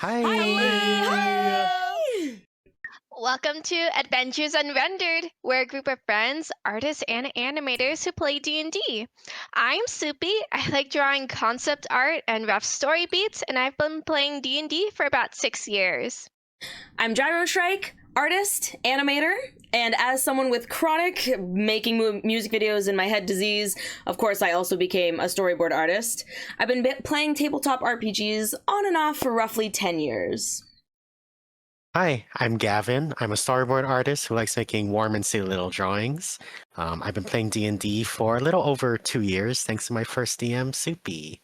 Hi! Hi! Welcome to Adventures Unrendered. We're a group of friends, artists, and animators who play D&D. I'm Soupy. I like drawing concept art and rough story beats, and I've been playing D&D for about 6 years. I'm Gyro Shrike, artist, animator, and as someone with chronic making music videos in my head disease, of course I also became a storyboard artist. I've been playing tabletop RPGs on and off for roughly 10 years. Hi, I'm Gavin. I'm a storyboard artist who likes making warm and silly little drawings. I've been playing D&D for a little over 2 years, thanks to my first DM, Soupy.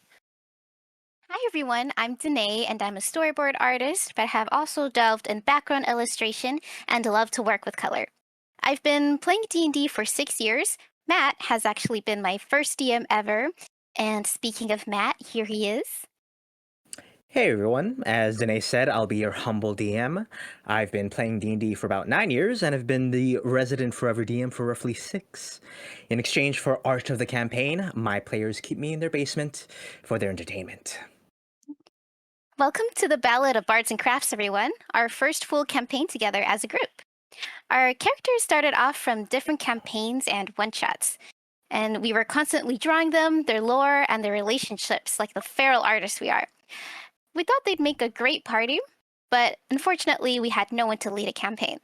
Hi everyone, I'm Danae and I'm a storyboard artist, but have also delved in background illustration and love to work with color. I've been playing D&D for 6 years. Matt has actually been my first DM ever. And speaking of Matt, here he is. Hey everyone, as Danae said, I'll be your humble DM. I've been playing D&D for about 9 years and have been the resident forever DM for roughly 6. In exchange for art of the campaign, my players keep me in their basement for their entertainment. Welcome to the Ballad of Bards and Crafts, everyone, our first full campaign together as a group. Our characters started off from different campaigns and one-shots, and we were constantly drawing them, their lore, and their relationships like the feral artists we are. We thought they'd make a great party, but unfortunately we had no one to lead a campaign.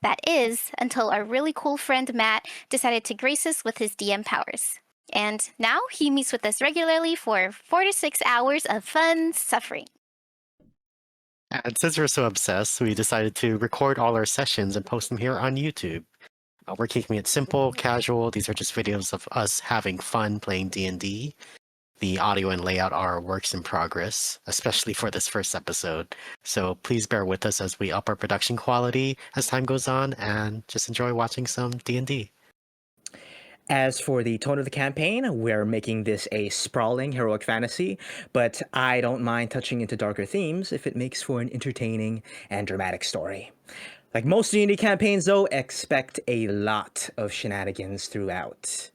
That is, until our really cool friend Matt decided to grace us with his DM powers. And now he meets with us regularly for 4 to 6 hours of fun suffering. And since we're so obsessed, we decided to record all our sessions and post them here on YouTube. We're keeping it simple, casual. These are just videos of us having fun playing D&D. The audio and layout are works in progress, especially for this first episode. So please bear with us as we up our production quality as time goes on and just enjoy watching some D&D. As for the tone of the campaign, we're making this a sprawling heroic fantasy, but I don't mind touching into darker themes if it makes for an entertaining and dramatic story. Like most D&D campaigns, though, expect a lot of shenanigans throughout.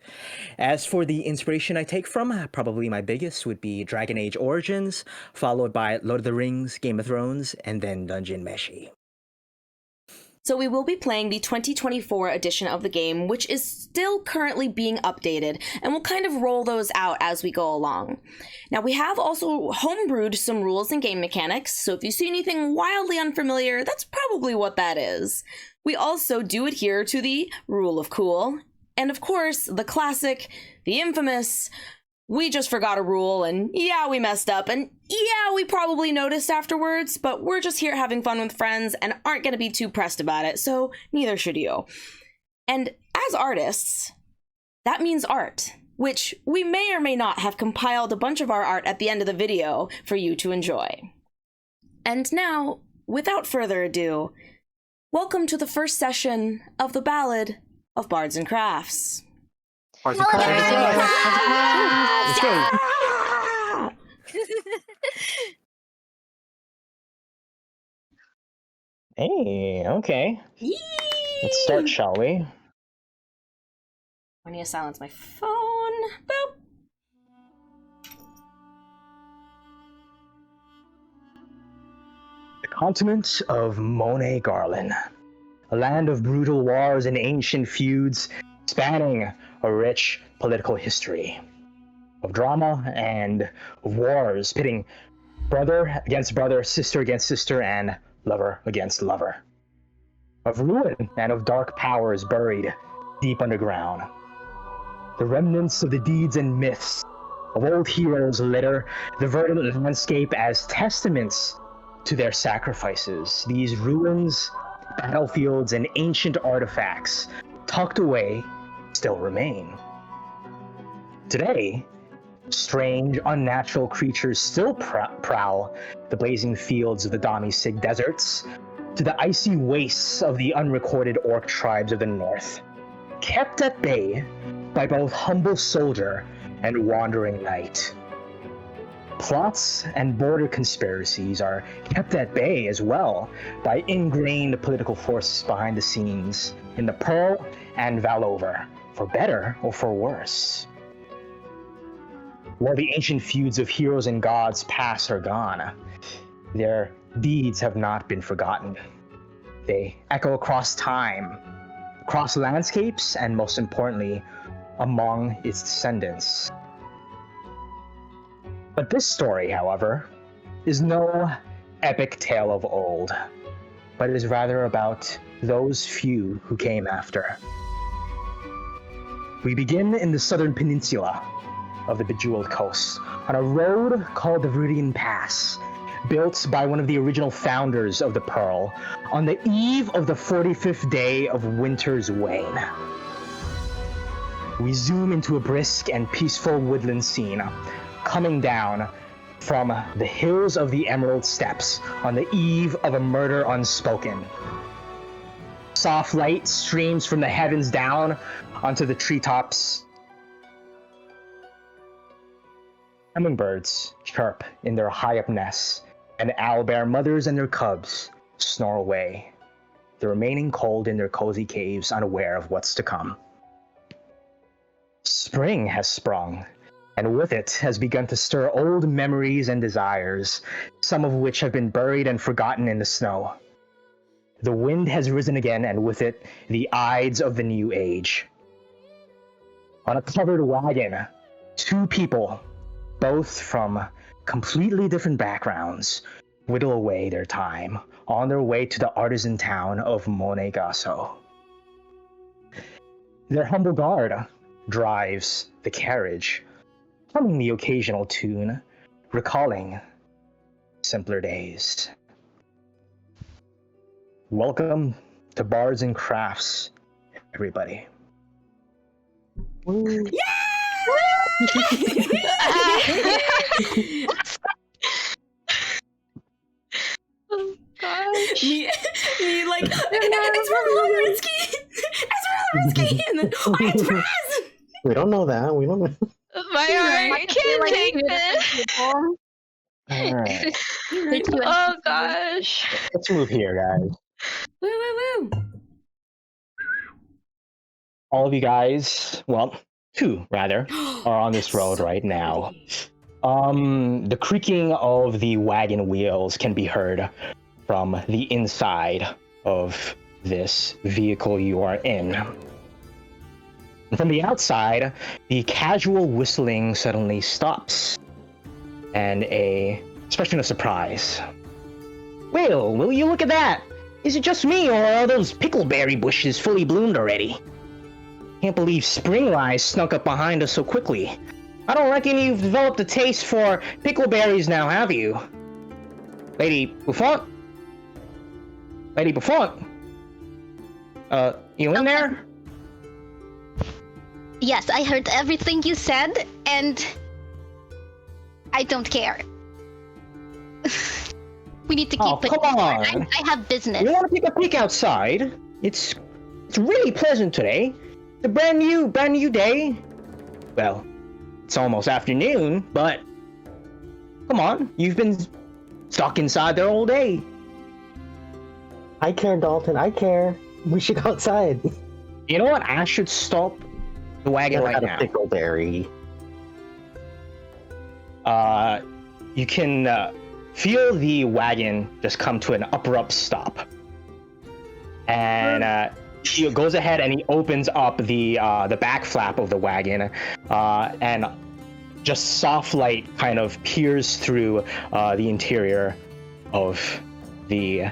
As for the inspiration I take from, probably my biggest would be Dragon Age Origins, followed by Lord of the Rings, Game of Thrones, and then Dungeon Meshi. So we will be playing the 2024 edition of the game, which is still currently being updated, and we'll kind of roll those out as we go along. Now, we have also homebrewed some rules and game mechanics, so if you see anything wildly unfamiliar, that's probably what that is. We also do adhere to the rule of cool, and of course, the classic, the infamous, we just forgot a rule, and yeah, we messed up, and yeah, we probably noticed afterwards, but we're just here having fun with friends and aren't going to be too pressed about it, so neither should you. And as artists, that means art, which we may or may not have compiled a bunch of our art at the end of the video for you to enjoy. And now, without further ado, welcome to the first session of the Ballad of Bards and Crafts. Let's go! Hey, okay. Yee! Let's start, shall we? I need to silence my phone. Boop. The continent of Monae Garland, a land of brutal wars and ancient feuds spanning a rich political history of drama and of wars pitting brother against brother, sister against sister, and lover against lover. Of ruin and of dark powers buried deep underground. The remnants of the deeds and myths of old heroes litter the verdant landscape as testaments to their sacrifices. These ruins, battlefields, and ancient artifacts tucked away still remain. Today, strange, unnatural creatures still prowl the blazing fields of the Dami-Sig deserts to the icy wastes of the unrecorded orc tribes of the north, kept at bay by both humble soldier and wandering knight. Plots and border conspiracies are kept at bay as well by ingrained political forces behind the scenes in the Pearl and Valover, for better or for worse. While the ancient feuds of heroes and gods past are gone, Their deeds have not been forgotten. They echo across time, across landscapes, and most importantly, among its descendants. But this story, however, is no epic tale of old, but is rather about those few who came after. We begin in the southern peninsula of the Bejeweled Coast, on a road called the Viridian Pass, built by one of the original founders of the Pearl, on the eve of the 45th day of winter's wane. We zoom into a brisk and peaceful woodland scene, coming down from the hills of the Emerald Steppes on the eve of a murder unspoken. Soft light streams from the heavens down onto the treetops. Hummingbirds chirp in their high-up nests, and owlbear mothers and their cubs snore away, the remaining cold in their cozy caves, unaware of what's to come. Spring has sprung, and with it has begun to stir old memories and desires, some of which have been buried and forgotten in the snow. The wind has risen again, and with it, the ides of the new age. On a covered wagon, two people, both from completely different backgrounds, whittle away their time on their way to the artisan town of Monae Gaso. Their humble guard drives the carriage, humming the occasional tune, recalling simpler days. Welcome to Bards and Crafts, everybody. Woo. Oh gosh. me like, it's really risky. It's really risky. And then, it's Raz. We don't know that. We don't know. My heart can't take this. Alright, Oh gosh. let's move here, guys. Woo, woo, woo. All of you guys, well, two rather, are on this road right now. The creaking of the wagon wheels can be heard from the inside of this vehicle you are in. And from the outside, the casual whistling suddenly stops, and a expression of surprise. Well, will you look at that? Is it just me, or are those pickleberry bushes fully bloomed already? Can't believe Springrise snuck up behind us so quickly. I don't reckon you've developed a taste for pickleberries now, have you? Lady Buffont? Lady Buffont? You in there? Yes, I heard everything you said, and I don't care. We need to keep it. Come on! I have business. You want to take a peek outside? It's really pleasant today. It's a brand new day. Well, it's almost afternoon, but come on, you've been stuck inside there all day. I care, Dalton. I care. We should go outside. You know what? I should stop the wagon right now. Pickleberry. You can feel the wagon just come to an abrupt stop, and he goes ahead and he opens up the back flap of the wagon, and just soft light kind of peers through the interior of the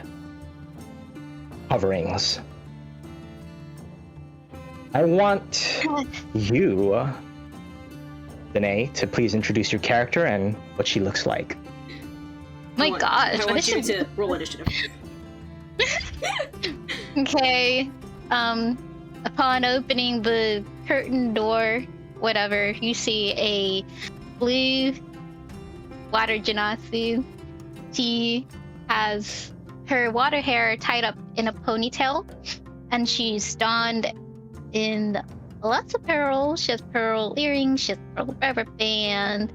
coverings. I want you, Danae, to please introduce your character and what she looks like. My gosh, I what want is you she? to roll initiative. Okay. Upon opening the curtain door, whatever, you see a blue water genasi. She has her water hair tied up in a ponytail, and she's donned in lots of pearls. She has pearl earrings, she has pearl rubber band.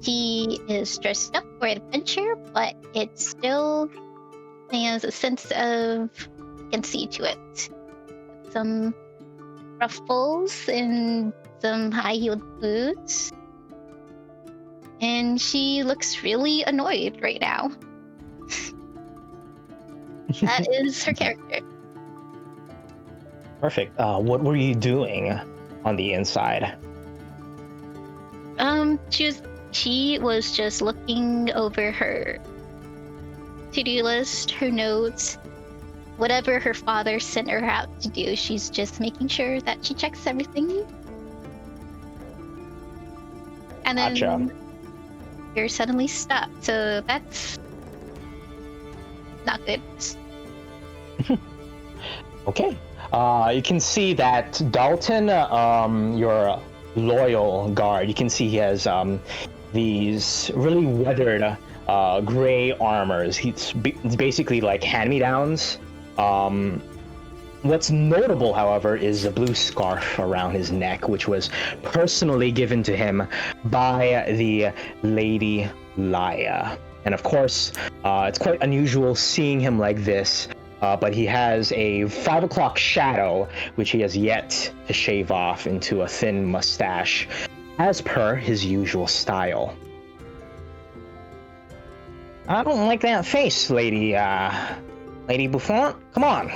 She is dressed up for adventure, but it still has a sense of agency to it. Some ruffles and some high-heeled boots. And she looks really annoyed right now. That is her character. Perfect. What were you doing on the inside? She was just looking over her to-do list, her notes, whatever her father sent her out to do. She's just making sure that she checks everything. And then Gotcha. you're suddenly stopped, so that's not good. Okay. You can see that Dalton, your loyal guard, you can see he has these really weathered gray armors. It's basically like hand-me-downs. What's notable, however, is the blue scarf around his neck, which was personally given to him by the Lady Laia. And of course, it's quite unusual seeing him like this, but he has a 5 o'clock shadow, which he has yet to shave off into a thin mustache, as per his usual style. I don't like that face, Lady Buffon. Come on.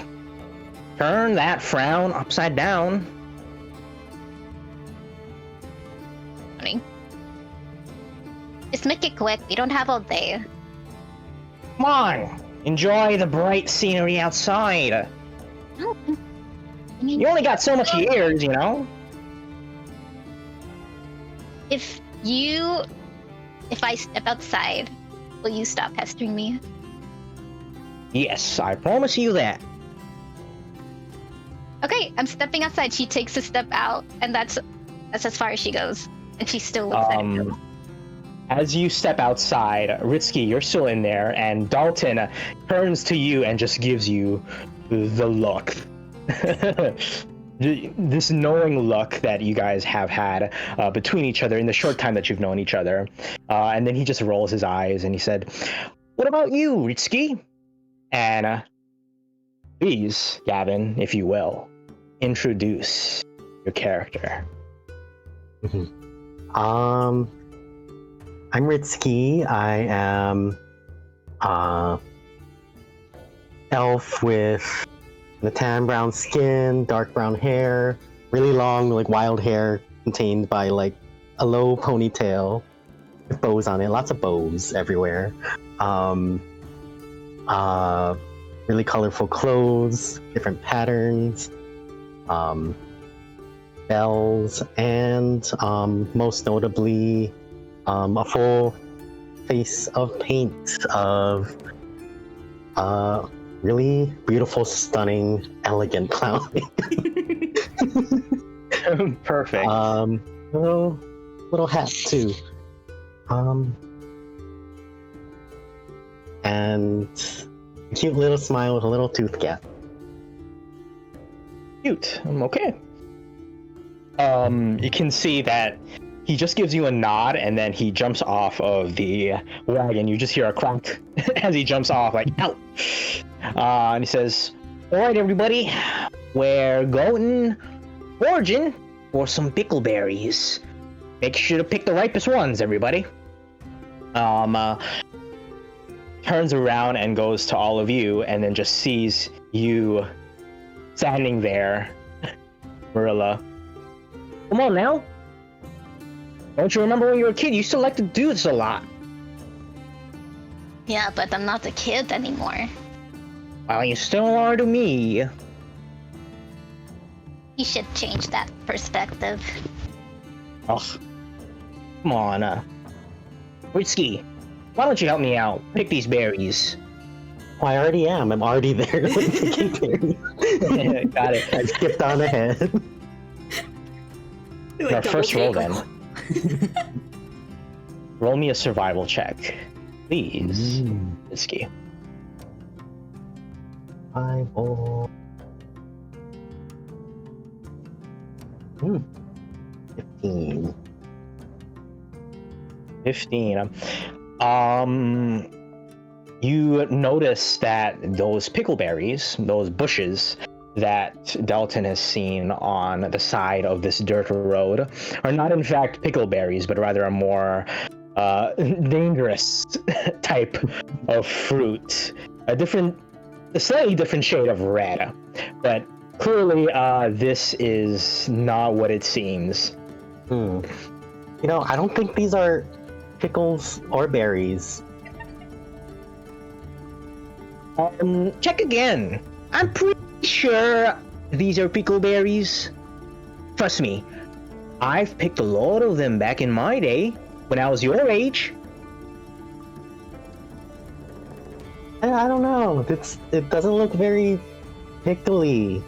Turn that frown upside down. Funny. Just make it quick. We don't have all day. Come on. Enjoy the bright scenery outside. No. You only got so much years, you know? If I step outside, will you stop pestering me? Yes, I promise you that. Okay, I'm stepping outside. She takes a step out, and that's as far as she goes. And she still looks at him. As you step outside, Ritsuki, you're still in there, and Dalton turns to you and just gives you the look. This knowing look that you guys have had between each other in the short time that you've known each other. And then he just rolls his eyes and he said, "What about you, Ritsuki?" And please, Gavin, if you will, introduce your character. I'm Ritsuki. I am elf with the tan brown skin, dark brown hair, really long, like wild hair contained by like a low ponytail with bows on it, lots of bows everywhere. Really colorful clothes, different patterns, bells, and most notably, a full face of paint of really beautiful, stunning, elegant clothing. Perfect. Little hat too. And a cute little smile with a little tooth gap. Cute. Okay. You can see that he just gives you a nod and then he jumps off of the wagon. You just hear a crack as he jumps off, like, ow! And he says, "All right, everybody, we're going foraging for some pickleberries. Make sure to pick the ripest ones, everybody." Turns around and goes to all of you and then just sees you standing there. Marilla, come on now. Don't you remember when you were a kid? You used to like to do this a lot. Yeah, but I'm not a kid anymore. Well, you still are to me. You should change that perspective. Ugh. Come on, Ritsuki, why don't you help me out? Pick these berries. Oh, I already am. I'm already there. Got it. I skipped on ahead. Our first roll then. Roll me a survival check, please, Ritsuki. Survival. 15. 15. You notice that those pickleberries, those bushes that Dalton has seen on the side of this dirt road, are not in fact pickleberries, but rather a more dangerous type of fruit. A different a slightly different shade of red, but clearly this is not what it seems. You know, I don't think these are pickles or berries. Check again. I'm pretty sure these are pickleberries. Trust me, I've picked a lot of them back in my day when I was your age. I don't know. It doesn't look very pickly.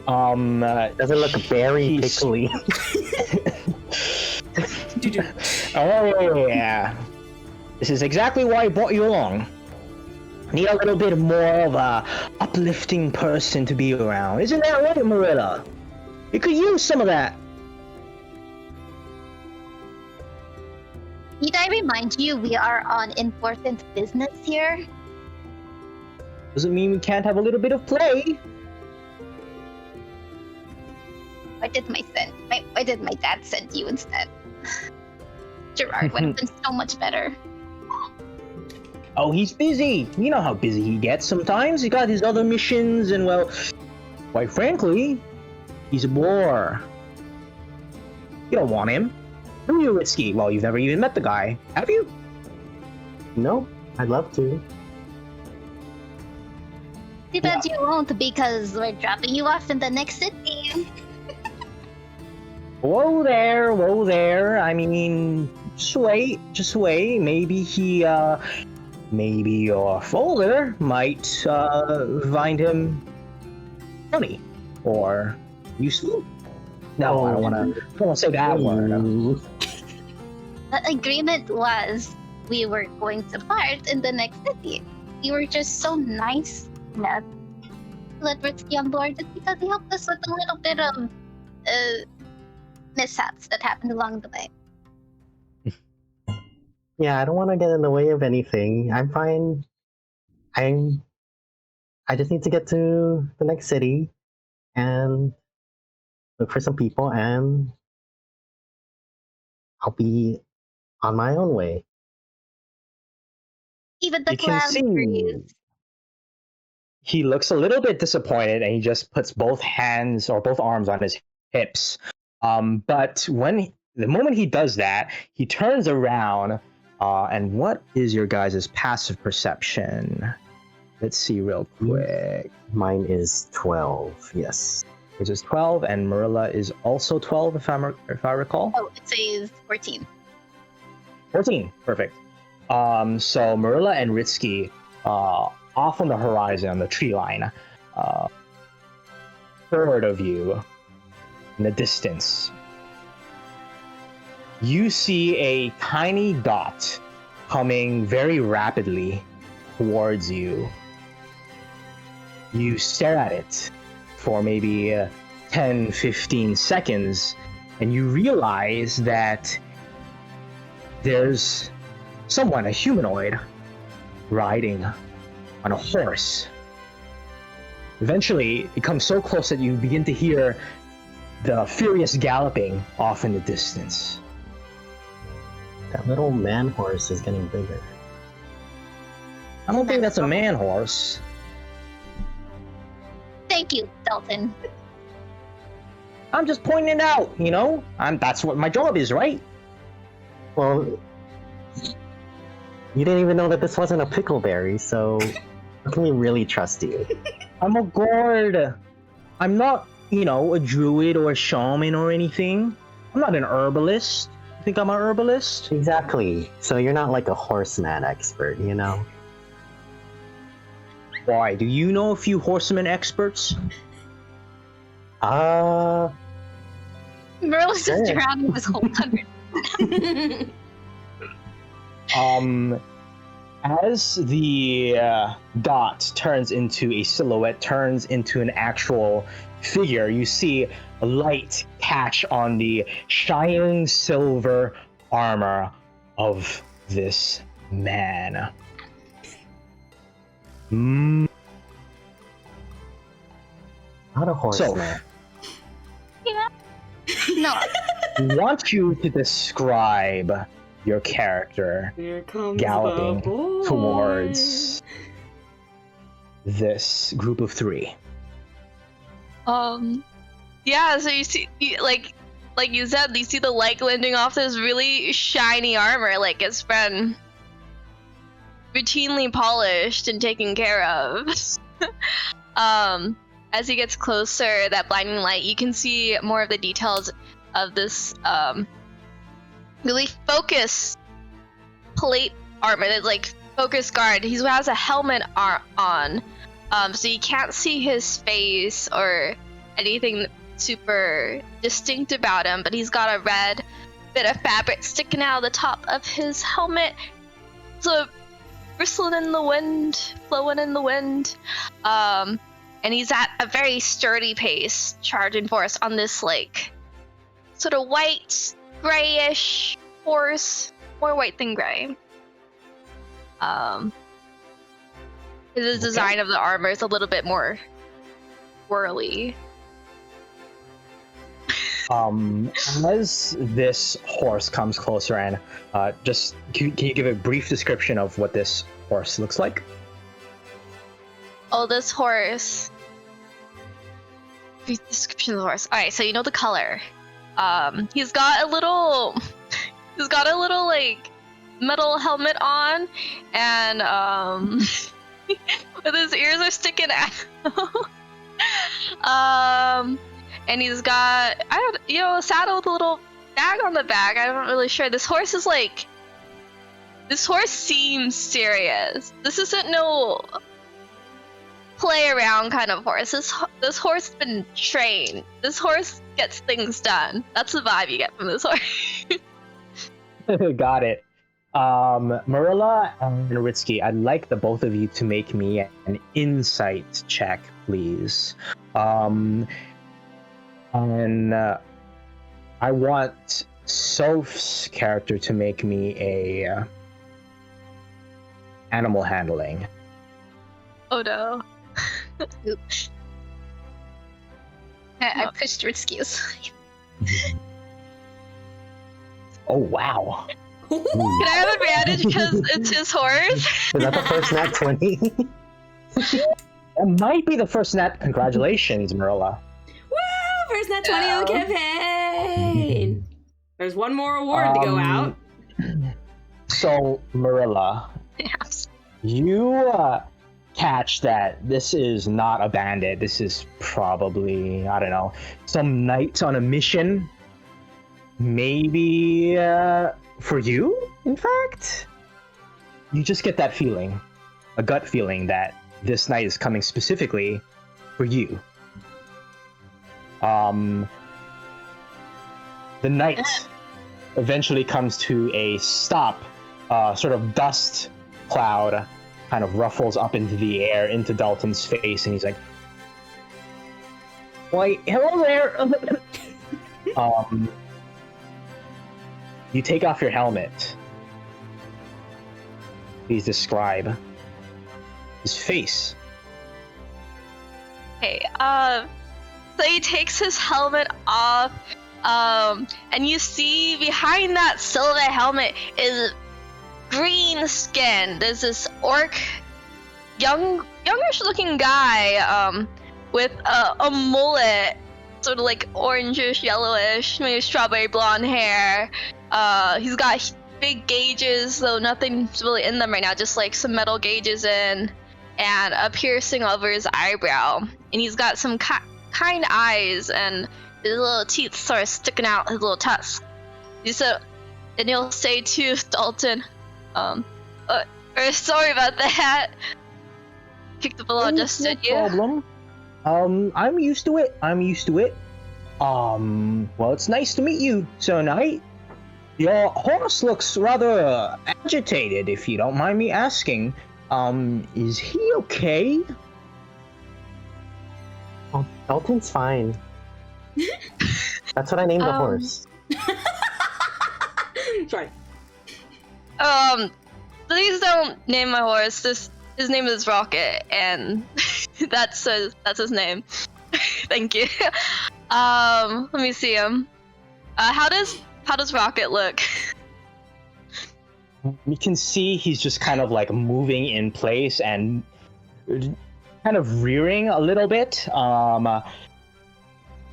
Doesn't look very pickly. Oh yeah. This is exactly why I brought you along. Need a little bit more of a uplifting person to be around. Isn't that right, Marilla? You could use some of that. Need I remind you, we are on important business here? Doesn't mean we can't have a little bit of play. Why did my dad send you instead? Gerard would have been so much better. Oh, he's busy. You know how busy he gets sometimes. He got his other missions and, well, quite frankly, he's a bore. You don't want him. Who are you, Risky? Well, you've never even met the guy, have you? No, I'd love to. Too bad you won't, because we're dropping you off in the next city. Whoa there. I mean, just wait. Maybe your folder might find him funny or useful. No, I don't want to say that word. The agreement was we were going to part in the next city. We were just so nice enough to let Ritsky on board just because he helped us with a little bit of mishaps that happened along the way. Yeah, I don't want to get in the way of anything. I'm fine. I just need to get to the next city and look for some people, and I'll be on my own way. Even the You can cloud see breeze. he looks a little bit disappointed, and he just puts both hands or both arms on his hips. But the moment he does that, he turns around. And what is your guys' passive perception? Let's see real quick. Mine is 12, yes. Which is 12, and Marilla is also 12, if I recall. Oh, it says 14. 14, perfect. So Marilla and Ritsky, off on the horizon, on the tree line, third of you, in the distance, you see a tiny dot coming very rapidly towards you. You stare at it for maybe 10-15 seconds, and you realize that there's someone, a humanoid, riding on a horse. Eventually, it comes so close that you begin to hear the furious galloping off in the distance. That little man horse is getting bigger. I don't think that's a man horse. Thank you, Dalton. I'm just pointing it out, you know? That's what my job is, right? Well, you didn't even know that this wasn't a pickleberry, so how can we really trust you? I'm a guard. I'm not, a druid or a shaman or anything. I'm not an herbalist. You think I'm an herbalist? Exactly. So you're not like a horseman expert, you know? Why? Do you know a few horseman experts? Marilla's just Sure. drowning this whole cover. As the dot turns into a silhouette, turns into an actual figure, you see a light catch on the shining silver armor of this man. Not a horseman. Yeah. No. I want you to describe your character Here comes galloping the boy. towards this group of 3. Yeah, so you see, like you said, you see the light glinting off this really shiny armor, like it's been routinely polished and taken care of. As he gets closer, that blinding light, you can see more of the details of this really focused plate armor that's like focus guard. He has a helmet on, so you can't see his face or anything super distinct about him, but he's got a red bit of fabric sticking out of the top of his helmet, so bristling in the wind, flowing in the wind. And he's at a very sturdy pace, charging for us on this like sort of white, grayish horse, more white than gray. The design of the armor is a little bit more whirly. As this horse comes closer, and just can you give a brief description of what this horse looks like? Oh, this horse. Brief description of the horse. All right, so you know the color. He's got a little like metal helmet on, and with his ears are sticking out. And he's got a saddle with a little bag on the back. I'm not really sure. This horse seems serious. This isn't no play around kind of horse. This horse has been trained. This horse gets things done. That's the vibe you get from this horse. Got it. Marilla and Ritsky, I'd like the both of you to make me an insight check, please. And I want Soph's character to make me a animal handling. Oh no. Oops. I pushed Ritsky aside. Oh wow. Can I have advantage because it's his horse? Is that the first nat 20? It might be the first nat. Congratulations, Marilla. Woo! First nat 20 on the campaign. There's one more award to go out. So, Marilla, Yes. you catch that this is not a bandit. This is probably, I don't know, some knight on a mission. Maybe for you, in fact? You just get that feeling, a gut feeling that this knight is coming specifically for you. The knight eventually comes to a stop. Sort of dust cloud kind of ruffles up into the air into Dalton's face, and he's like, "Why, hello there." You take off your helmet. Please describe his face. Okay, so he takes his helmet off, and you see behind that silver helmet is green skin. There's this youngish looking guy, with a mullet, sort of like orangish, yellowish, maybe strawberry blonde hair. He's got big gauges, though nothing's really in them right now, just like some metal gauges and a piercing over his eyebrow. And he's got some kind eyes, and his little teeth sort of sticking out, his little tusks. And he'll say to Dalton, sorry about that. Picked up a lot just No at you. problem. I'm used to it. Well, it's nice to meet you, Sir Knight. Your horse looks rather agitated, if you don't mind me asking. Is he okay? Oh, Dalton's fine. That's what I named the horse. Sorry. Please don't name my horse. His name is Rocket, and that's his name. Thank you. Let me see him. How does Rocket look? You can see he's just kind of like moving in place and kind of rearing a little bit.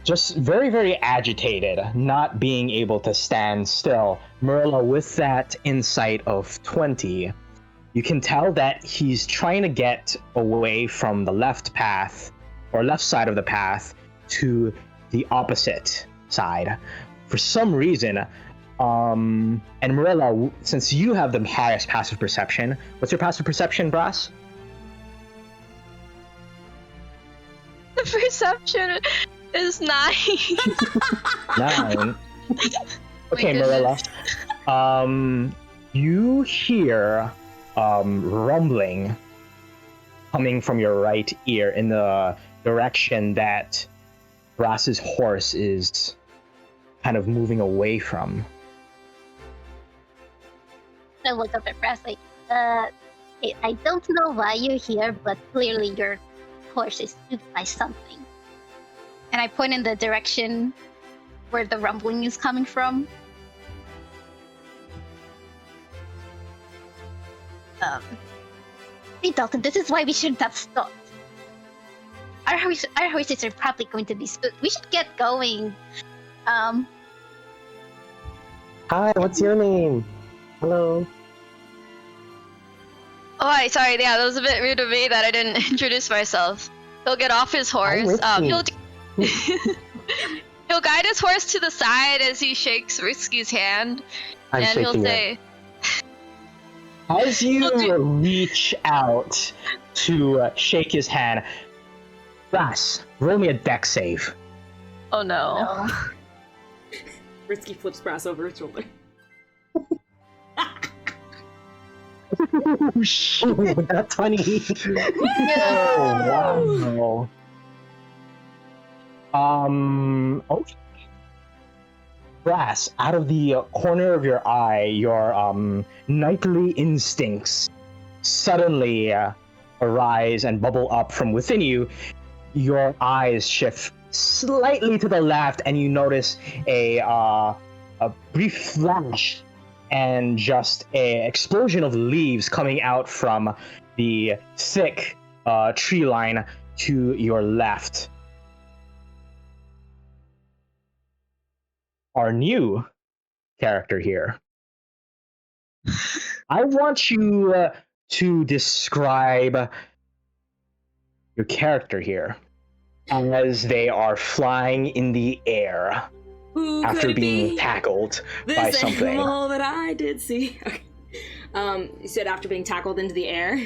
Just very, very agitated, not being able to stand still. Marilla, with that insight of 20, you can tell that he's trying to get away from the left path, or left side of the path, to the opposite side. For some reason, and Marilla, since you have the highest passive perception, what's your passive perception, Brass? The perception is 9. 9. Okay, goodness. Marilla. You hear rumbling coming from your right ear in the direction that Brass's horse is kind of moving away from. I look up at Brass like, I don't know why you're here, but clearly your horse is spooked by something. And I point in the direction where the rumbling is coming from. Hey Dalton, this is why we shouldn't have stopped. Our horses are probably going to be spooked. We should get going. Hi, what's your name? Hello. Oh, sorry. Yeah, that was a bit rude of me that I didn't introduce myself. He'll get off his horse. He'll guide his horse to the side as he shakes Risky's hand, I'm and he'll shaking it. say, As you reach out to shake his hand, Brass, roll me a dex save. "Oh no." Risky flips Brass over his shoulder. Oh shit, that's funny. Oh wow. Okay. Brass, out of the corner of your eye, your knightly instincts suddenly arise and bubble up from within you. Your eyes shift slightly to the left, and you notice a brief flash and just an explosion of leaves coming out from the thick tree line to your left. Our new character here. I want you to describe your character here as they are flying in the air Who after could it being be? tackled This by something. animal that I did see. Okay. You said after being tackled into the air?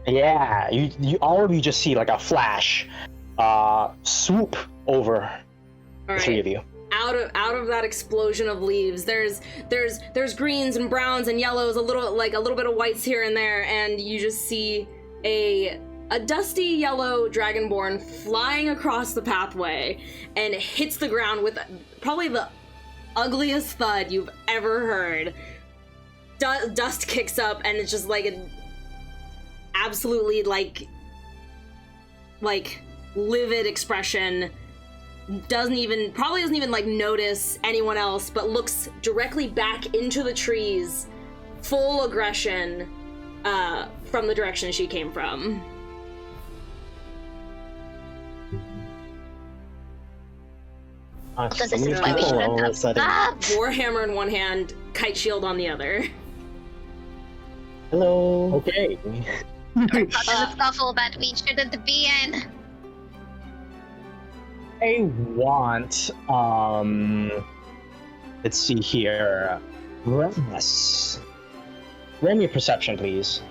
Yeah, you all of you just see like a flash swoop over All the right. three of you. Out of that explosion of leaves, there's greens and browns and yellows, a little bit of whites here and there, and you just see a dusty yellow dragonborn flying across the pathway and hits the ground with probably the ugliest thud you've ever heard. Dust kicks up, and it's just like an absolutely like livid expression. Doesn't even like notice anyone else, but looks directly back into the trees, full aggression from the direction she came from. This is why we People shouldn't all of a have sudden. stopped. Warhammer in one hand, kite shield on the other. Hello. Okay. Caught in a scuffle that we shouldn't be in. I want let's see here. Remus. Roll me a perception, please.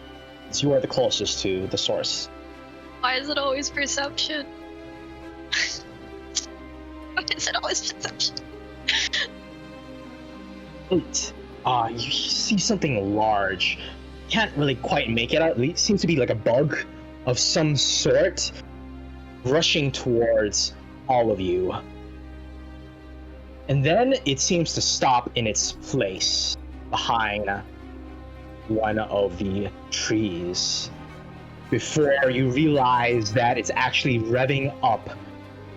Since you are the closest to the source. Why is it always perception? Why is it always perception? 8. You see something large. Can't really quite make it out. It seems to be like a bug of some sort rushing towards all of you. And then it seems to stop in its place behind one of the trees before you realize that it's actually revving up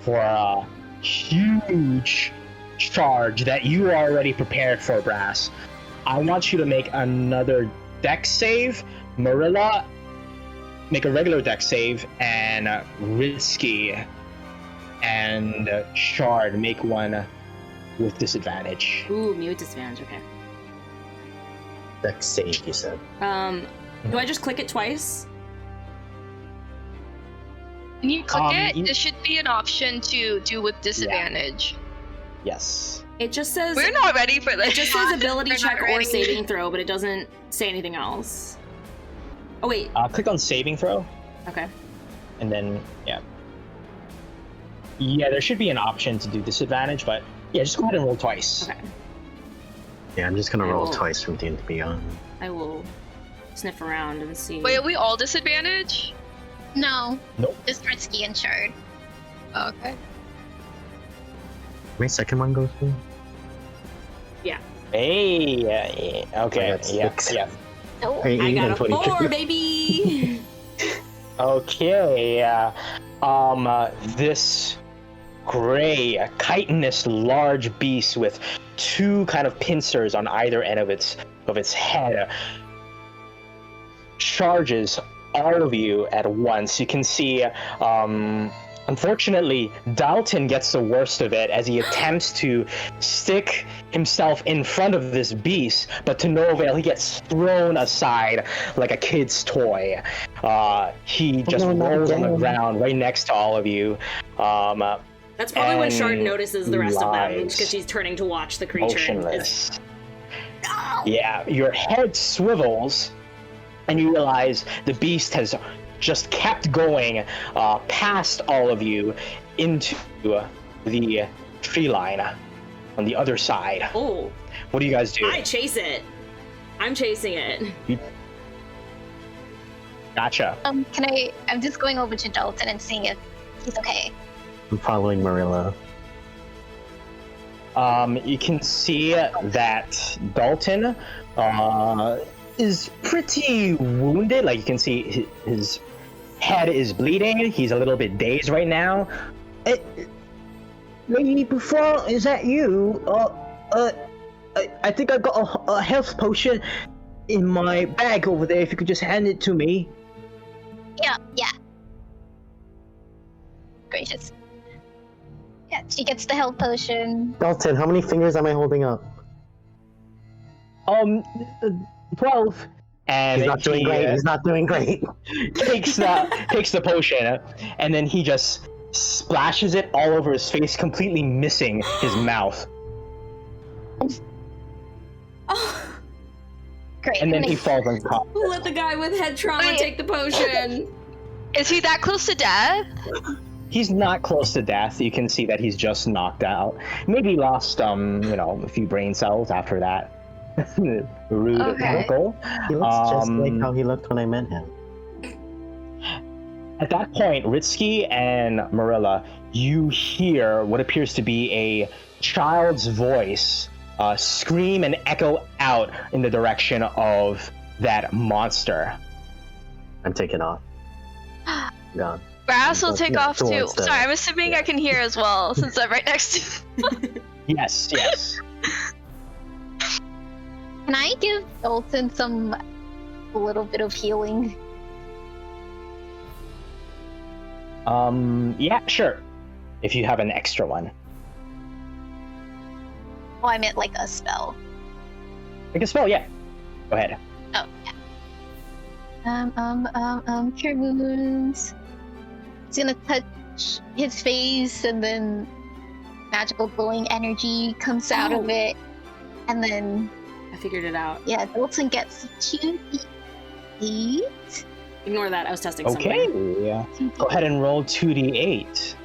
for a huge charge that you are already prepared for, Brass. I want you to make another dex save. Marilla, make a regular dex save, and Risky and Shard make one with disadvantage. Ooh, me with disadvantage. Okay. Dex save, you said. Do I just click it twice? When you click it, you- there should be an option to do with disadvantage. Yes. It just says. We're not ready for this. It just says ability We're not check or ready. saving throw, but it doesn't say anything else. Oh wait. Click on saving throw, Okay. and then yeah, there should be an option to do disadvantage, but yeah, just go ahead and roll twice. Okay. Yeah, I'm just gonna roll Oh. twice from D&D Beyond. I will sniff around and see. Wait, are we all disadvantage? No. Nope. Just Risky and Shard. Okay. My second one goes through. Hey, yeah, okay, That's yeah, six. yeah. Oh. Hey, I got a 23. 4, baby. Okay, this gray, chitinous, large beast with two kind of pincers on either end of its head charges all of you at once. You can see, unfortunately, Dalton gets the worst of it as he attempts to stick himself in front of this beast, but to no avail. He gets thrown aside like a kid's toy. He just no, not rolls on the again. ground right next to all of you. That's probably when Shard And notices the rest of them, lies. because she's turning to watch the creature. and is- Motionless. Yeah, your head swivels, and you realize the beast has just kept going past all of you into the tree line on the other side. Oh, What do you guys do? I chase it. I'm chasing it. Gotcha. I'm just going over to Dalton and seeing if he's okay. I'm following Marilla. You can see that Dalton is pretty wounded. Like, you can see his head is bleeding. He's a little bit dazed right now. Lady Buffon, is that you? I think I got a health potion in my bag over there. If you could just hand it to me. Yeah. Gracious. Yeah, she gets the health potion. Dalton, how many fingers am I holding up? 12. And He's not doing great. He's not doing great. takes the potion, and then he just splashes it all over his face, completely missing his mouth. Oh, Great. And then he falls on top. who let the guy with head trauma Wait. take the potion? Is he that close to death? He's not close to death. You can see that he's just knocked out. Maybe lost, a few brain cells after that. Rude Okay. miracle. He looks just like how he looked when I met him. At that point, Ritsky and Marilla, you hear what appears to be a child's voice scream and echo out in the direction of that monster. I'm taking off. Gone. Brass will take Yeah, off too. towards the- Sorry, I'm assuming I can hear as well, since I'm right next to Yes. Can I give Dalton a little bit of healing? Yeah, sure. If you have an extra one. Oh, I meant like a spell. Like a spell, yeah. Go ahead. Oh, yeah. Cure wounds. He's gonna touch his face, and then magical glowing energy comes out of it. And then, I figured it out. yeah, Dalton gets 2d8. Ignore that. I was testing Okay. something. Yeah. Go ahead and roll 2d8.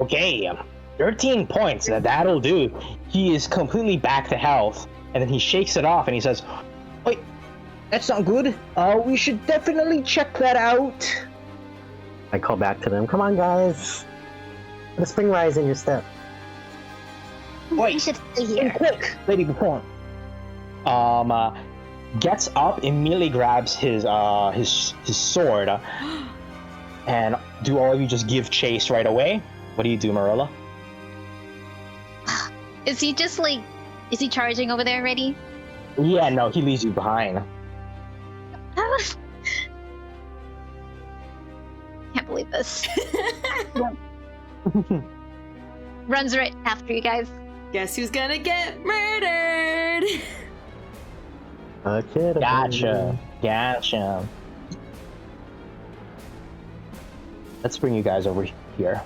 Okay, 13 points. That'll do. He is completely back to health, and then he shakes it off and he says, Wait, that's not good. We should definitely check that out. I call back to them. Come on, guys. Put a spring rise in your step. We Wait, should stay and here. quick, Lady Before. Gets up, immediately grabs his sword, and do all of you just give chase right away? What do you do, Marilla? Is he just like, is he charging over there already? Yeah, no, he leaves you behind. Can't believe this. Runs right after you guys. Guess who's gonna get murdered? A kid. Gotcha. Let's bring you guys over here.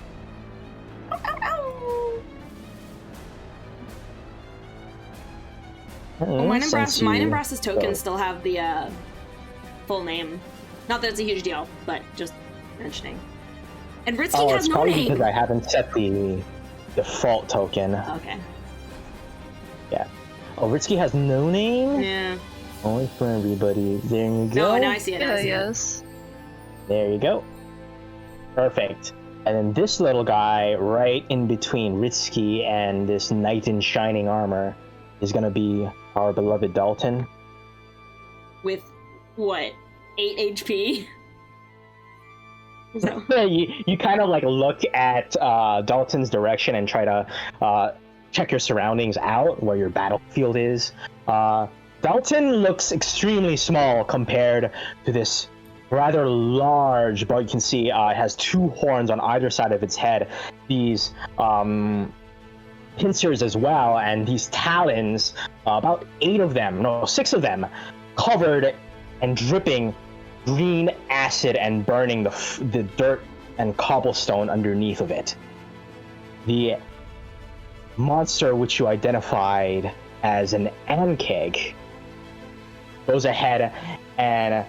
Well, mine and Since Brass's tokens go. still have the full name. Not that it's a huge deal, but just mentioning. And Ritsky Oh, has it's no probably name. because I haven't set the default token. Okay. Oh, Ritsky has no name? Yeah. Only for everybody. There you go. No, now I see it. Now I see it. yes. There you go. Perfect. And then this little guy right in between Ritsky and this knight in shining armor is gonna be our beloved Dalton. With what? 8 HP? So, you kind of like look at Dalton's direction and try to check your surroundings out, where your battlefield is. Dalton looks extremely small compared to this rather large, but you can see it has 2 horns on either side of its head. These pincers as well, and these talons, about 6 of them, covered and dripping green acid and burning the dirt and cobblestone underneath of it. The monster which you identified as an ankeg goes ahead and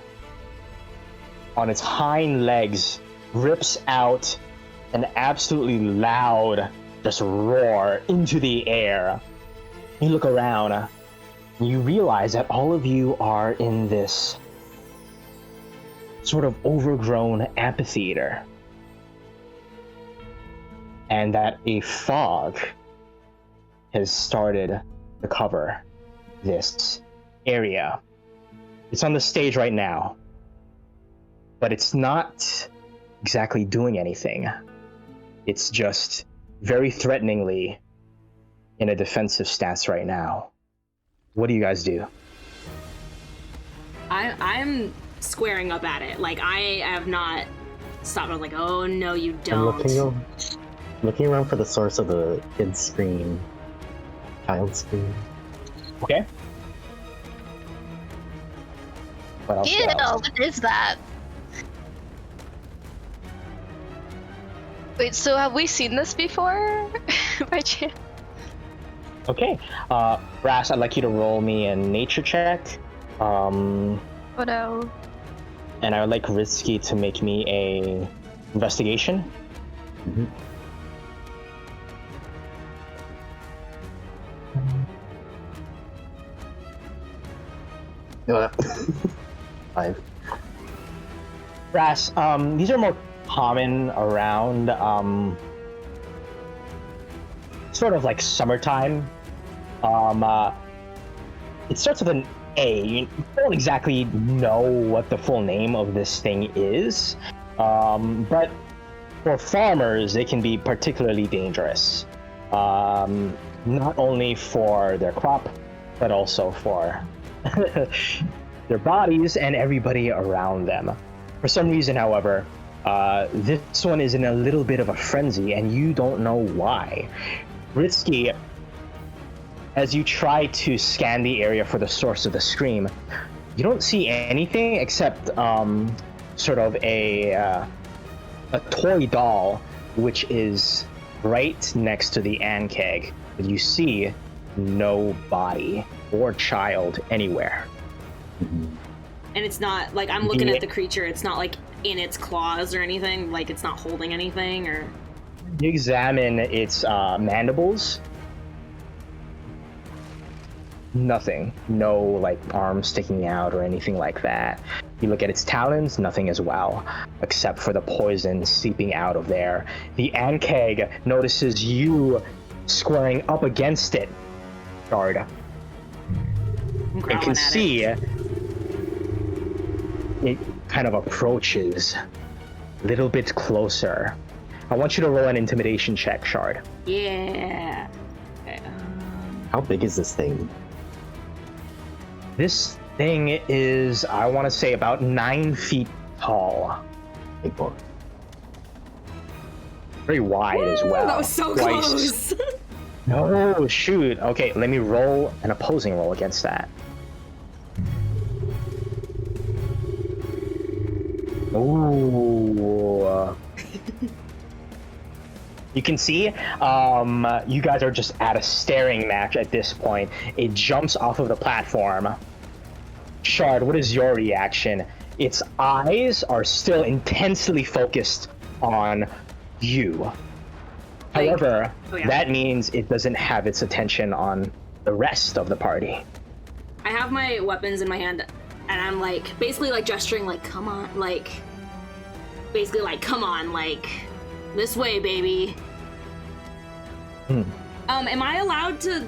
on its hind legs rips out an absolutely loud just roar into the air. You look around and you realize that all of you are in this sort of overgrown amphitheater, and that a fog has started to cover this area. It's on the stage right now, but it's not exactly doing anything. It's just very threateningly in a defensive stance right now. What do you guys do? I'm squaring up at it. Like, I have not stopped. I was like, oh no, you I'm don't. looking around for the source of the kid's scream. Child scream. Okay. What else? Ew, what is that? Wait, so have we seen this before? By chance? Okay. Brass, I'd like you to roll me a nature check. Oh no. And I would like Ritsky to make me a investigation. Mhm. Five. Brass, these are more common around sort of like summertime. It starts with an A. You don't exactly know what the full name of this thing is, but for farmers, they can be particularly dangerous. Not only for their crop, but also for their bodies and everybody around them. For some reason, however, this one is in a little bit of a frenzy, and you don't know why. Ritsky, as you try to scan the area for the source of the scream, you don't see anything except sort of a toy doll, which is right next to the ankeg. But you see no body or child anywhere. And it's not like I'm looking at the creature. It's not like in its claws or anything. Like it's not holding anything or. You examine its mandibles. Nothing. No like arms sticking out or anything like that. You look at its talons, nothing as well, except for the poison seeping out of there. The ankeg notices you squaring up against it, Shard. I'm You growling can at see it. it kind of approaches a little bit closer. I want you to roll an intimidation check, Shard. Yeah. Okay. How big is this thing? This thing is, I want to say, about 9 feet tall. Big boy. Very wide as well. That was so Twice. close. No, shoot. Okay, let me roll an opposing roll against that. Ooh. You can see, you guys are just at a staring match at this point. It jumps off of the platform. Shard, what is your reaction? Its eyes are still intensely focused on you. However, oh yeah. that means it doesn't have its attention on the rest of the party. I have my weapons in my hand, and I'm like, basically like gesturing like, come on, like, basically like, come on, like, this way, baby. Am I allowed to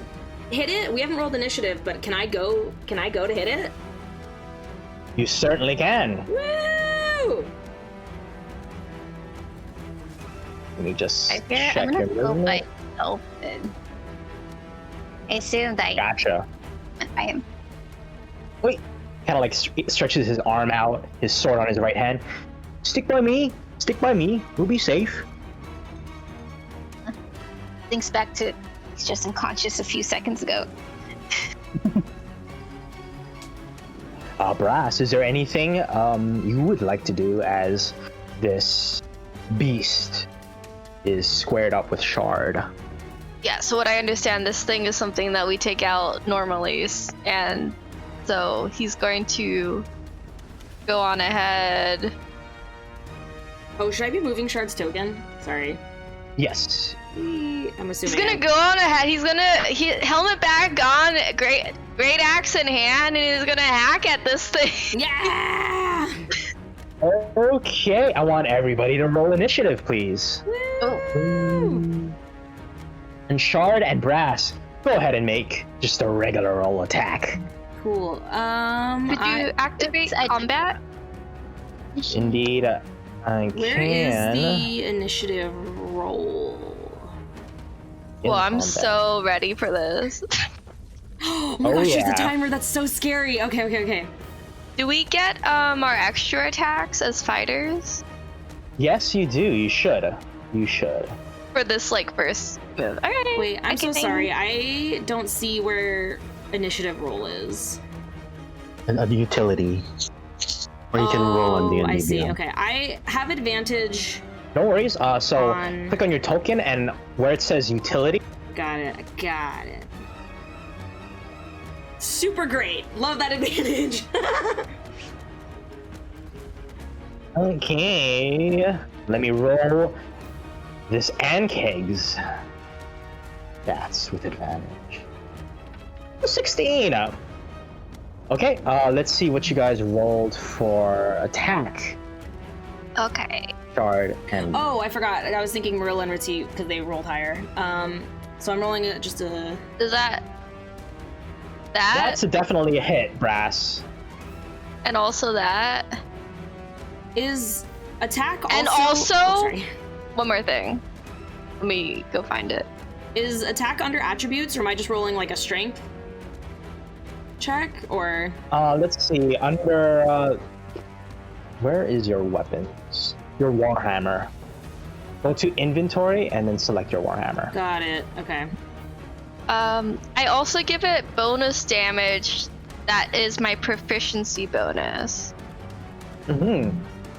hit it? We haven't rolled initiative, but can I go to hit it? You certainly can. Woo! Let me just I fear check I'm gonna your go movement. myself then. I assume that Gotcha. I am. Wait, kind of like stretches his arm out, his sword on his right hand. Stick by me. Stick by me. We'll be safe. Thinks back to he's just unconscious a few seconds ago. Brass, is there anything you would like to do as this beast is squared up with Shard? Yeah, so what I understand, this thing is something that we take out normally, and so he's going to go on ahead. Oh, should I be moving Shard's token? Sorry. Yes. I'm assuming. He's gonna go on ahead. He's gonna helmet back on, great axe in hand, and he's gonna hack at this thing. Yeah! Okay, I want everybody to roll initiative, please. Woo! And Shard and Brass, go ahead and make just a regular roll attack. Cool. Could you activate combat? Indeed, I Where is can. the initiative roll? in Well, I'm combat. so ready for this. Oh my Oh, gosh, there's yeah. a timer. That's so scary. Okay. Do we get our extra attacks as fighters Yes, you do. You should. You should. for this first move? All right. Wait, I'm so Okay. sorry. I don't see where initiative roll is. And a utility. Or you can roll on the Oh, I see. NDB. Okay, I have advantage. No worries. So On- click on your token, and where it says utility, Got it. Super great. Love that advantage. okay. Let me roll this Ankegs. That's with advantage. 16. Okay. Let's see what you guys rolled for attack. Okay. Shard and Oh, I forgot. I was thinking Marilla and Ritzy because they rolled higher. So I'm rolling it just a. Is that that's definitely a hit, Brass. and also that? Is attack also? And also- Oh, sorry. One more thing. Let me go find it. Is attack under attributes, or am I just rolling like a strength check, or? Let's see. Under where is your weapons? Your Warhammer. Go to inventory and then select your Warhammer. Got it. Okay. I also give it bonus damage. That is my proficiency bonus Mm-hmm.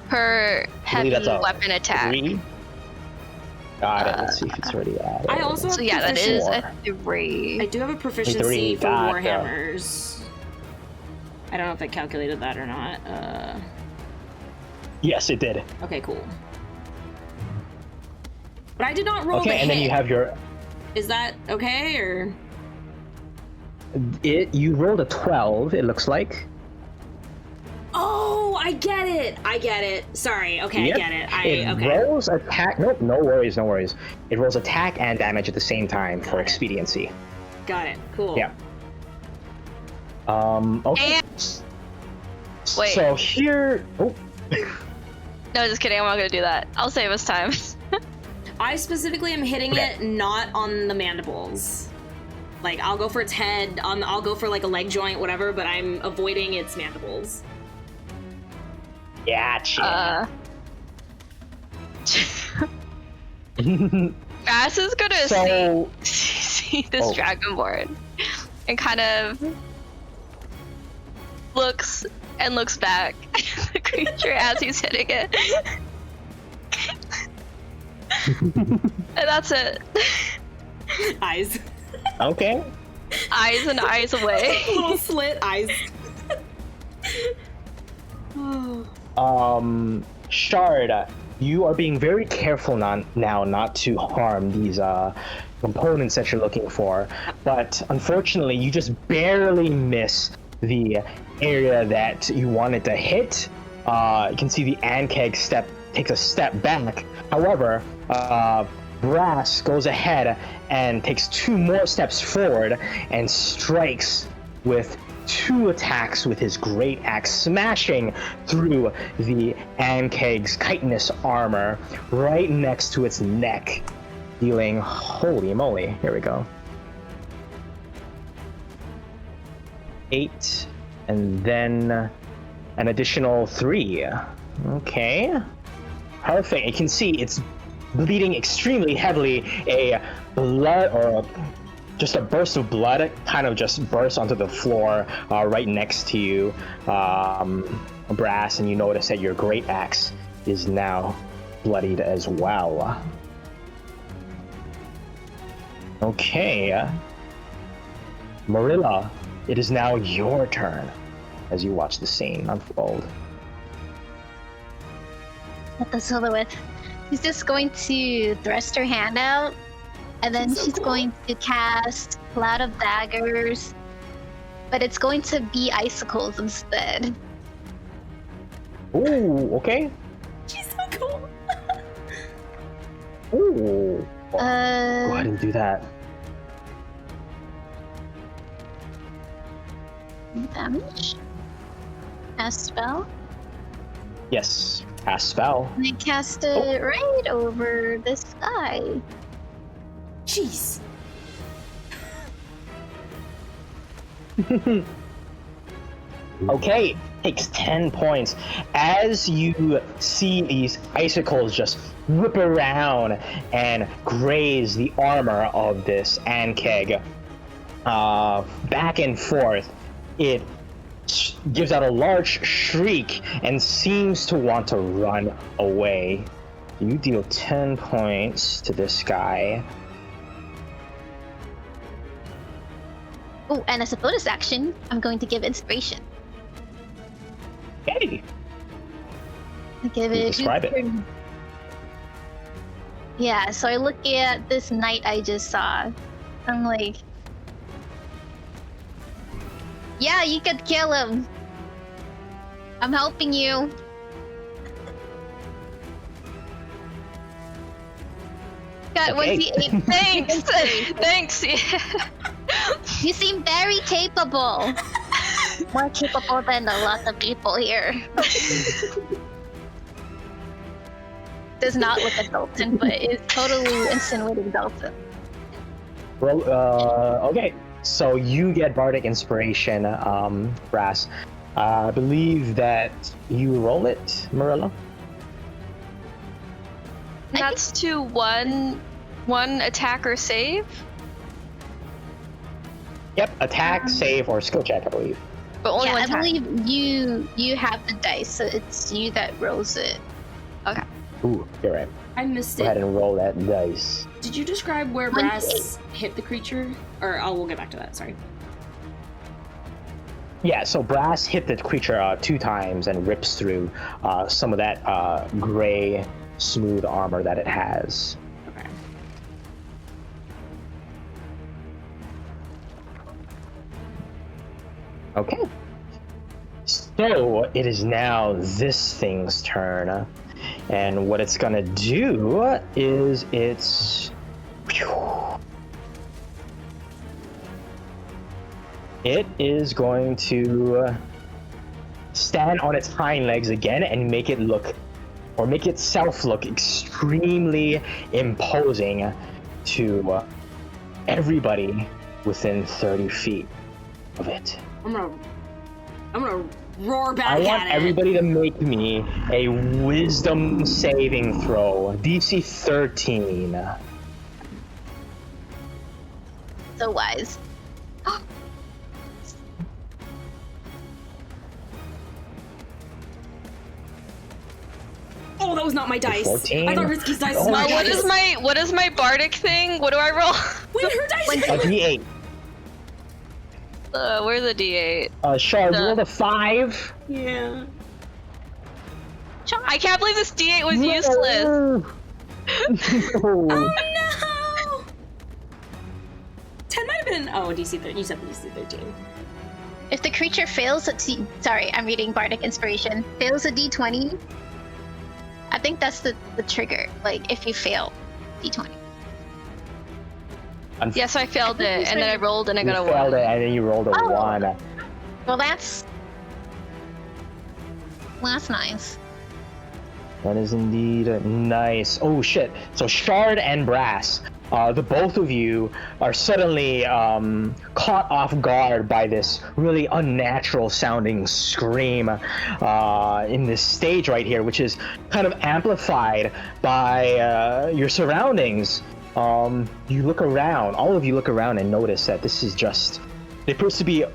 per heavy that's a weapon attack. 3. Got it. Let's see if it's already added. I also So have yeah, that is Four. a 3. I do have a proficiency Three, for gotcha. Warhammers. I don't know if it calculated that or not. Yes, it did. Okay, cool. But I did not roll Okay, the and then hit. you have your. Is that okay, or? You rolled a 12. It looks like. Oh, I get it. Sorry. Okay, Yep. I get it. It Okay. rolls attack. Nope, no worries. It rolls attack and damage at the same time for Got it. expediency. Got it. Cool. Yeah. Okay. And wait. So here. Oh. No, just kidding. I'm not gonna do that. I'll save us time. I specifically am hitting it not on the mandibles. Like, I'll go for its head, I'll go for like a leg joint, whatever, but I'm avoiding its mandibles. Gotcha. Grass is gonna So- see this dragonborn and kind of looks back at the creature as he's hitting it. And that's it. Eyes. Okay. Eyes and eyes away. Little slit eyes. Shard, you are being very careful now not to harm these components that you're looking for, but unfortunately you just barely miss the area that you wanted to hit. You can see the Ankeg takes a step back. However, Brass goes ahead and takes 2 more steps forward and strikes with 2 attacks with his great axe, smashing through the Ankeg's chitinous armor right next to its neck, dealing, holy moly, here we go, 8, and then an additional 3. Okay, perfect. You can see it's bleeding extremely heavily. A blood, or just a burst of blood, kind of just bursts onto the floor right next to you, Brass, and you notice that your great axe is now bloodied as well. Okay, Marilla, it is now your turn as you watch the scene unfold. At the silhouette. She's just going to thrust her hand out, and then she's going to cast Cloud of Daggers, but it's going to be icicles instead. Ooh, okay. She's so cool. Ooh. Go ahead and do that. Damage. Cast spell. Yes, cast spell. And I cast it right over this guy. Jeez. Okay, takes 10 points. As you see these icicles just whip around and graze the armor of this Ankeg back and forth, it gives out a large shriek and seems to want to run away. You deal 10 points to this guy. Oh, and as a bonus action, I'm going to give inspiration. Okay. I give it. Describe it. Yeah, so I look at this knight I just saw. I'm like, yeah, you could kill him. I'm helping you. God, was he eight? Thanks. Thanks. You seem very capable. More capable than a lot of people here. Does not look at Dalton, but is totally insinuating Dalton. Well, okay. So you get Bardic Inspiration, Brass. I believe that you roll it, Marilla. That's to one attack or save. Yep, attack, save, or skill check, I believe. But only Yeah, one I time. believe you have the dice, so it's you that rolls it. Okay. Ooh, you're right. I missed Go ahead it. and roll that dice. Did you describe where 1d8. Brass hit the creature? Or we'll get back to that, sorry. Yeah, so Brass hit the creature 2 times and rips through some of that gray, smooth armor that it has. Okay. Okay. So it is now this thing's turn, and what it's gonna do is it is going to stand on its hind legs again and make itself look extremely imposing to everybody within 30 feet of it. I'm gonna roar back I at want it. everybody to make me a wisdom saving throw. DC 13. So wise. Oh, that was not my dice. 14. I thought Risky's dice was Oh, my dice. What is my bardic thing? What do I roll? Wait, her dice. A D8. Where's the D8? Shard, roll a 5. Yeah. I can't believe this D8 was useless. No. Oh no! 10 might have been. Oh, DC 13. You said DC 13. If the creature fails at sorry, I'm reading Bardic Inspiration. Fails a D20. I think that's the trigger. Like if you fail D20. Yeah, so I failed it, and then I rolled, and I got a You failed 1. it, and then you rolled a Oh. 1. Well, that's nice. That is indeed nice. Oh shit! So Shard and Brass, the both of you are suddenly caught off guard by this really unnatural sounding scream in this stage right here, which is kind of amplified by your surroundings. You look around, all of you look around and notice that this is just, it appears to be a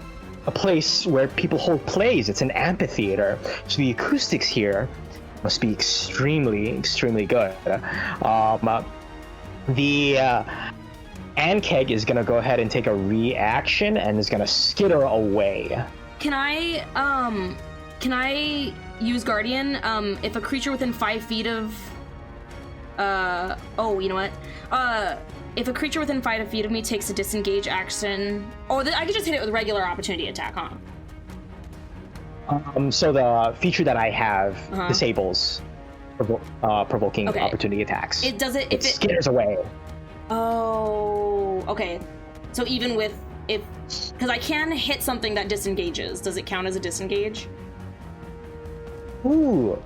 place where people hold plays. It's an amphitheater, so the acoustics here must be extremely good. The Ankeg is gonna go ahead and take a reaction and is gonna skitter away. Can I use Guardian? If a creature within 5 feet of. Oh, you know what? If a creature within 5 feet of me takes a disengage action. Oh, I could just hit it with a regular opportunity attack, huh? So the feature that I have disables provoking Okay. opportunity attacks. It does it It if it. skitters away. Oh, okay. So even with because I can hit something that disengages. Does it count as a disengage? Ooh.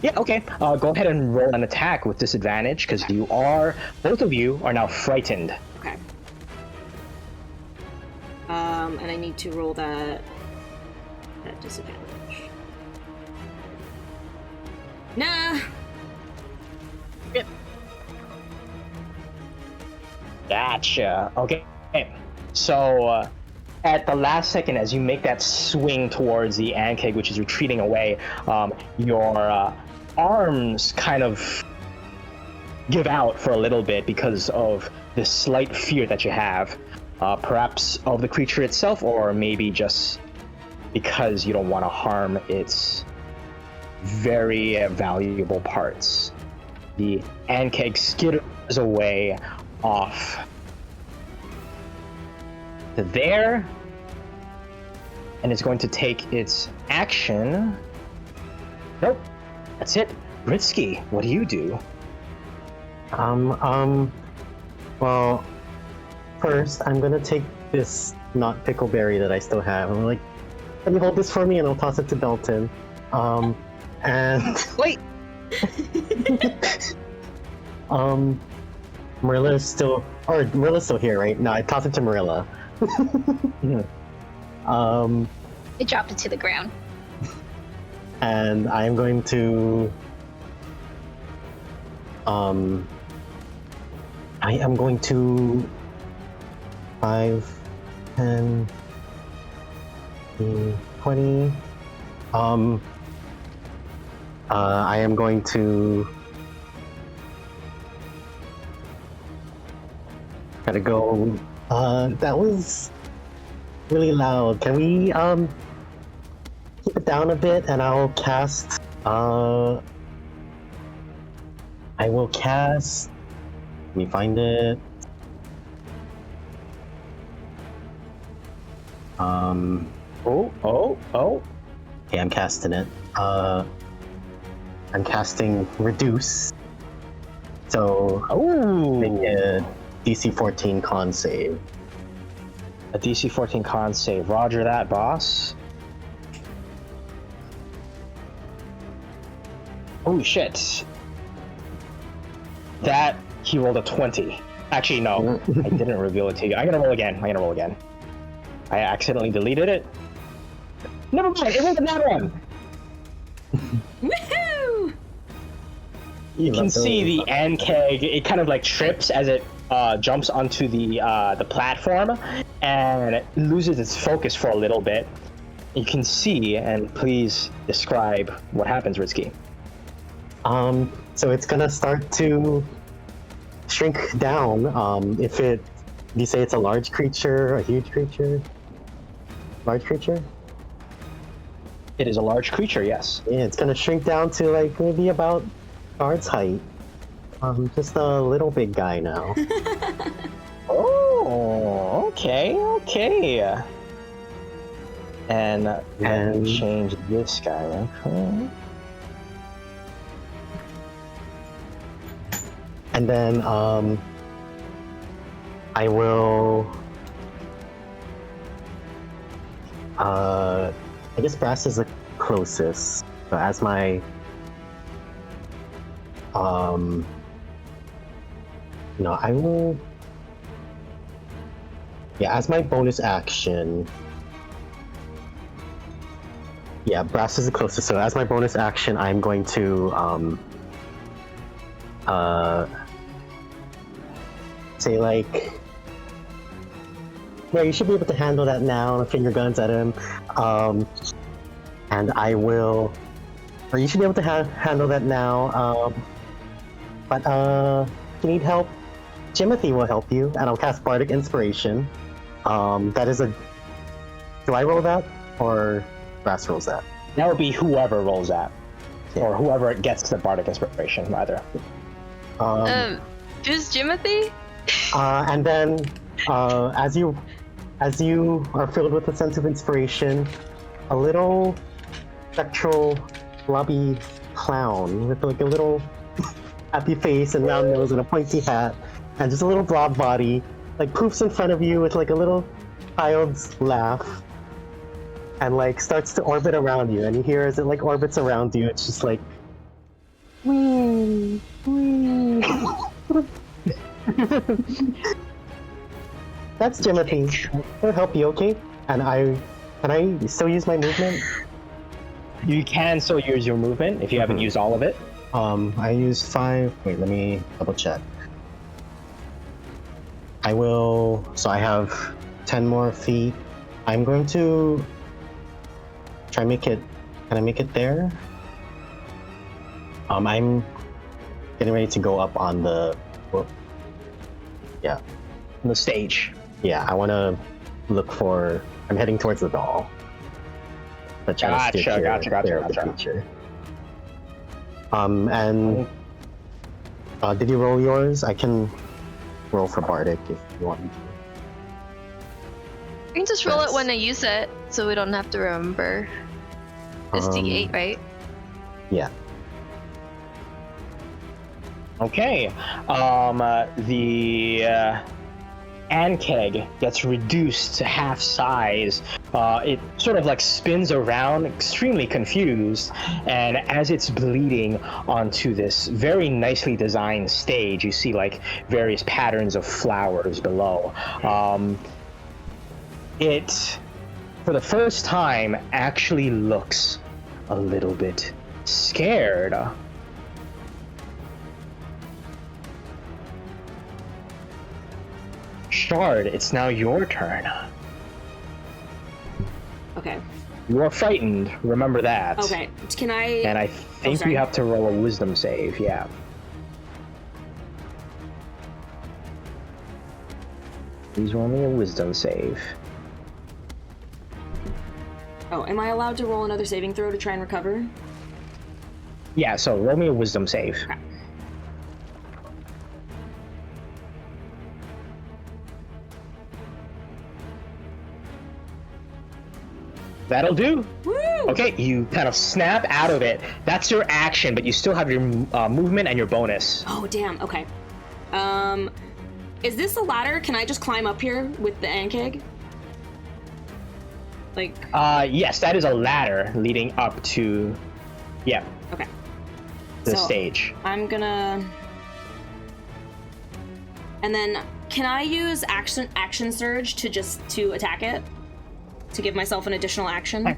Yeah, okay. Go ahead and roll an attack with disadvantage, because both of you are now frightened. Okay. And I need to roll that disadvantage. Nah. Gotcha. Okay. So, at the last second, as you make that swing towards the Ankeg, which is retreating away, your arms kind of give out for a little bit because of the slight fear that you have, perhaps of the creature itself, or maybe just because you don't want to harm its very valuable parts. The Ankeg skitters away off to there, and it's going to take its action. Nope, that's it. Ritsky, what do you do? Well, first I'm gonna take this not pickleberry that I still have. I'm like, can you hold this for me? And I'll toss it to Belton. And Wait. Marilla's still here, right? No, I toss it to Marilla. It dropped it to the ground. And I'm going to I am going to 5, 10, 15, 20. I am going to gotta go. That was really loud. Can we keep it down a bit, and I'll cast I will cast. Let me find it. Oh, oh, oh. Okay, I'm casting it. I'm casting Reduce. So make Oh. a DC 14 con save. A DC 14 con save. Roger that, boss. Holy shit. That, he rolled a 20. Actually, no. I didn't reveal it to you. I'm gonna roll again. I accidentally deleted it. Never mind, it wasn't that one. Woohoo! You can see the end keg, it kind of like trips as it jumps onto the platform and it loses its focus for a little bit. You can see, and please describe what happens, Rizky. So it's gonna start to shrink down. If you say it's a large creature, a huge creature? Large creature? It is a large creature, yes. Yeah, it's gonna shrink down to like maybe about guard's height. Just a little big guy now. Oh, okay. And let me change this guy, right? And then I will I guess Brass is the closest. So as my no, I will as my bonus action. Yeah, Brass is the closest, so as my bonus action I'm going to say like, yeah, you should be able to handle that now, and finger guns at him. And I will, or you should be able to handle that now. But if you need help, Jimothy will help you, and I'll cast Bardic Inspiration. That is a, do I roll that, or Brass rolls that? That would be whoever rolls that. Or whoever gets the Bardic Inspiration, rather. Who's Jimothy? And then, as you are filled with a sense of inspiration, a little spectral, blobby clown with like a little happy face and round nose and a pointy hat, and just a little blob body, like poofs in front of you with like a little child's laugh, and like starts to orbit around you. And you hear as it like orbits around you, it's just like, wee, wee. That's Jimothy. I'll help you, okay? And can I still use my movement? You can still use your movement if you haven't used all of it. I used 5. Wait, let me double check. I will. So I have 10 more feet. I'm going to try and make it. Can I make it there? I'm getting ready to go up on the. Yeah. On the stage. Yeah, I want to look for. I'm heading towards the doll. But Gotcha. Feature. And did you roll yours? I can roll for Bardic if you want me to. You can just roll it when I use it, so we don't have to remember. It's D8, right? Yeah. Okay. The Ankeg gets reduced to half size. It sort of like spins around, extremely confused, and as it's bleeding onto this very nicely designed stage, you see like various patterns of flowers below. It, for the first time, actually looks a little bit scared. Shard, it's now your turn. Okay. You are frightened, remember that. Okay. Can I? And I think you have to roll a wisdom save, yeah. Please roll me a wisdom save. Oh, am I allowed to roll another saving throw to try and recover? Yeah, so roll me a wisdom save. Okay. That'll do. Woo! Okay, you kind of snap out of it. That's your action, but you still have your movement and your bonus. Oh, damn. Okay. Is this a ladder? Can I just climb up here with the Ankeg? Like... Yes, that is a ladder leading up to, yeah, Okay. the So, stage. I'm gonna... And then, can I use action surge to attack it? To give myself an additional action?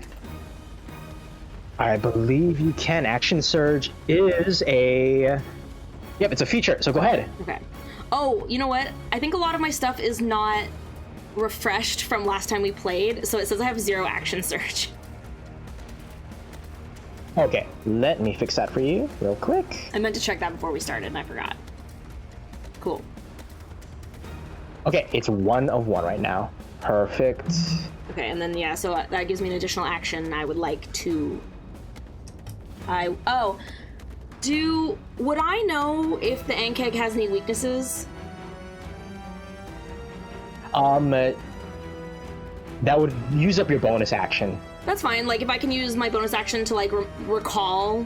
I believe you can. Action Surge is a... Yep, it's a feature, so go ahead. Okay. Oh, you know what? I think a lot of my stuff is not refreshed from last time we played, so it says I have 0 action surge. Okay, let me fix that for you real quick. I meant to check that before we started and I forgot. Cool. Okay, it's 1 of 1 right now. Perfect. Okay, and then yeah, so that gives me an additional action. I would like to... Would I know if the Ankeg has any weaknesses? That would use up your bonus action. That's fine. Like, if I can use my bonus action to, like, recall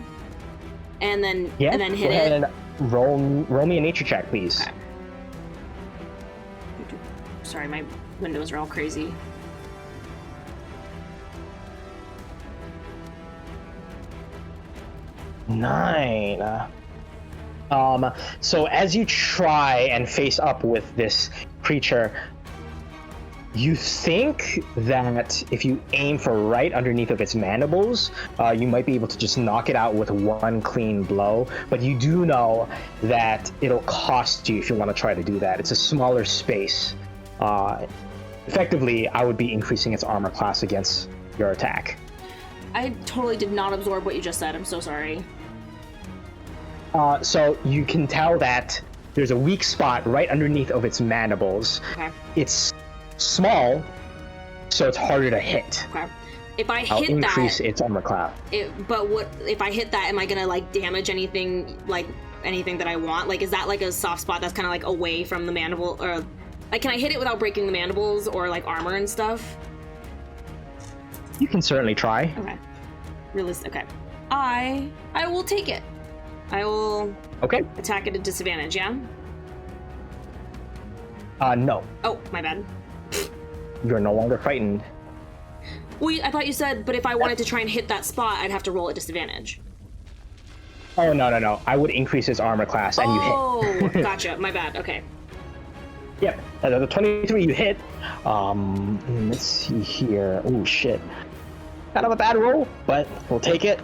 and then Yeah, and then hit go ahead it. and roll me a nature check, please. Okay. Sorry, my windows are all crazy. Nine. So as you try and face up with this creature, you think that if you aim for right underneath of its mandibles, you might be able to just knock it out with one clean blow. But you do know that it'll cost you if you want to try to do that. It's a smaller space. Effectively, I would be increasing its armor class against your attack. I totally did not absorb what you just said. I'm so sorry. So you can tell that there's a weak spot right underneath of its mandibles. Okay. It's small, so it's harder to hit. Okay. If I I'll hit increase that, its armor class. but what if I hit that? Am I gonna like damage anything that I want? Like, is that like a soft spot that's kind of like away from the mandible, or like can I hit it without breaking the mandibles or like armor and stuff? You can certainly try. Okay. Realistic. Okay. I will take it. I will Okay. attack at a disadvantage. Yeah. No, Oh, my bad. you're no longer frightened. Wait, I thought you said, but if I wanted to try and hit that spot, I'd have to roll at disadvantage. Oh, no. I would increase its armor class, and you hit. Oh, gotcha. My bad. Okay. Yep. The 23 you hit. Let's see here. Oh, shit. Kind of a bad roll, but we'll take it.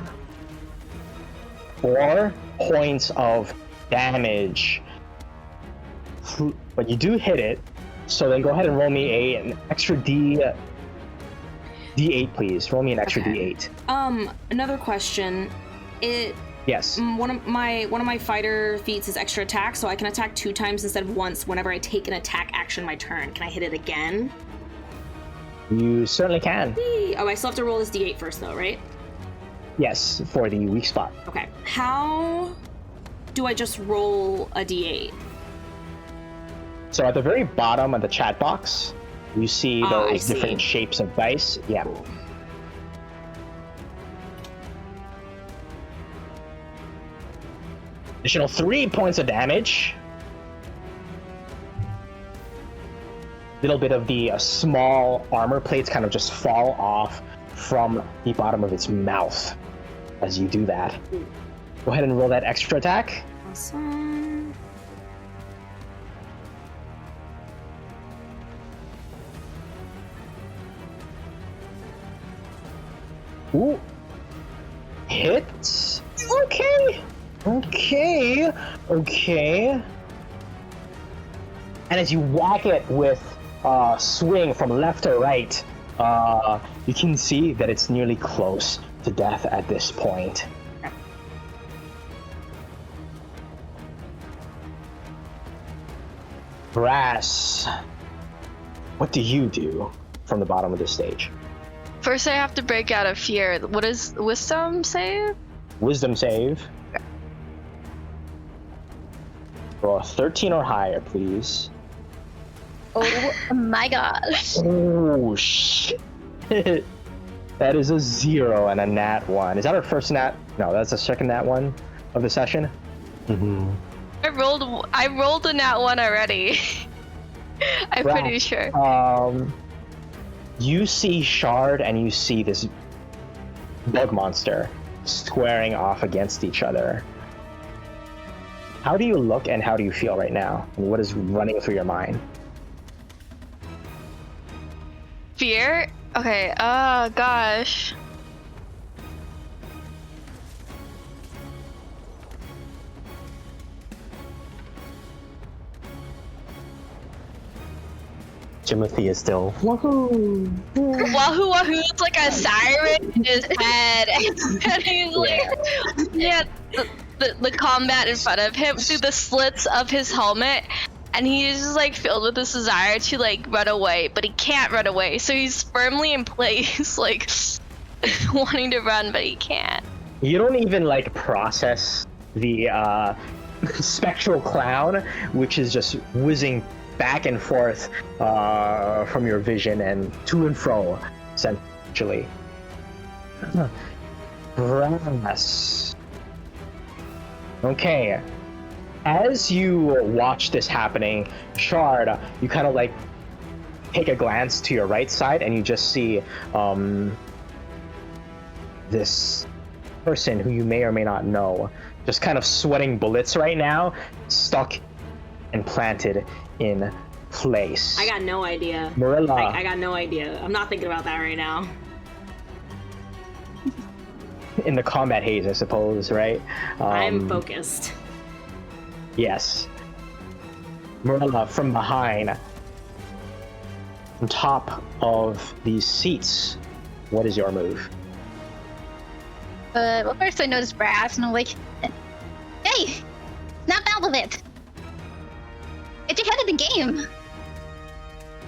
4 points of damage. But you do hit it, so then go ahead and roll me an extra D8, please. Roll me an extra Okay. D8. Another question. Yes. One of my fighter feats is extra attack, so I can attack 2 times instead of once whenever I take an attack action my turn. Can I hit it again? You certainly can. Whee! Oh, I still have to roll this D8 first, though, right? Yes, for the weak spot. Okay. How do I just roll a D8? So at the very bottom of the chat box, you see I those see. different shapes of dice. Yeah. Additional 3 points of damage. Little bit of the small armor plates kind of just fall off from the bottom of its mouth as you do that. Go ahead and roll that extra attack. Awesome. Ooh. Hit. Okay. And as you whack it with swing from left to right, you can see that it's nearly close to death at this point. Brass, what do you do from the bottom of the stage? First, I have to break out of fear. What is wisdom save? Wisdom save. Roll a 13 or higher, please. Oh my gosh. Oh, shit. That is a 0 and a nat 1. Is that our first nat? No, that's the second nat 1 of the session. Mm-hmm. I rolled a nat 1 already. I'm Right. pretty sure. You see Shard and you see this bug monster squaring off against each other. How do you look and how do you feel right now? And what is running through your mind? Fear? Okay, oh gosh. Timothy is still. Wahoo Wahoo, it's like a siren in his head. And he's like, yeah, the combat in front of him through the slits of his helmet. And he's just like filled with this desire to like run away, but he can't run away. So he's firmly in place, like wanting to run, but he can't. You don't even like process the spectral clown, which is just whizzing back and forth from your vision and to and fro, essentially. Brass. Okay. As you watch this happening, Shard, you kind of like take a glance to your right side and you just see this person who you may or may not know just kind of sweating bullets right now, stuck and planted in place. I got no idea. Marilla. I got no idea. I'm not thinking about that right now. In the combat haze, I suppose, right? I'm focused. Yes. Marilla, from behind, on top of these seats, what is your move? Well, first I noticed Brass, and I'm like, hey, snap out of it. Get your head in the game.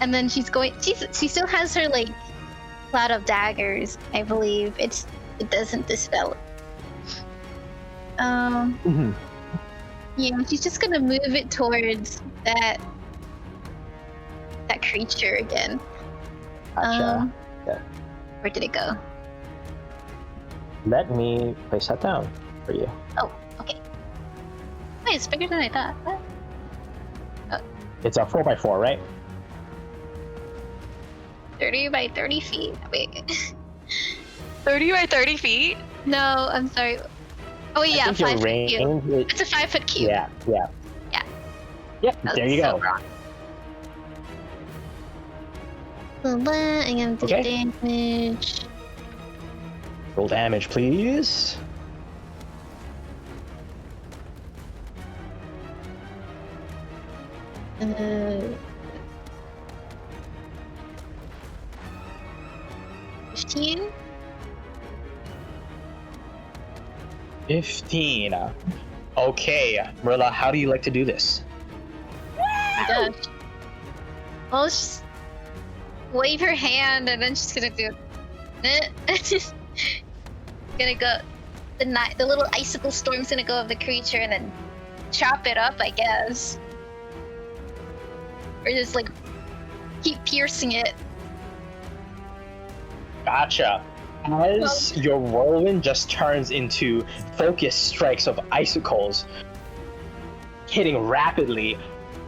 And then she still has her like cloud of daggers, I believe. It doesn't dispel it. Yeah, she's just gonna move it towards that creature again. Gotcha. Yeah. Where did it go? Let me place that down for you. Oh, okay. Wait, it's bigger than I thought. What? It's a 4x4, right? 30 by 30 feet. Wait. 30 by 30 feet? No, I'm sorry. Oh yeah, I think your 5 foot range cube. is- It's a 5 foot cube. Yeah. Yeah. Yep, That there was you so go. wrong. I'm gonna do Okay. damage. Roll damage, please. Uh, 15? 15. Okay, Marilla, how do you like to do this? Oh my gosh. Well, just wave her hand and then she's gonna do gonna go the little icicle storm's gonna go of the creature and then chop it up, I guess. Or just like keep piercing it. Gotcha. As your whirlwind just turns into focused strikes of icicles, hitting rapidly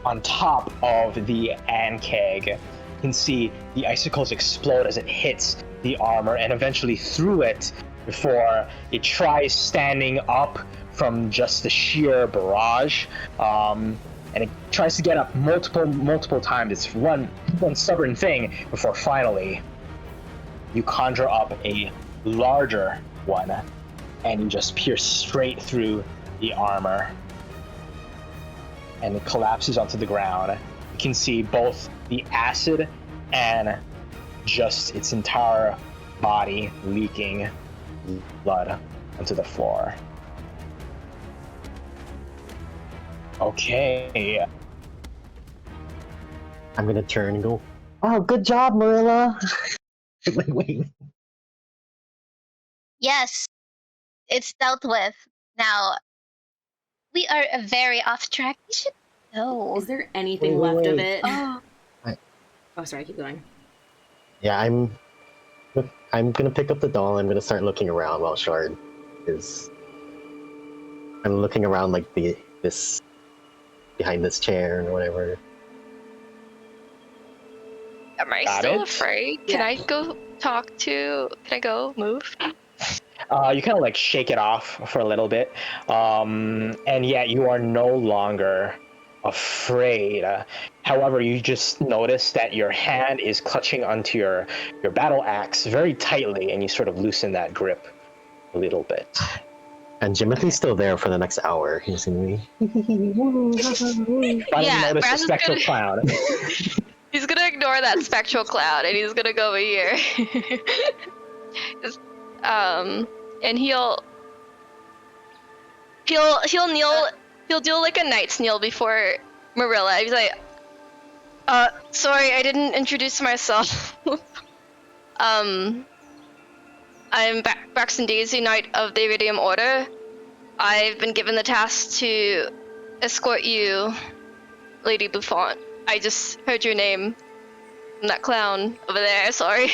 on top of the Ankeg, you can see the icicles explode as it hits the armor and eventually through it before it tries standing up from just the sheer barrage. And it tries to get up multiple times. It's one stubborn thing before finally you conjure up a larger one and you just pierce straight through the armor and it collapses onto the ground. You can see both the acid and just its entire body leaking blood onto the floor. Okay. I'm gonna turn and go, oh, good job, Marilla. wait. Yes, it's dealt with. Now, we are very off track. We should know. Is there anything Wait, left of wait. it? Oh, Oh, sorry, keep going. Yeah, I'm I'm gonna pick up the doll. I'm gonna start looking around while Shard is. I'm looking around like this behind this chair or whatever. Am I Got still it. afraid? Can Yeah. I go talk to? Can I go move? You kind of like shake it off for a little bit, and yeah, you are no longer afraid. However, you just notice that your hand is clutching onto your battle axe very tightly, and you sort of loosen that grip a little bit. And Jimothy's still there for the next hour. He's gonna be. Finally Yeah, notice the Brass is spectral gonna- cloud. He's gonna ignore that spectral cloud and he's gonna go over here. And he'll kneel. He'll do like a knight's kneel before Marilla. He's like, sorry, I didn't introduce myself. I'm Braxton Daisy, Knight of the Iridium Order. I've been given the task to escort you, Lady Buffon. I just heard your name from that clown over there. Sorry,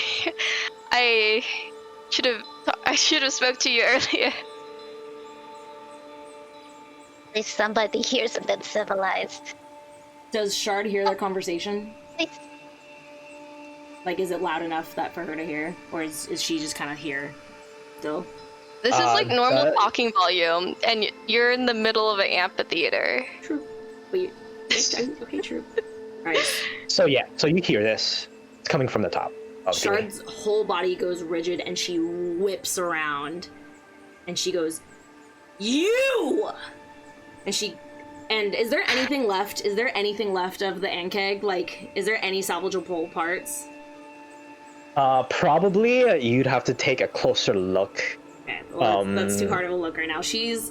I should have spoke to you earlier. At least somebody here's a bit civilized. Does Shard hear their conversation? It's- Like, is it loud enough that for her to hear, or is she just kind of here still? This is like normal that- talking volume, and you're in the middle of an amphitheater. True. Wait. Okay, true. Alright. So yeah, so you hear this. It's coming from the top. Of the- Shard's whole body goes rigid and she whips around and she goes, "You!" And is there anything left? Is there anything left of the Ankeg? Like, is there any salvageable parts? Probably you'd have to take a closer look. Okay, well, that's too hard of a look right now. She's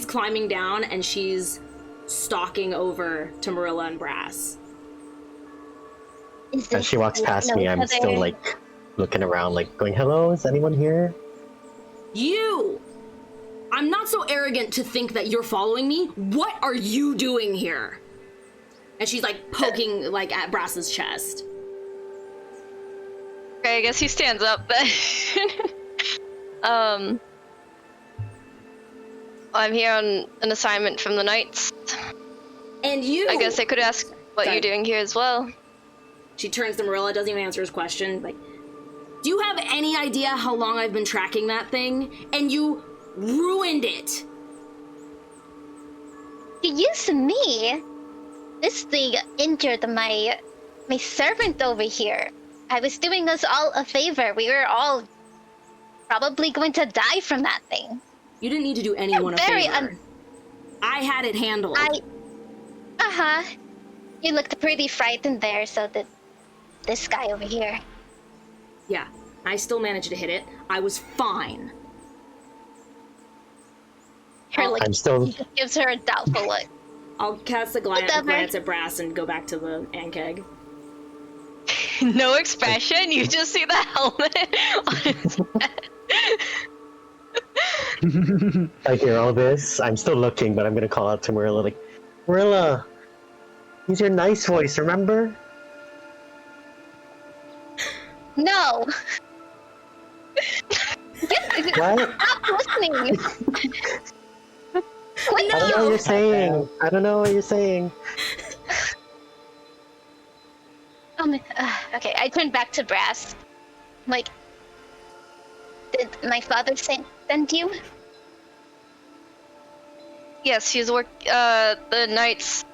climbing down and she's stalking over to Marilla and Brass. Is As this she walks past no me, I'm other- still like looking around, like going, "Hello, is anyone here?" You! I'm not so arrogant to think that you're following me. What are you doing here? And she's like poking like at Brass's chest. Okay, I guess he stands up then. I'm here on an assignment from the Knights. And you! I guess I could ask what Sorry. you're doing here as well. She turns to Marilla, doesn't even answer his question. Like, do you have any idea how long I've been tracking that thing? And you ruined it! To use me, this thing injured my servant over here. I was doing us all a favor. We were all probably going to die from that thing. You didn't need to do anyone a very favor. I had it handled. You looked pretty frightened there, so did this guy over here. Yeah, I still managed to hit it. I was fine. Her like I'm still. gives her a doubtful look. I'll cast a Whatever. glance at Brass and go back to the Ankeg. No expression, you just see the helmet on his head. I hear all this. I'm still looking, but I'm gonna call out to Marilla, like, "Marilla, use your nice voice, remember?" No. What? Stop listening. Quit I don't know what you're saying. I don't know what you're saying. Okay, I turned back to Brass. Like, did my father send you? Yes, the Knight's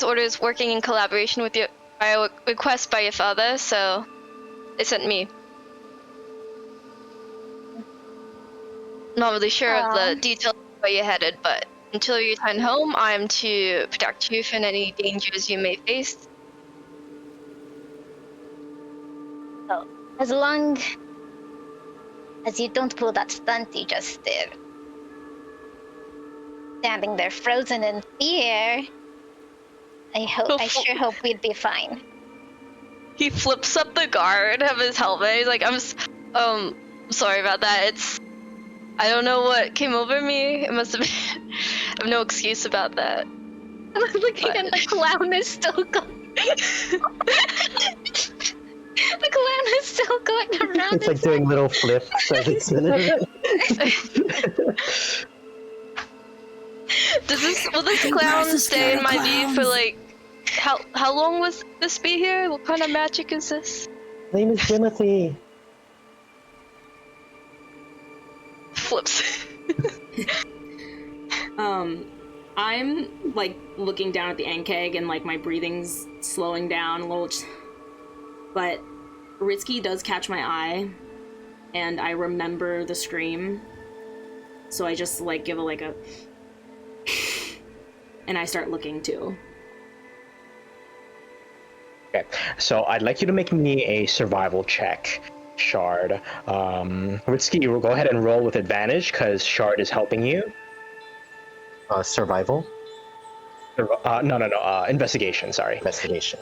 Order is working in collaboration with you by a request by your father, so they sent me. Not really sure of the details of where you're headed, but until you return home, I'm to protect you from any dangers you may face. So, as long as you don't pull that stunt you just did. Standing there frozen in fear. I sure hope we'd be fine. He flips up the guard of his helmet. He's like, I'm sorry about that. I don't know what came over me. It must have been. I have no excuse about that. I'm looking and the clown is still going. The clown is still going around. It's like doing little flips as it's spinning. Will this clown stay in my view for like how long will this be here? What kind of magic is this? My name is Jimothy. Flips. I'm like looking down at the end keg and like my breathing's slowing down a little, but Ritsuki does catch my eye, and I remember the scream, so I just like give a and I start looking too. Okay, so I'd like you to make me a survival check, Shard. Ritsuki, you will go ahead and roll with advantage because Shard is helping you. Survival? No, investigation, sorry. Investigation.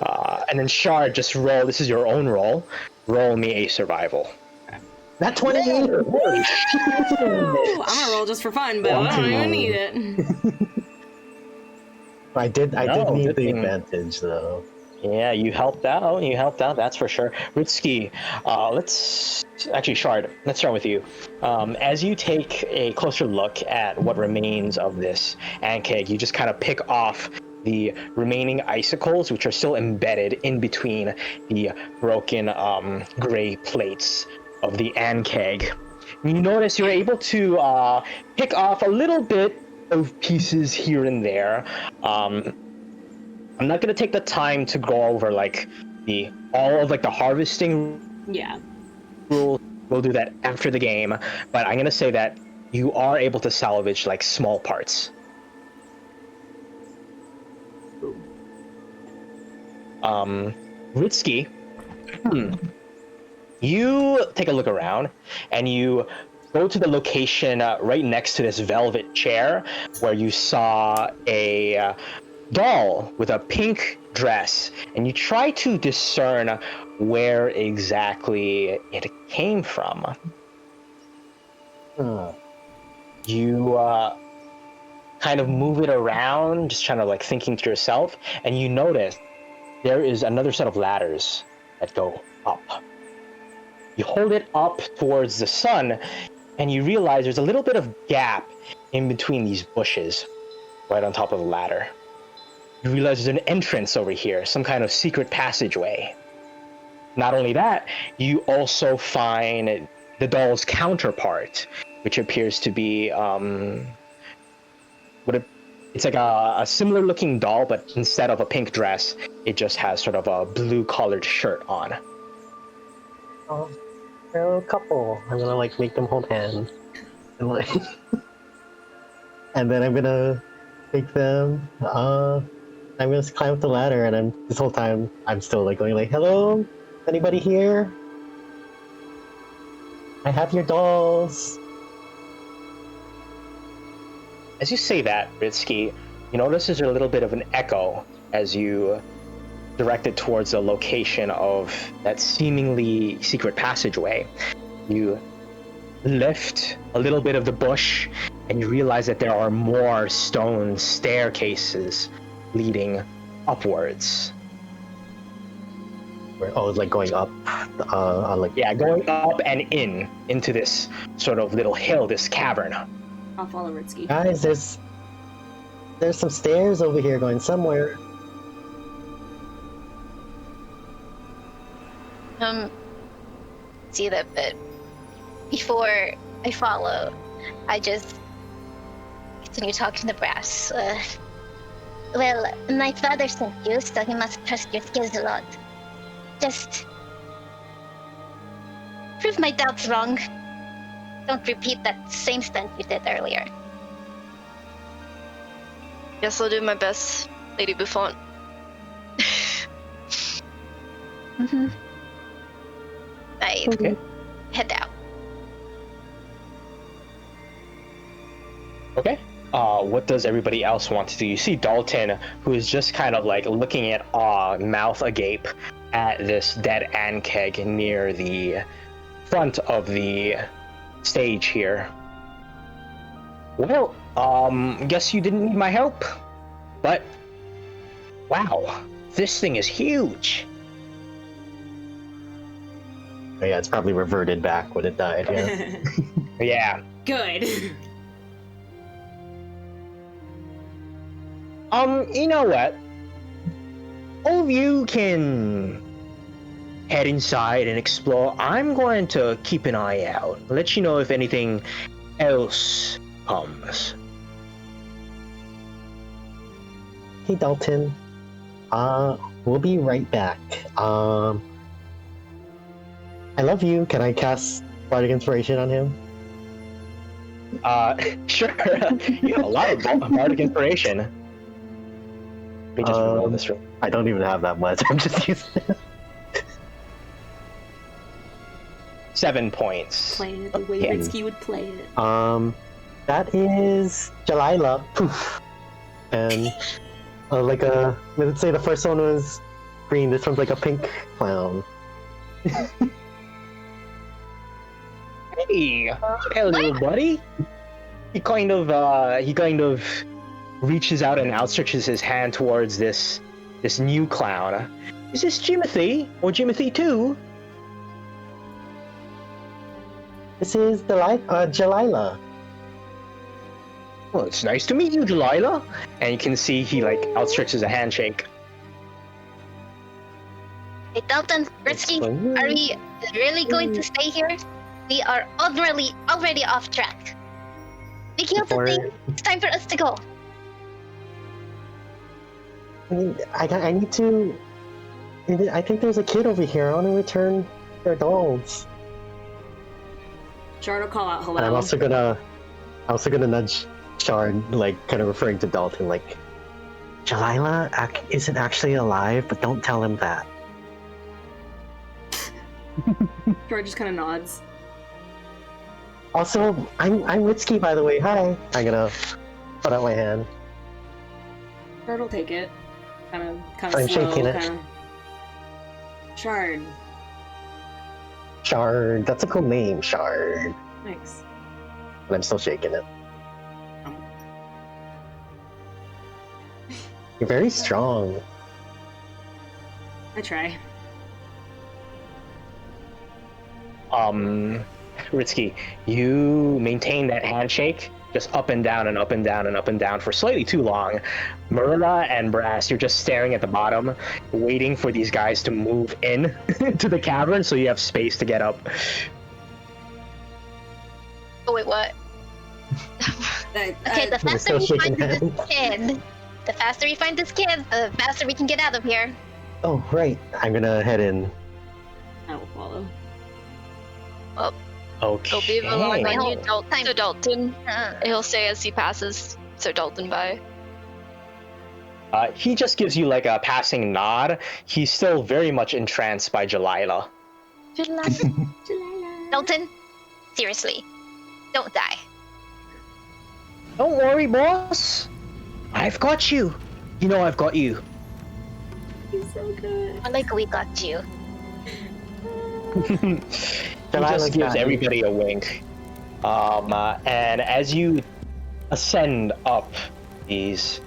And then Shard, just roll, this is your own roll. Roll me a survival. That 28! Ooh, I'm gonna roll just for fun, but I don't even need it. I did No, need good the thing. advantage, though. Yeah, you helped out, that's for sure. Ritsuki, Shard, let's start with you. As you take a closer look at what remains of this ankeg, you just kind of pick off the remaining icicles, which are still embedded in between the broken gray plates of the ankeg. You notice you're able to pick off a little bit of pieces here and there. I'm not gonna take the time to go over like all of the harvesting Yeah. rules. We'll do that after the game, but I'm gonna say that you are able to salvage like small parts. Ritsuki, you take a look around and you go to the location right next to this velvet chair where you saw a doll with a pink dress, and you try to discern where exactly it came from. You kind of move it around, just trying to thinking to yourself, and you notice there is another set of ladders that go up. You hold it up towards the sun, and you realize there's a little bit of gap in between these bushes right on top of the ladder. You realize there's an entrance over here, some kind of secret passageway. Not only that, you also find the doll's counterpart, which appears to be it's like a similar looking doll, but instead of a pink dress, it just has sort of a blue collared shirt on. Oh, they're a couple. I'm gonna make them hold hands, and and then I'm gonna take them. I'm gonna climb up the ladder, and this whole time I'm still going "Hello, anybody here? I have your dolls." As you say that, Ritsuki, you notice there's a little bit of an echo as you direct it towards the location of that seemingly secret passageway. You lift a little bit of the bush, and you realize that there are more stone staircases leading upwards. Going up, Yeah, going up and into this sort of little hill, this cavern. I'll follow Ritsuki. guys, there's some stairs over here going somewhere. See that, but before I follow, I just continue talking to Brass. Well, my father sent you, so he must trust your skills a lot. Just prove my doubts wrong. Don't repeat that same stunt you did earlier. Guess I'll do my best, Lady Buffon. Mm-hmm. I Okay. head out. Okay. What does everybody else want to do? You see Dalton, who is just kind of looking at awe, mouth agape, at this dead ankeg near the front of the stage here. Well, guess you didn't need my help, but wow, this thing is huge. Oh, yeah, it's probably reverted back when it died. Yeah. Yeah. Good. You know what? All of you can head inside and explore. I'm going to keep an eye out. Let you know if anything else comes. Hey, Dalton. We'll be right back. I love you. Can I cast Bardic Inspiration on him? Sure. You have a lot of bardic inspiration. Let me just roll this room. I don't even have that much. I'm just using it. 7 points. Playing it the way Yeah. Ritsky would play it. That is Jalila. Poof. And let's say the first one was green. This one's like a pink clown. Hey, little buddy. He kind of reaches out and outstretches his hand towards this new clown. Is this Jimothy or Jimothy 2? This is Jalila. Well, it's nice to meet you, Delilah. And you can see he outstretches a handshake. Hey, Dalton, Ritsky, are we really going to stay here? We are already off track. We killed the thing. It's time for us to go. I need to. I think there's a kid over here. I want to return their dolls. Shard will call out hello. And I'm also gonna nudge Shard, kind of referring to Dalton, Jalila isn't actually alive, but don't tell him that. Shard just kind of nods. Also, I'm Ritsky, by the way. Hi. I'm gonna put out my hand. Shard will take it. Kind of I'm slow. shaking it. Shard. Shard. That's a cool name, Shard. Thanks. But I'm still shaking it. You're very strong. I try. Ritsky, you maintain that handshake just up and down and up and down and up and down for slightly too long. Marilla and Brass, you're just staring at the bottom, waiting for these guys to move in to the cavern so you have space to get up. Oh wait, what? Okay, the We're faster still we find shaking this kid, the faster we can get out of here. Oh, right. I'm gonna head in. I will follow. Okay. He'll be relying on you, Time. to Dalton. He'll say as he passes Sir Dalton by. He just gives you a passing nod. He's still very much entranced by Jalila. Dalton, seriously, don't die. Don't worry, boss. I've got you. You know I've got you. He's so good. Like we got you. He just gives everybody a wink. And as you ascend up these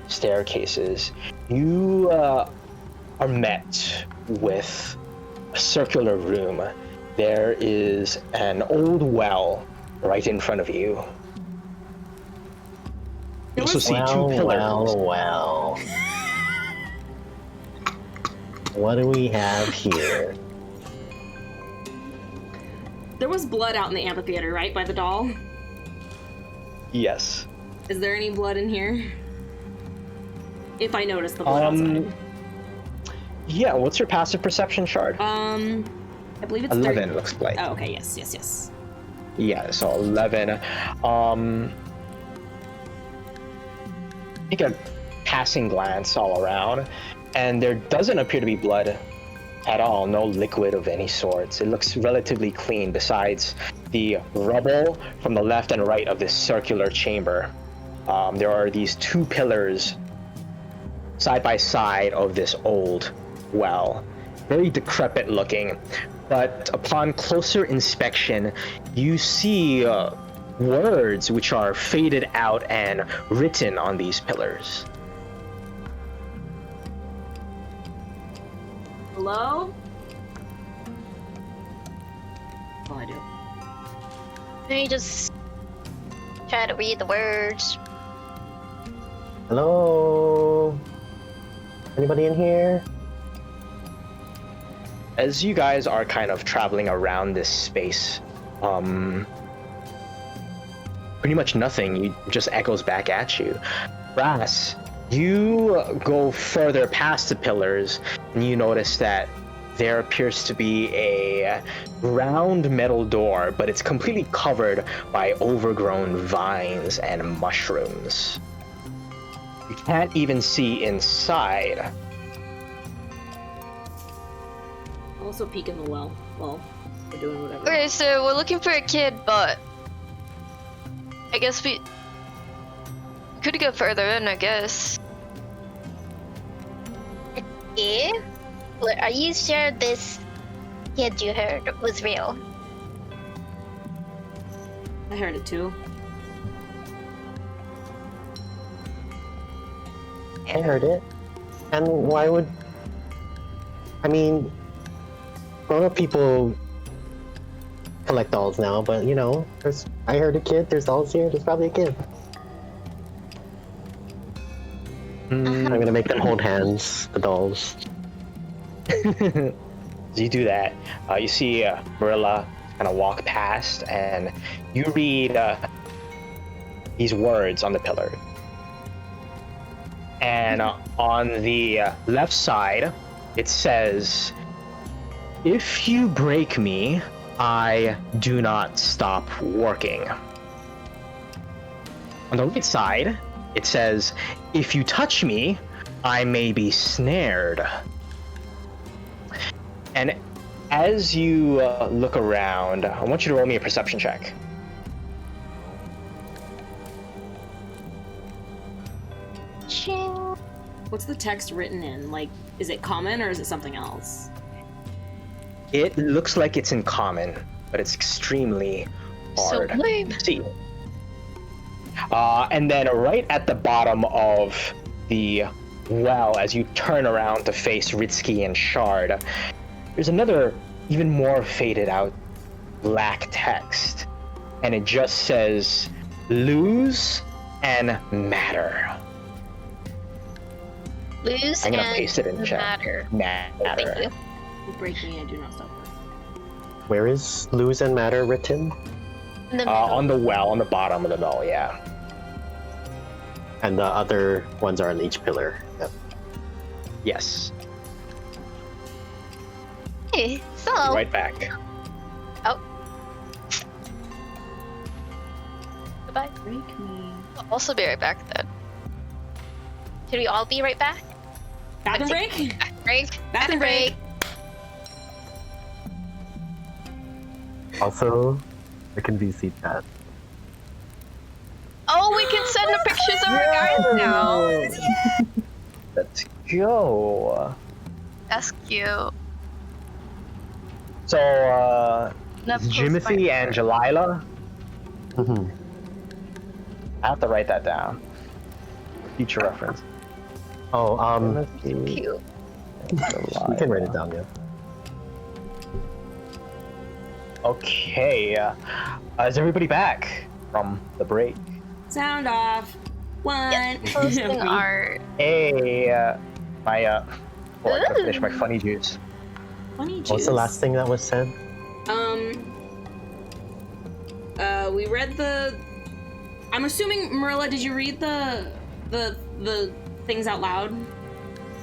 staircases, you are met with a circular room. There is an old well right in front of you. You also see two pillars. Well. What do we have here? There was blood out in the amphitheater, right? By the doll? Yes. Is there any blood in here? If I notice the blood outside. Yeah, what's your passive perception, Shard? I believe it's 11 30. looks like. Oh, okay, yes. Yeah, so 11. Take a passing glance all around, and there doesn't appear to be blood at all, no liquid of any sorts. It looks relatively clean besides the rubble from the left and right of this circular chamber. There are these two pillars side by side of this old well. Very decrepit looking, but upon closer inspection, you see words which are faded out and written on these pillars. Hello? all I do. Let me just try to read the words. Hello? Anybody in here? As you guys are kind of traveling around this space, pretty much nothing just echoes back at you. Brass, you go further past the pillars and you notice that there appears to be a round metal door, but it's completely covered by overgrown vines and mushrooms. You can't even see inside. Also peek in the well. Well, we're doing whatever. Okay, so we're looking for a kid, but I guess we could go further in, I guess. Yeah? Well, are you sure this kid you heard was real? I heard it too. I heard it. And why would... I mean, grown-up people collect dolls now, but you know, I heard a kid, there's dolls here, there's probably a kid. I'm gonna make them hold hands, the dolls. As you do that, you see Marilla kind of walk past, and you read these words on the pillar. And on the left side, it says, "If you break me, I do not stop working." On the right side, it says, "If you touch me, I may be snared." And as you look around, I want you to roll me a perception check. What's the text written in? Like, is it common or is it something else? It looks like it's in common, but it's extremely hard So lame. to see. And then right at the bottom of the well, as you turn around to face Ritsky and Shard, there's another, even more faded out black text. And it just says, "Lose and matter." Lose I'm gonna and paste it in chat. matter. Matter. Thank you. You break me, I do not stop working. Where is lose and matter written? In the middle. On the well, on the bottom of the well, yeah. And the other ones are on each pillar. Yep. Yes. Hey, so Right back. goodbye. Break me. I'll also be right back then. Should we all be right back? Bathroom break? Break. Bathroom break. Also, I can VC chat. Oh, we can send the pictures of our guys now. Let's go. That's cute. So, Enough close Jimothy by. and Jalila, Mm-hmm. I have to write that down. Future reference. Oh, Jimothy Cute. and you can write it Jalila. down, yeah. Okay. Is everybody back from the break? Sound off. One. Posting art. Hey, I gotta finish my funny juice. Funny juice. What's the last thing that was said? We read the. I'm assuming, Marilla, did you read the things out loud?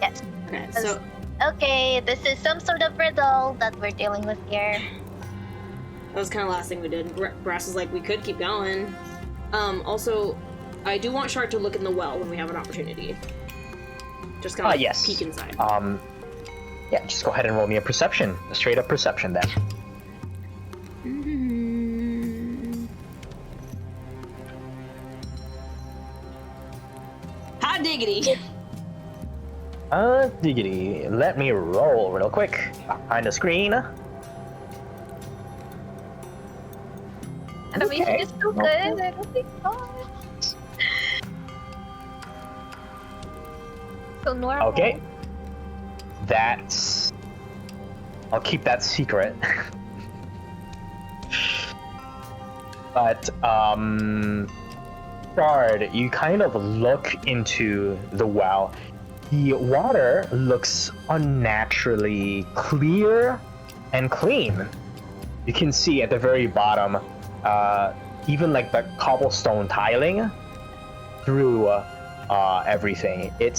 Yes. Okay, so Okay, this is some sort of riddle that we're dealing with here. that was kind of the last thing we did. Brass is like, we could keep going. Also, I do want Shard to look in the well when we have an opportunity. Just kind of Yes. peek inside. Yeah, just go ahead and roll me a perception. A straight up perception then. Hot diggity! Diggity. Let me roll real quick. Behind the screen. Animation Okay. is so good. I don't think so. So normal. Okay. That's... I'll keep that secret. But Shard, you kind of look into the well. The water looks unnaturally clear and clean. You can see at the very bottom, even like the cobblestone tiling through everything. It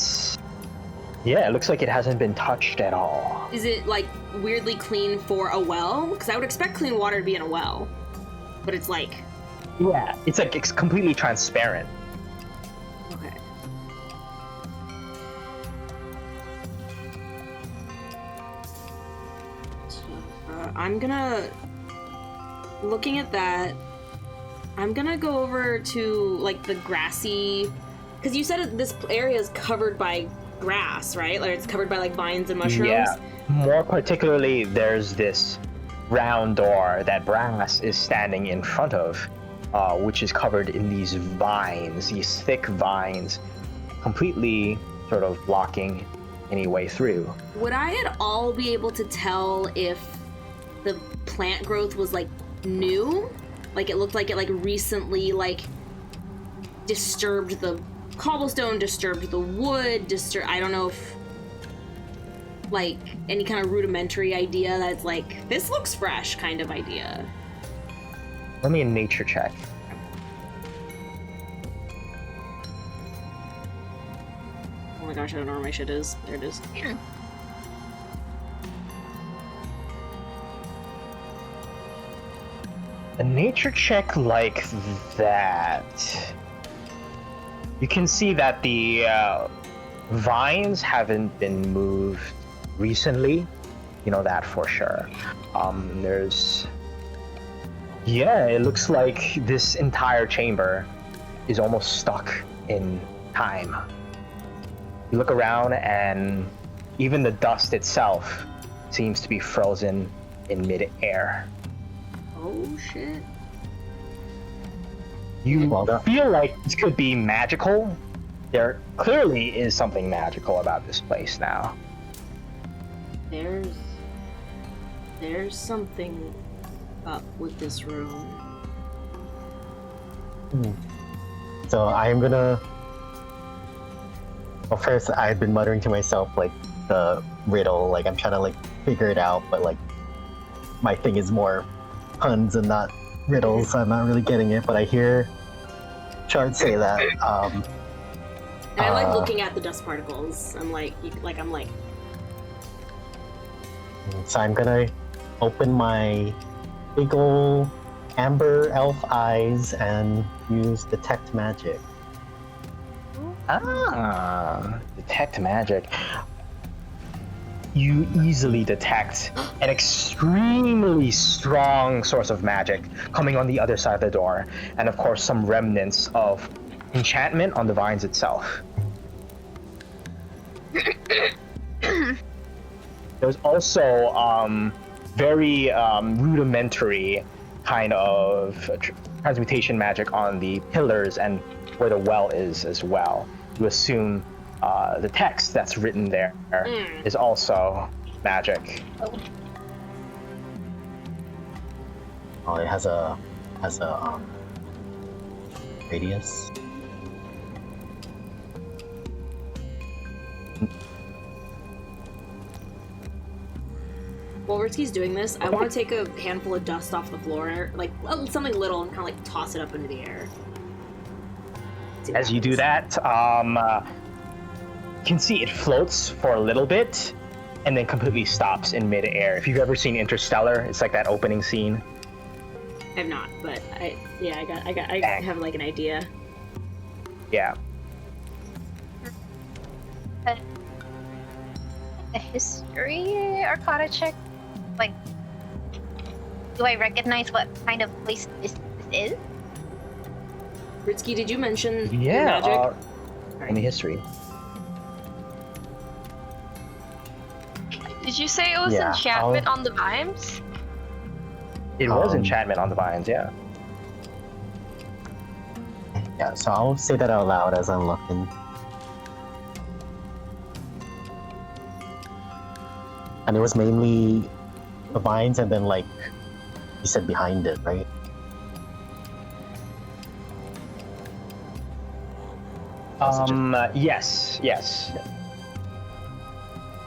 looks like it hasn't been touched at all. Is it like weirdly clean for a well? Because I would expect clean water to be in a well, but it's like. Yeah, it's completely transparent. Okay. So, I'm gonna. Looking at that, I'm gonna go over to like the grassy. Because you said this area is covered by grass, right? Like it's covered by like vines and mushrooms. Yeah. More particularly, there's this round door that Brass is standing in front of, which is covered in these vines, these thick vines, completely sort of blocking any way through. Would I at all be able to tell if the plant growth was like new? Like it looked like it like recently like disturbed the cobblestone, disturbed the wood, I don't know if like any kind of rudimentary idea that's like this looks fresh kind of idea. Let me a nature check. Oh my gosh, I don't know where my shit is. There it is. A nature check like that. You can see that the vines haven't been moved recently. You know that for sure. It looks like this entire chamber is almost stuck in time. You look around and even the dust itself seems to be frozen in mid-air. Oh shit. You feel like this could be magical. There clearly is something magical about this place now. There's something up with this room. So I'm gonna. Well, first I've been muttering to myself like the riddle, like I'm trying to like figure it out, but like my thing is more puns and not riddles. So I'm not really getting it, but I hear Shard say that. And I like looking at the dust particles. I'm like. So I'm gonna open my big ol' amber elf eyes and use detect magic. Detect magic. You easily detect an extremely strong source of magic coming on the other side of the door, and of course some remnants of enchantment on the vines itself. There's also very rudimentary kind of transmutation magic on the pillars and where the well is as well. You assume the text that's written there is also magic. Oh, it has a radius. While Ritsuki's doing this, I want to take a handful of dust off the floor, like something little, and kind of like toss it up into the air. As you do that, you can see it floats for a little bit and then completely stops in mid-air. If you've ever seen Interstellar, it's like that opening scene. I have not, but I have like an idea. Yeah. A history Arcana check? Like, do I recognize what kind of place this is? Ritsuki, did you mention Yeah. magic? In the history. Did you say it was Yeah, enchantment on the vines? It was enchantment on the vines, yeah. Yeah, so I'll say that out loud as I'm looking. And it was mainly the vines and then like you said behind it, right? Yes.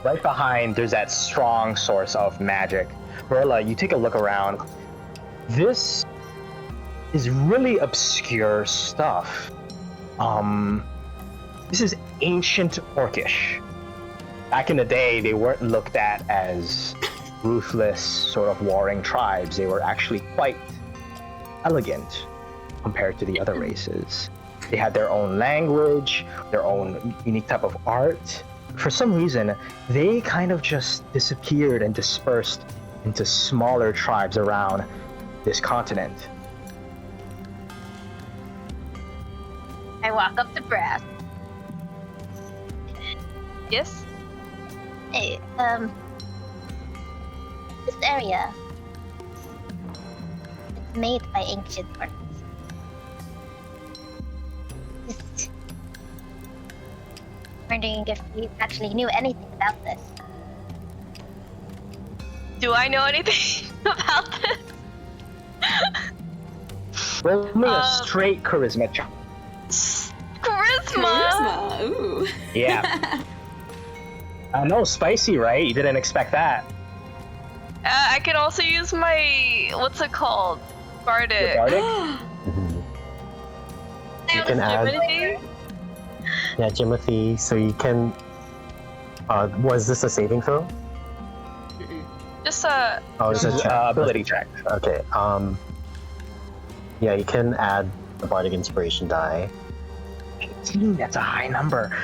Right behind, there's that strong source of magic. Verla, you take a look around. This is really obscure stuff. This is ancient Orcish. Back in the day, they weren't looked at as ruthless, sort of warring tribes. They were actually quite elegant compared to the other races. They had their own language, their own unique type of art. For some reason, they kind of just disappeared and dispersed into smaller tribes around this continent. I walk up to Brass. Yes? Hey, this area, it's made by ancient orcs. Just wondering if you actually knew anything about this. Do I know anything about this? Roll me a straight charisma check. Charisma! Ooh. Yeah. I know, spicy, right? You didn't expect that. I can also use my, what's it called? Bardic. Bardic? You can add, Divinity? yeah, Jimothy, so you can, was this a saving throw? Just Oh, it's a check. Ability check. Okay, yeah, you can add the Bardic Inspiration die. 18, that's a high number.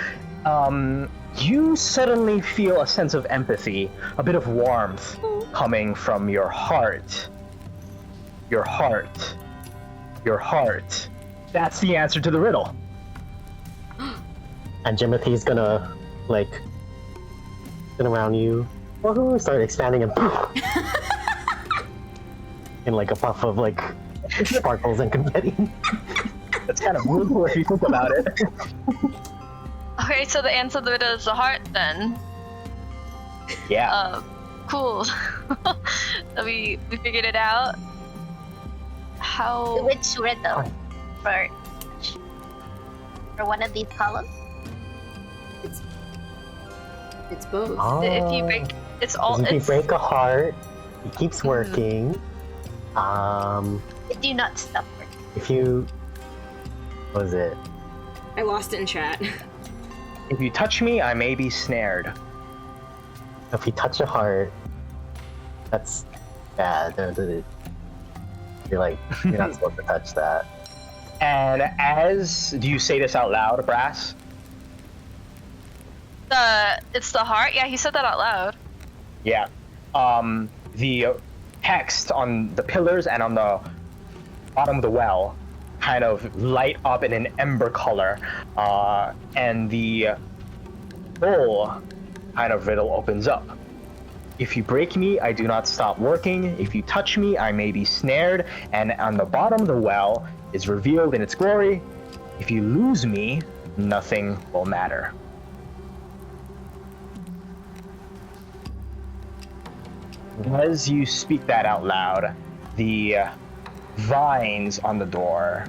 You suddenly feel a sense of empathy, a bit of warmth coming from your heart. Your heart. Your heart. That's the answer to the riddle. And Jimothy's gonna, like, spin around you. Woohoo! Start expanding and in like a puff of like sparkles and confetti. That's kind of brutal if you think about it. okay, so the answer to the riddle is the heart then. Yeah. Cool. we figured it out. How? Which riddle for one of these columns? It's both. If you break, it's all. If you It's, break a heart, it keeps working. It do not stop working. If you, what was it? I lost it in chat. If you touch me, I may be snared. If you touch a heart, that's bad. You're like, you're not supposed to touch that. And do you say this out loud, Brass? it's the heart. Yeah, he said that out loud. Yeah. The text on the pillars and on the bottom of the well kind of light up in an ember color, and the whole kind of riddle opens up. If you break me, I do not stop working. If you touch me, I may be snared. And on the bottom of the well is revealed in its glory. If you lose me, nothing will matter. As you speak that out loud, the vines on the door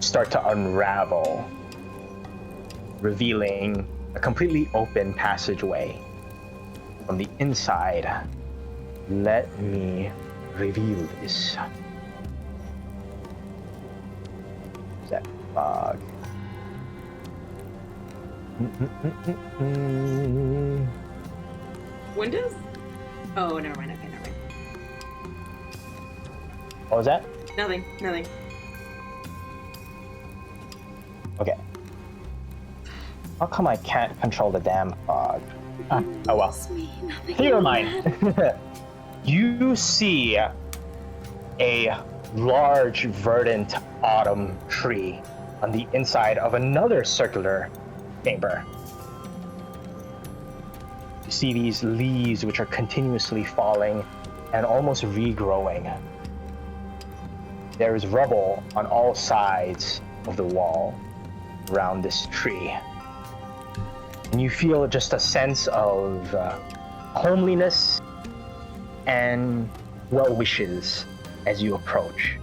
start to unravel, revealing a completely open passageway. From the inside, let me reveal this. That fog. Windows? Oh, never mind. Okay, never mind. What was that? Nothing. Okay. How come I can't control the damn fog? Oh well. Never mind. You see a large verdant autumn tree on the inside of another circular chamber. You see these leaves which are continuously falling and almost regrowing. There is rubble on all sides of the wall around this tree. And you feel just a sense of homeliness and well wishes as you approach.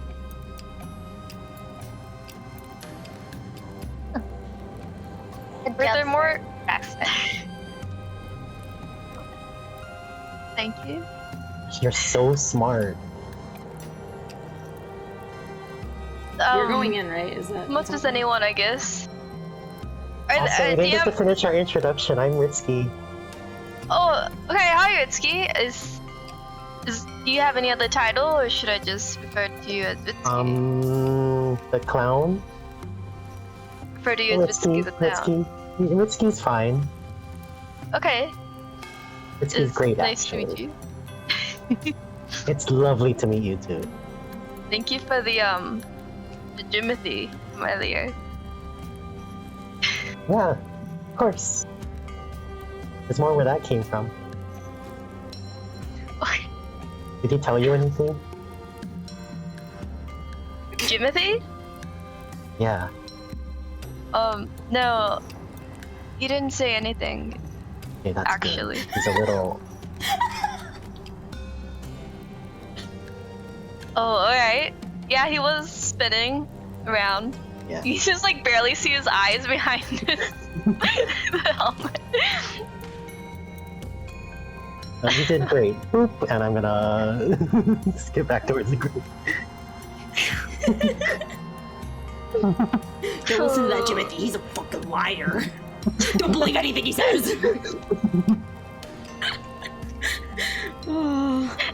Good Were job, there more? sir. Braxton. Thank you. You're so smart. You're going in, right? Is that Much as anyone, I guess. Also, we didn't get to DM. finish our introduction. I'm Ritsuki. Oh, okay. Hi, Itsuki. Do you have any other title, or should I just refer to you as Itsuki? The clown. Refer to you as Itsuki the clown. Ritsuki's fine. Okay. Ritsuki's It's great, nice actually. to meet you. It's lovely to meet you too. Thank you for the Jimothy from earlier. Yeah, of course. There's more where that came from. Did he tell you anything? Jimothy? Yeah. No. He didn't say anything. Okay, that's Actually. good. He's a little. Oh, alright. Yeah, he was spinning around. Yeah. You just like barely see his eyes behind his the helmet. You did great. Boop, and I'm gonna skip back towards the group. Don't listen to that, Jimothy. He's a fucking liar. Don't believe anything he says.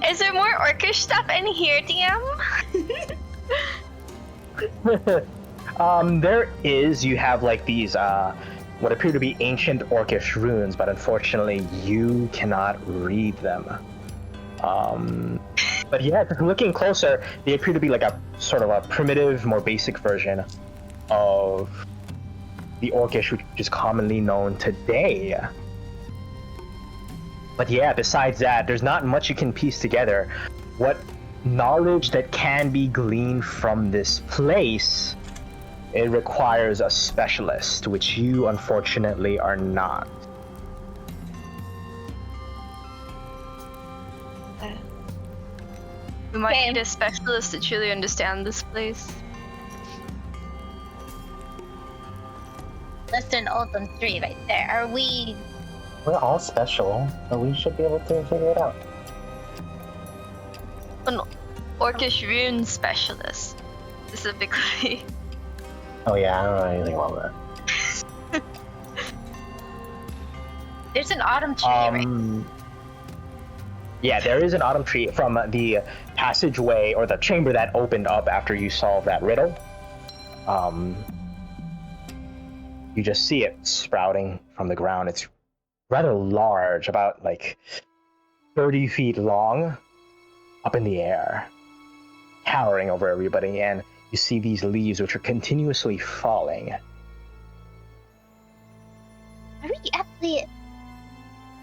Is there more orcish stuff in here, DM? There is. You have like these what appear to be ancient orcish runes, but unfortunately you cannot read them. But yeah, looking closer, they appear to be like a sort of a primitive, more basic version of the orcish which is commonly known today. But yeah, besides that, there's not much you can piece together. What knowledge that can be gleaned from this place, it requires a specialist, which you unfortunately are not. We might Okay. need a specialist to truly understand this place. Western Autumn 3 right there. Are we... We're all special, so we should be able to figure it out. An orcish rune specialist, specifically. Oh yeah, I don't know anything about that. There's an autumn tree, right? Yeah, there is an autumn tree from the passageway or the chamber that opened up after you solved that riddle. You just see it sprouting from the ground. It's rather large, about like 30 feet long, up in the air, towering over everybody, and you see these leaves which are continuously falling. Are we at the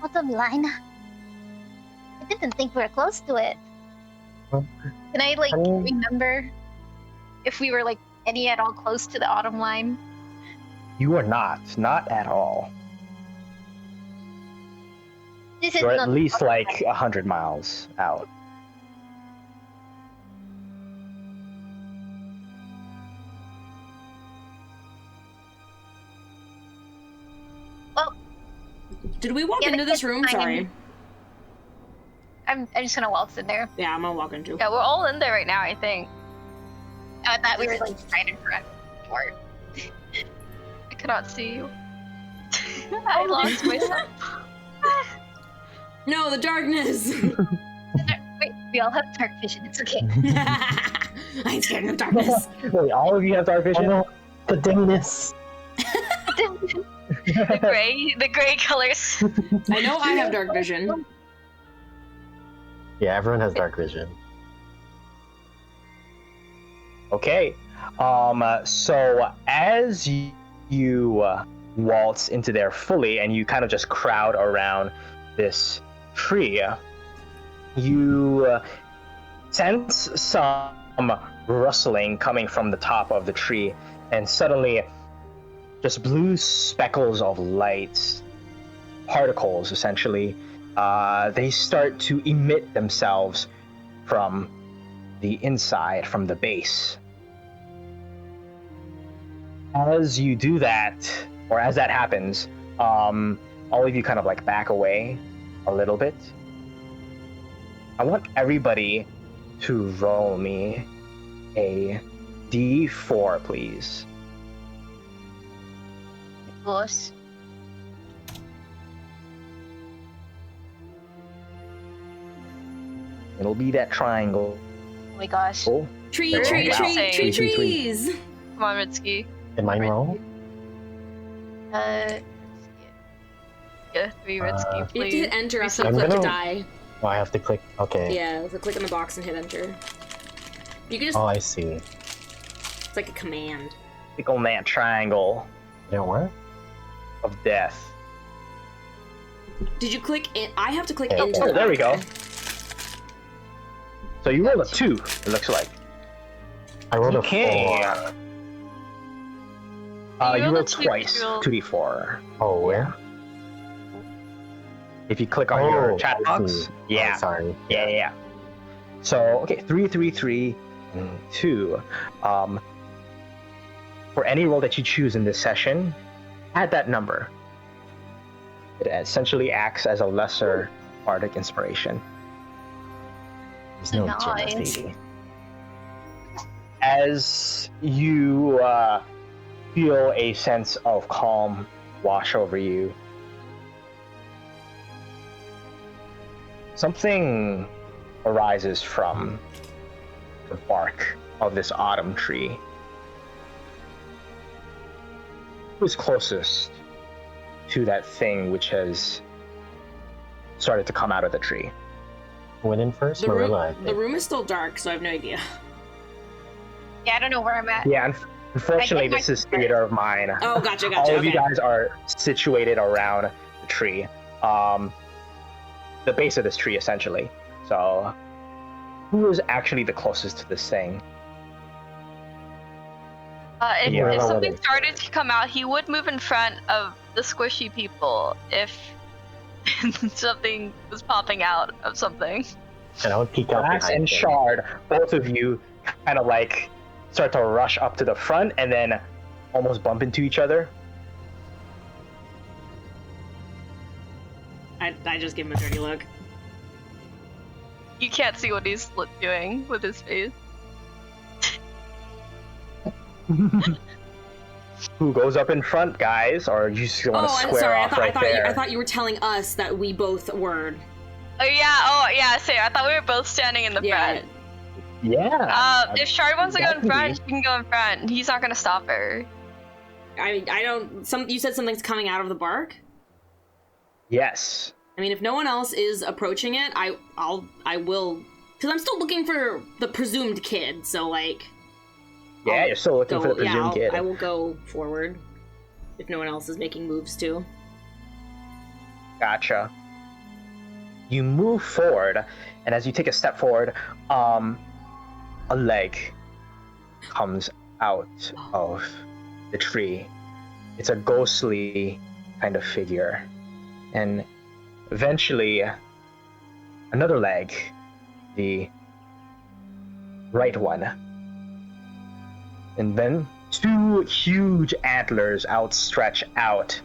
autumn line? I didn't think we were close to it. Well, Can I I mean- remember if we were any at all close to the autumn line? You are not at all. This is You're not at least like 100 miles out. Did we walk Yeah, into this room? I'm- Sorry. I'm just gonna waltz in there. Yeah, I'm gonna walk into. Yeah, we're all in there right now, I think. I thought we were right in front. Or I cannot see you. I lost myself. No, the darkness. wait, we all have dark vision. It's okay. I ain't scared of darkness. Wait, all of you have dark Oh vision? no, the dimness. the gray colors. I know I have dark vision. Yeah, everyone has dark vision. Okay. So as you waltz into there fully and you kind of just crowd around this tree, you sense some rustling coming from the top of the tree, and suddenly just blue speckles of light, particles essentially, they start to emit themselves from the inside, from the base. As you do that, or as that happens, all of you kind of like back away a little bit. I want everybody to roll me a D4, please. Boss. It'll be that triangle. Oh my gosh. Oh, Tree, Wow. tree, tree, Same. tree, Tree. trees. Come on, Mitsuki. Did mine roll? Yeah, 3 Ritsuki, You have to please. hit enter Be after you I'm click to gonna- die. Oh, I have to click. Okay. Yeah, so click on the box and hit enter. You can just, Oh, I see. it's like a command. click on that triangle Did it work? of death. Did you click in? I have to click Okay. into Oh, the there we go. box. So you rolled a 2, it looks like. I rolled Okay. a 4. You rolled rolled a 2, twice, you rolled- 2d4. Oh, where? If you click on your chat I box. see. Yeah. Oh, sorry. Yeah. So, okay, 3, 3, 3, and 2. For any roll that you choose in this session, add that number. It essentially acts as a lesser bardic inspiration. There's no Nice. Timothy. As you feel a sense of calm wash over you, something arises from the bark of this autumn tree. Who is closest to that thing which has started to come out of the tree? Who went in first? The Marilla, I room, think. the room is still dark, so I have no idea. Yeah, I don't know where I'm at. Yeah, unfortunately, I think this is theater of mine. Oh, gotcha, All gotcha. of you Okay. guys are situated around the tree, the base of this tree, essentially. So, who is actually the closest to this thing? If, Yeah. if something started to come out, he would move in front of the squishy people if something was popping out of something. And I would peek out Max behind and him. Shard, both of you, kind of like start to rush up to the front and then almost bump into each other. I just give him a dirty look. You can't see what he's doing with his face. Who goes up in front, guys? Or you just want to Oh, I'm square sorry. off right there? I thought you were telling us that we both were. Oh yeah, same. I thought we were both standing in the Yeah. front. Yeah. If Shard wants to go in Definitely. front, she can go in front. He's not gonna stop her. I don't. You said something's coming out of the bark. Yes. I mean, if no one else is approaching it, I will, because I'm still looking for the presumed kid. So like, Yeah, I'll you're still looking for the presumed kid. I will go forward if no one else is making moves too. Gotcha. You move forward, and as you take a step forward, a leg comes out of the tree. It's a ghostly kind of figure. And eventually, another leg, the right one. And then 2 huge antlers outstretch out.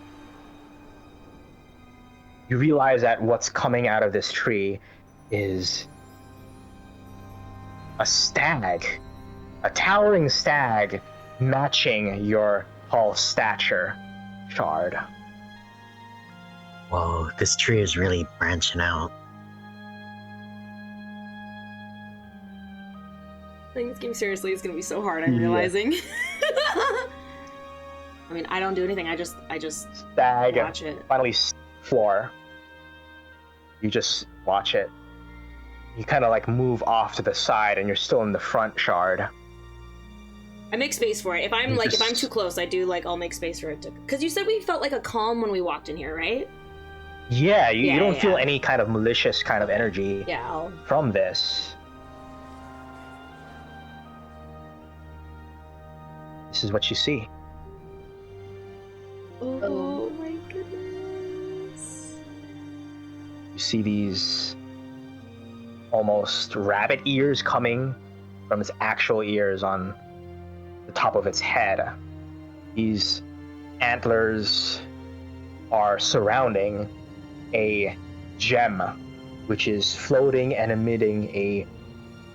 You realize that what's coming out of this tree is a stag, a towering stag matching your tall stature, Shard. Whoa, this tree is really branching out. Playing this game seriously is gonna be so hard. I'm Yeah. realizing. I mean, I don't do anything. I just Stag watch it. finally floor. You just watch it. You kind of like move off to the side, and you're still in the front, Shard. I make space for it. If I'm You if I'm just- too close, I do like I'll make space for it to. Because you said we felt like a calm when we walked in here, right? Yeah, you Yeah, don't yeah. feel any kind of malicious kind of energy Yeah. I'll... from this. This is what you see. Oh my goodness. You see these almost rabbit ears coming from its actual ears on the top of its head. These antlers are surrounding a gem, which is floating and emitting a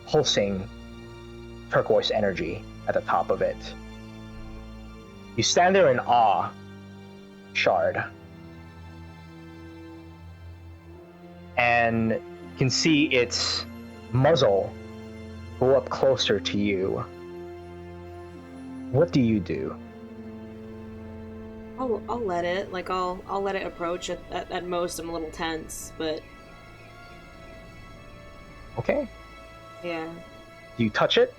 pulsing turquoise energy at the top of it. You stand there in awe, Shard, and can see its muzzle go up closer to you. What do you do? I'll let it. Like I'll let it approach. At most, I'm a little tense, but Okay. yeah. Do you touch it?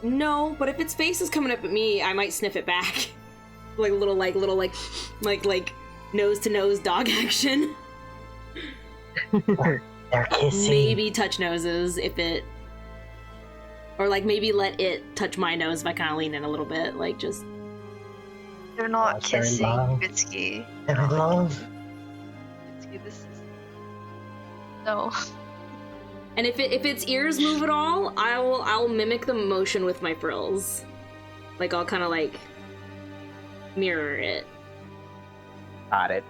No, but if its face is coming up at me, I might sniff it back, like little nose to nose dog action. They're kissing. Maybe touch noses if it, or like maybe let it touch my nose if I kind of lean in a little bit, like just. They're not That's very kissing, loud. Mitsuki. They're in love. Mitsuki, this is... No. And if its ears move at all, I'll mimic the motion with my frills, like I'll kind of like mirror it. Got it.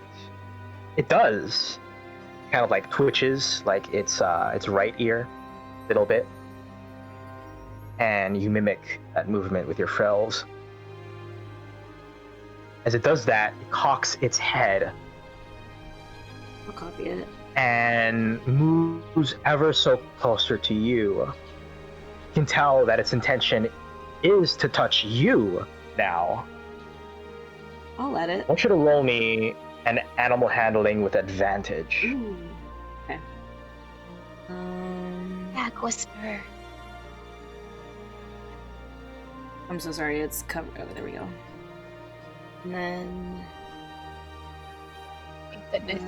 It does. Kind of like twitches, like its right ear, a little bit, and you mimic that movement with your frills. As it does that, it cocks its head I'll copy it. and moves ever so closer to you. You can tell that its intention is to touch you now. I'll let it. I want you to roll me an animal handling with advantage. Ooh. Okay. Yak whisper. I'm so sorry. It's covered. Oh, there we go. And then. Thank goodness.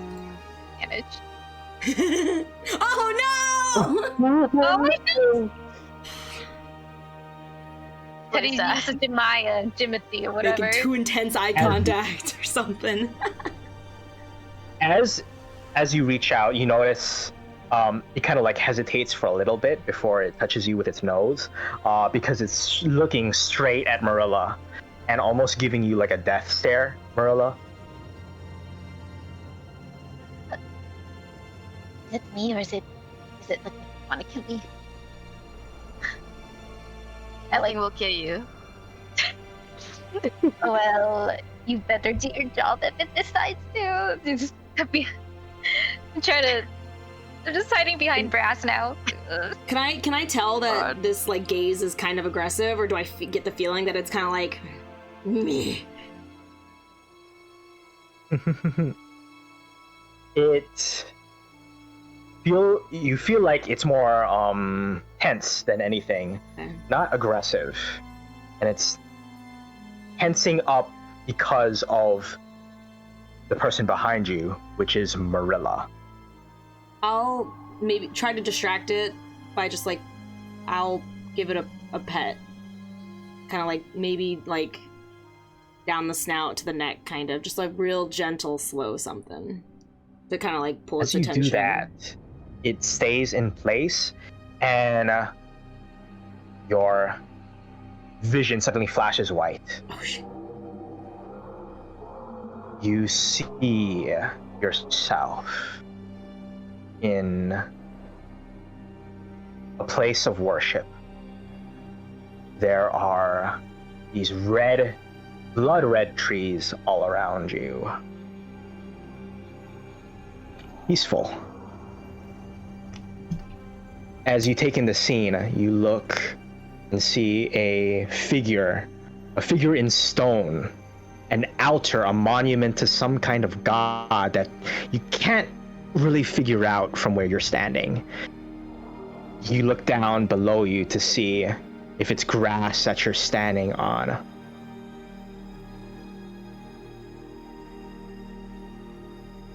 Manage. Oh no! Oh my god! What is Teddy's that? used to Maya, Jimothy, or whatever. Making too intense eye contact or something. As you reach out, you notice it kind of like hesitates for a little bit before it touches you with its nose, because it's looking straight at Marilla and almost giving you like a death stare, Marilla. Is it me or is it like you want to kill me? I think we'll kill you. Well, you better do your job if it decides to. Just be. I'm just hiding behind brass now. Can I tell that God. this like gaze is kind of aggressive, or do I get the feeling that it's kind of like me? You feel like it's more tense than anything, Okay. not aggressive, and it's tensing up because of the person behind you, which is Marilla. I'll maybe try to distract it by just like I'll give it a pet, kind of like maybe like down the snout to the neck, kind of just like real gentle, slow something to kind of like pull its As you attention. do that, it stays in place, and your vision suddenly flashes white. Oh shit! You see yourself in a place of worship. There are these blood red trees all around you. Peaceful. As you take in the scene, you look and see a figure in stone, an altar, a monument to some kind of god that you can't really figure out from where you're standing. You look down below you to see if it's grass that you're standing on.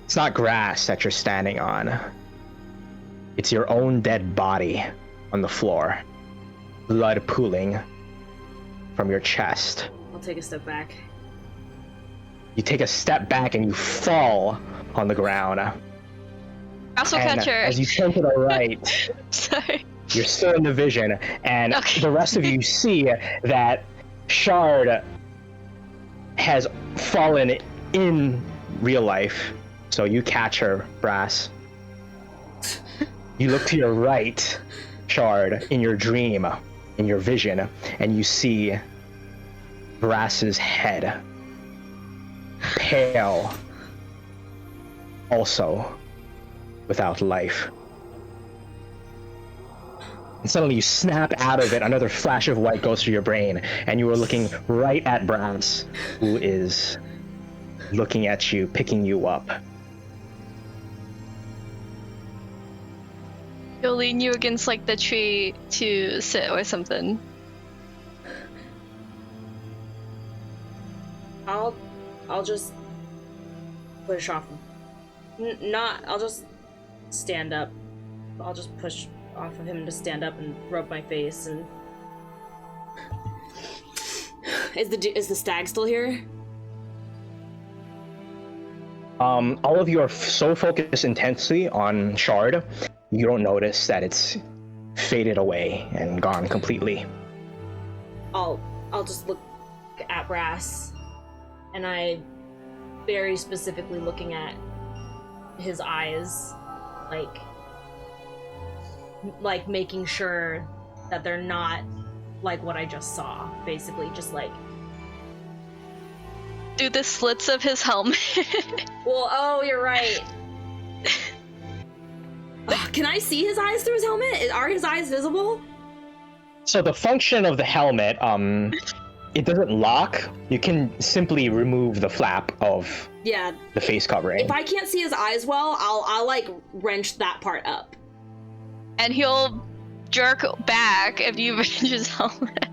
It's not grass that you're standing on. It's your own dead body on the floor, blood pooling from your chest. I'll take a step back. You take a step back and you fall on the ground. Also And catch her. as you turn to the right, Sorry. you're still in the vision, and Okay. the rest of you see that Shard has fallen in real life. So you catch her, Brass. You look to your right, Shard, in your dream, in your vision, and you see Brass's head. Pale. Also without life. And suddenly you snap out of it, another flash of white goes through your brain, and you are looking right at Brass, who is looking at you, picking you up. He'll lean you against like the tree to sit or something. I'll just push off. I'll just stand up. I'll just push off of him to stand up and rub my face. And is the stag still here? All of you are so focused intensely on Shard, you don't notice that it's faded away and gone completely. I'll just look at Brass, and I very specifically looking at his eyes, like making sure that they're not like what I just saw. Basically, just like Do the slits of his helmet. well, oh, you're right. Can I see his eyes through his helmet? Are his eyes visible? So the function of the helmet, it doesn't lock. You can simply remove the flap of the face covering. If I can't see his eyes well, I'll like wrench that part up. And he'll jerk back if you wrench his helmet.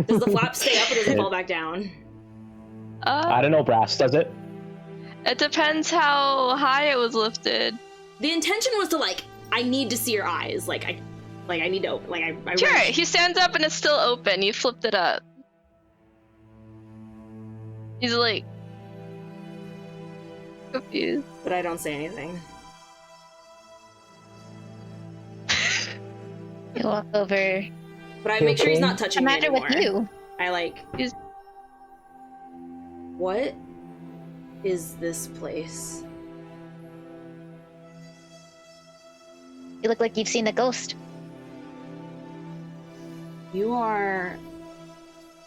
Does the flap stay up or does it fall back down? I don't know, Brass, does it? It depends how high it was lifted. The intention was to I need to see your eyes. I need to open. I Sure, wrench. he stands up and it's still open. You flipped it up. He's like confused. But I don't say anything. You walk over. But I make sure he's not touching me Imagine anymore. with you. I What is this place? You look like you've seen a ghost. You are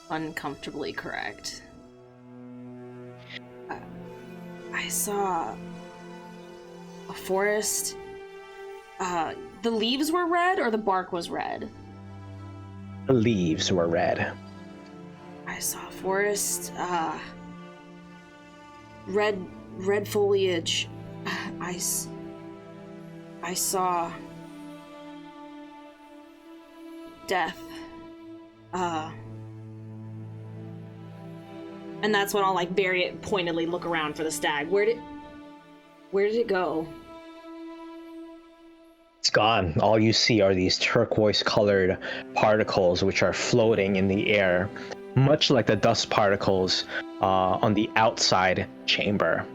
uncomfortably correct. I saw a forest. The leaves were red or the bark was red? The leaves were red. I saw a forest, red foliage. I saw death. And that's when I'll very pointedly look around for the stag. Where did it go? It's gone. All you see are these turquoise-colored particles which are floating in the air, much like the dust particles on the outside chamber.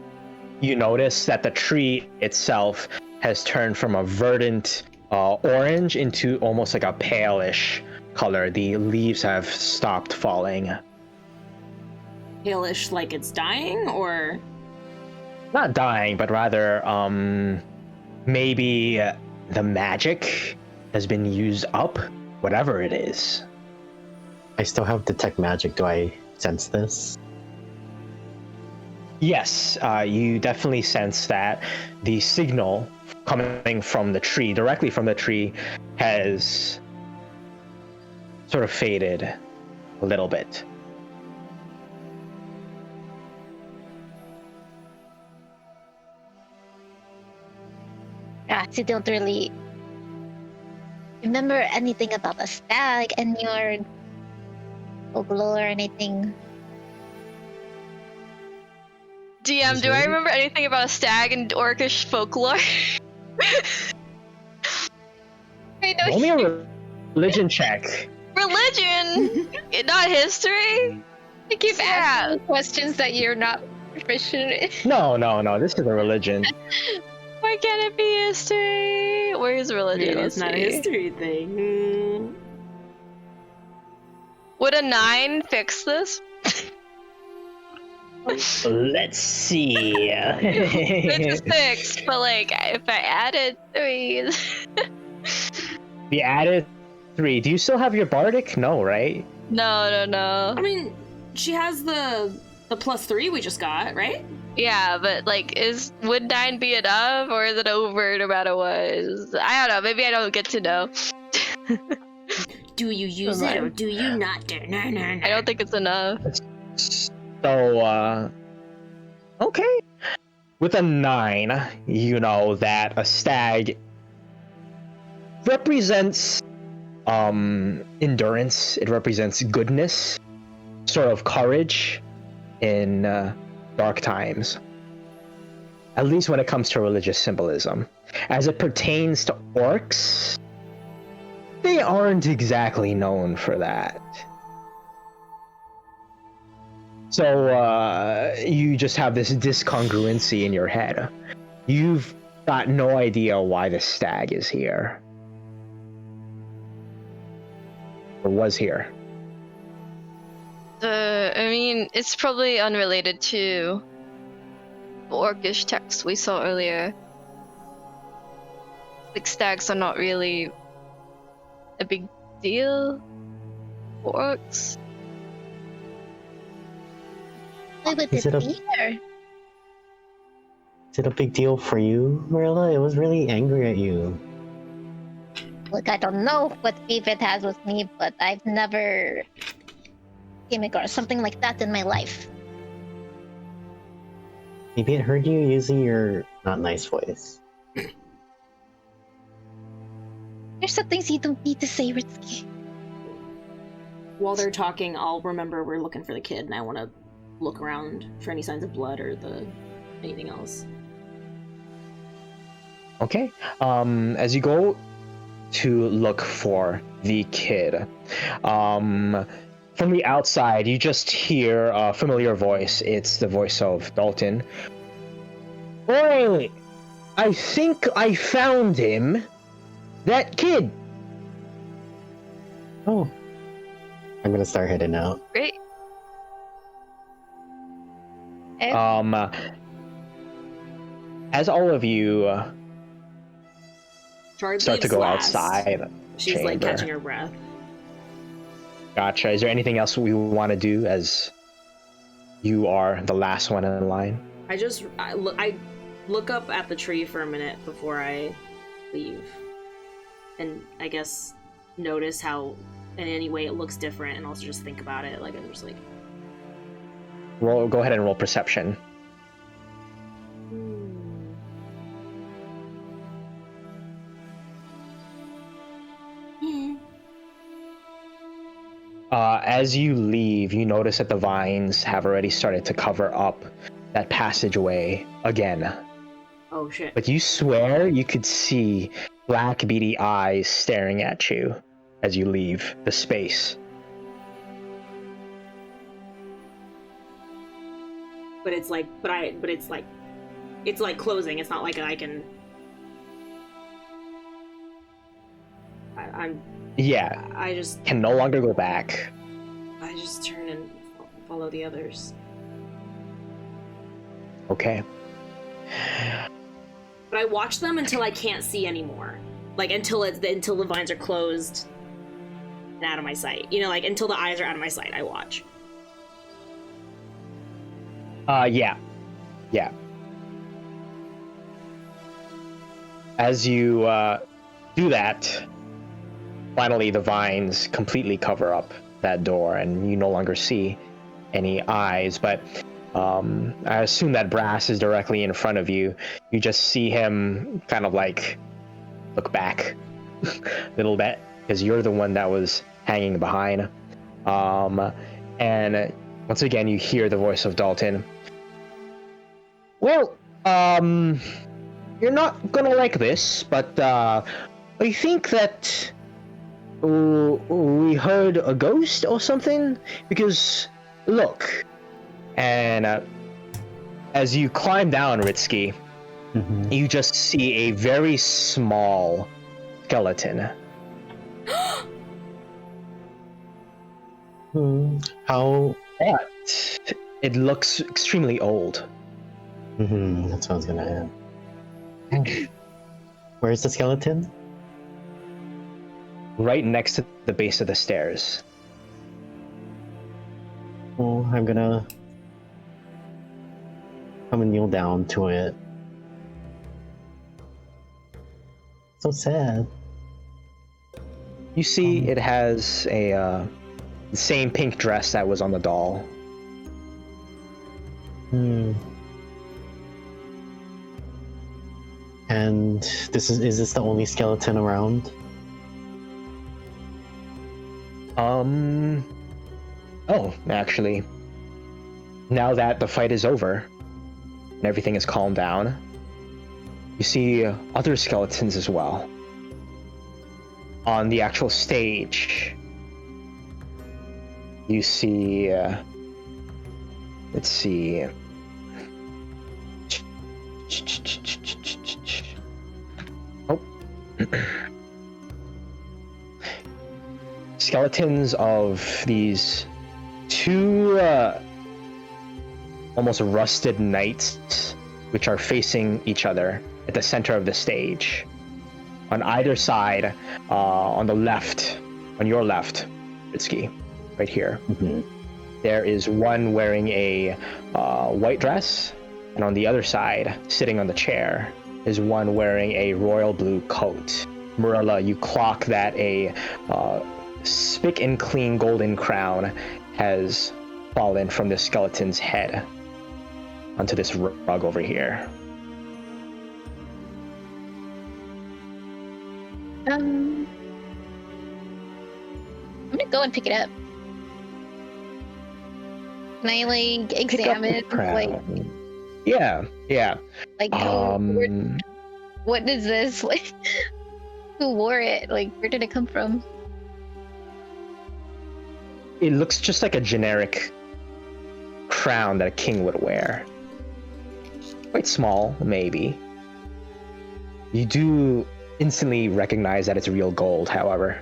You notice that the tree itself has turned from a verdant orange into almost like a palish color. The leaves have stopped falling. Palish, like it's dying, or Not dying, but rather maybe the magic has been used up, whatever it is. I still have detect magic. Do I sense this? Yes, you definitely sense that the signal coming from the tree, directly from the tree, has sort of faded a little bit. You don't really remember anything about the stag and your folklore or anything. DM, do I remember anything about a stag and orcish folklore? I know Roll me a religion check. Religion, not history. you keep asking questions that you're not proficient in. No, this is a religion. Why can't it be history? Where's religion? maybe Let's it's not a see. history thing. Would a 9 fix this? Let's see. It's a 6, but like if I added 3. We added 3. Do you still have your bardic? No, right? No. I mean, she has the +3 we just got, right? Yeah, but like, would 9 be enough, or is it over no matter what? I don't know. Maybe I don't get to know. Do you use it or do you not? I don't think it's enough. So, okay. With a 9, you know that a stag represents endurance. It represents goodness, sort of courage in dark times. At least when it comes to religious symbolism. As it pertains to orcs, they aren't exactly known for that. So you just have this discongruency in your head. You've got no idea why the stag is here. Or was here. I mean, it's probably unrelated to the orcish text we saw earlier. Like, stags are not really a big deal for orcs. Why would Is it it a- be here? Is it a big deal for you, Marilla? It was really angry at you. Look, I don't know what beef it has with me, but I've never gimmick or something like that in my life. Maybe it heard you using your not nice voice. There's some things you don't need to say, Ritsuki. While they're talking, I'll remember we're looking for the kid, and I want to look around for any signs of blood or anything else. Okay. As you go to look for the kid, from the outside, you just hear a familiar voice. It's the voice of Dalton. Oi! I think I found him. That kid! Oh. I'm gonna start heading out. Great. As all of you Charlie start to leaves go last. outside, She's like chamber. catching her breath. Gotcha. Is there anything else we want to do as you are the last one in line? I look up at the tree for a minute before I leave, and I guess notice how in any way it looks different, and also just think about it. Like I'm just like, Go ahead and roll perception. As you leave, you notice that the vines have already started to cover up that passageway again. oh shit. But you swear you could see black beady eyes staring at you as you leave the space. But it's like, it's like closing. It's not like I can. Yeah, I just can no longer go back. turn and follow the others. Okay. But I watch them until I can't see anymore. Like until the vines are closed and out of my sight. You know, like until the eyes are out of my sight, I watch. Yeah. As you do that, finally the vines completely cover up that door and you no longer see any eyes, but I assume that Brass is directly in front of you. You just see him kind of like look back a little bit because you're the one that was hanging behind. And once again you hear the voice of Dalton. Well, you're not gonna like this, but I think that we heard a ghost or something, because look, and as you climb down, Ritsuki, you just see a very small skeleton. How? But It looks extremely old. That's what I was gonna add. Where's the skeleton? Right next to the base of the stairs. Oh, I'm gonna come and kneel down to it. So sad. You see it has a the same pink dress that was on the doll. And is this the only skeleton around? Oh, actually, now that the fight is over and everything is calmed down, you see other skeletons as well. On the actual stage, you see, let's see. Oh. Skeletons of these two almost rusted knights, which are facing each other at the center of the stage. On either side, on the left, on your left, Ritsuki, right here, there is one wearing a white dress, and on the other side, sitting on the chair, is one wearing a royal blue coat. Marilla, you clock that a spick and clean golden crown has fallen from the skeleton's head onto this rug over here. I'm gonna go and pick it up. Can I like examine Pick up the crown. like Yeah. what is this? Like who wore it? Like where did it come from? It looks just like a generic crown that a king would wear. Quite small, maybe. You do instantly recognize that it's real gold, however.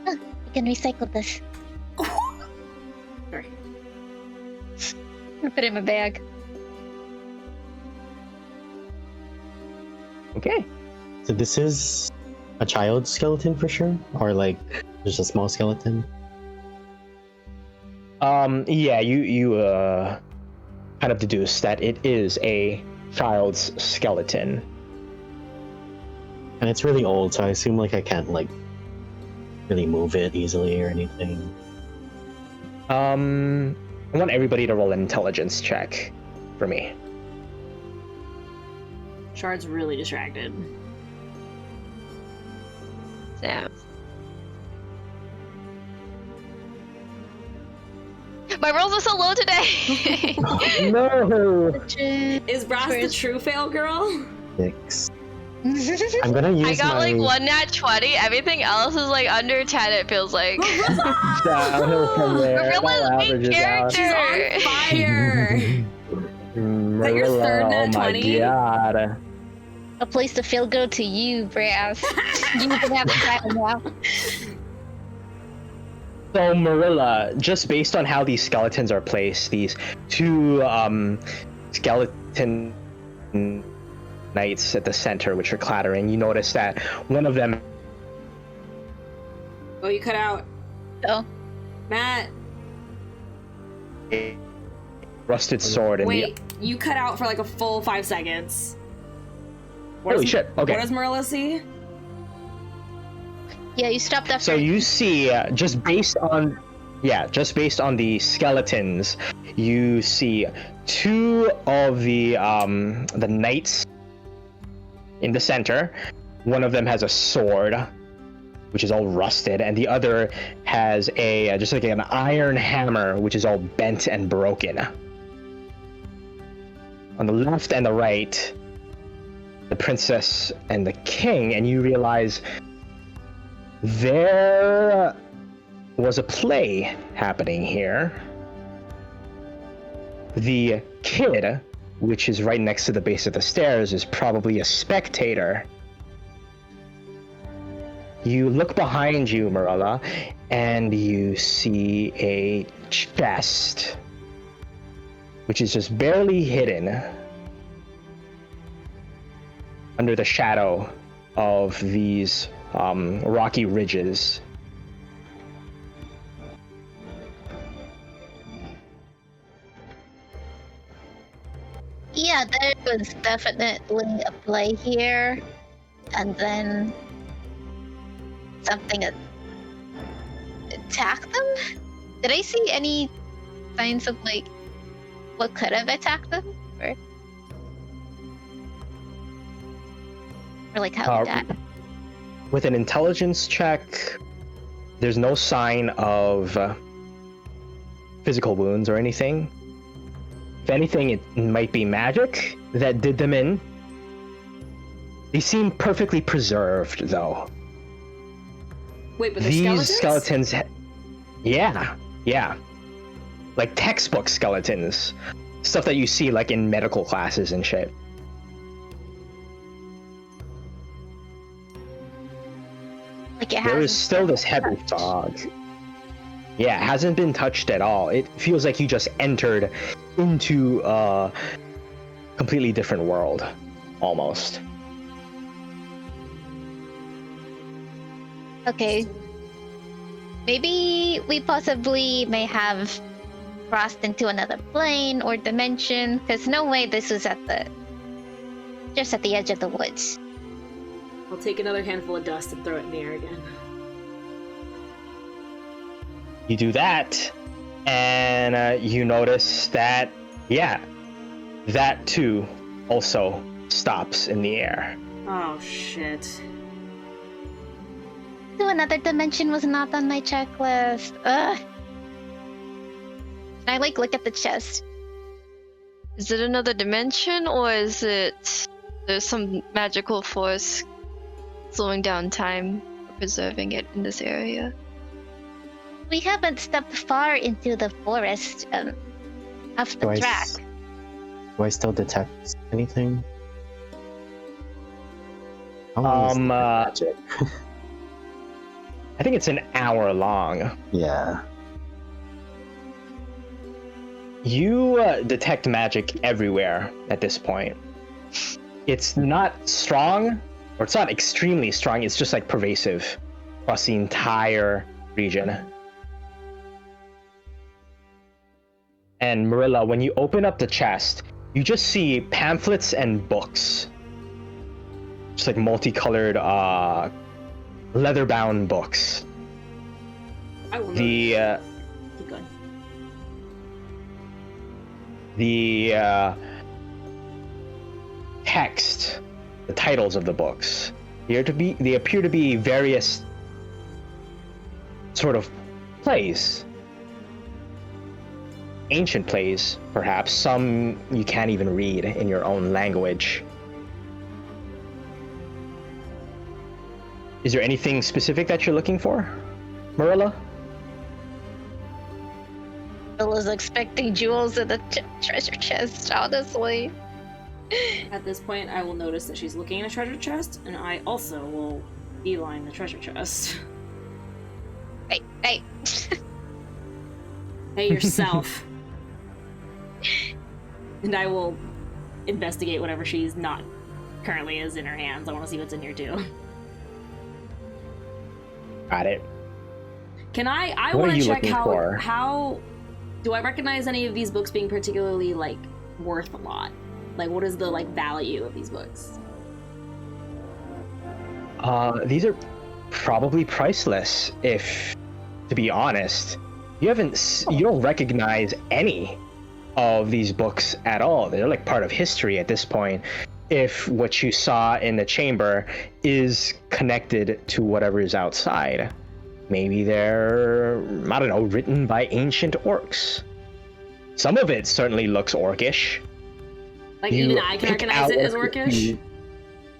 I can recycle this. Sorry. I'm gonna put it in my bag. Okay. So this is a child skeleton for sure? Or like just a small skeleton? Yeah, you kind of deduce that it is a child's skeleton. And it's really old, so I assume like I can't like really move it easily or anything. I want everybody to roll an intelligence check for me. Shard's really distracted. So. My rolls are so low today. No! Is Brass the true fail girl? 6. I'm gonna use I got my... like 1 nat 20. Everything else is like under 10. It feels like. Downhill from there. Marilla's That main averages out. character. She's on fire! that your Marilla, third nat oh 20? my god. A place to feel good to you, Brass. You can have a title now. So Marilla, just based on how these skeletons are placed, these two skeleton knights at the center, which are clattering, you notice that one of them Oh, you cut out. Oh. Matt, a rusted sword and wait. You cut out for like a full 5 seconds. What Holy does- shit, okay. What does Marilla see? Yeah, you stopped after. So you see, just based on the skeletons, you see two of the knights in the center. One of them has a sword, which is all rusted, and the other has a just like an iron hammer, which is all bent and broken. On the left and the right, the princess and the king, and you realize there was a play happening here. The kid, which is right next to the base of the stairs, is probably a spectator. you look behind you, Marilla, and you see a chest, which is just barely hidden under the shadow of these rocky ridges. Yeah, there was definitely a play here, and then something attacked them? Did I see any signs of like what could have attacked them? Or like how did that? With an intelligence check, there's no sign of physical wounds or anything. If anything, it might be magic that did them in. They seem perfectly preserved, though. Wait, but they're These skeletons? Yeah. Like textbook skeletons. Stuff that you see like in medical classes and shit. Like it There is hasn't still been this heavy touched. fog. Yeah, it hasn't been touched at all. It feels like you just entered into a completely different world, almost. Okay. Maybe we possibly may have crossed into another plane or dimension, because no way this was just at the edge of the woods. I'll take another handful of dust and throw it in the air again. You do that, and you notice that, that too also stops in the air. Oh, shit. So another dimension was not on my checklist. Ugh. Can I like look at the chest? Is it another dimension, or is it there's some magical force slowing down time, or preserving it in this area? We haven't stepped far into the forest off the track. Do I still detect anything? How long is magic? I think it's an hour long. Yeah. You detect magic everywhere at this point. It's not strong, or it's not extremely strong, it's just like pervasive across the entire region. And Marilla, when you open up the chest, you just see pamphlets and books. Just like multicolored, leather-bound books. I will The keep going. the text, the titles of the books, they appear to be various sort of plays. Ancient plays, perhaps. Some you can't even read in your own language. Is there anything specific that you're looking for, Marilla? I was expecting jewels in the treasure chest, honestly. At this point, I will notice that she's looking in a treasure chest, and I also will beeline the treasure chest. Hey. Hey, yourself. And I will investigate whatever she's not currently is in her hands. I want to see what's in here too. Got it. Can I What want are to you check looking for? how do I recognize any of these books being particularly like worth a lot? Like, what is the like value of these books? These are probably priceless, if to be honest. You don't recognize any of these books at all. They're like part of history at this point. If what you saw in the chamber is connected to whatever is outside. Maybe they're, I don't know, written by ancient orcs. Some of it certainly looks orcish. Like, You even I can pick recognize it out as orcish?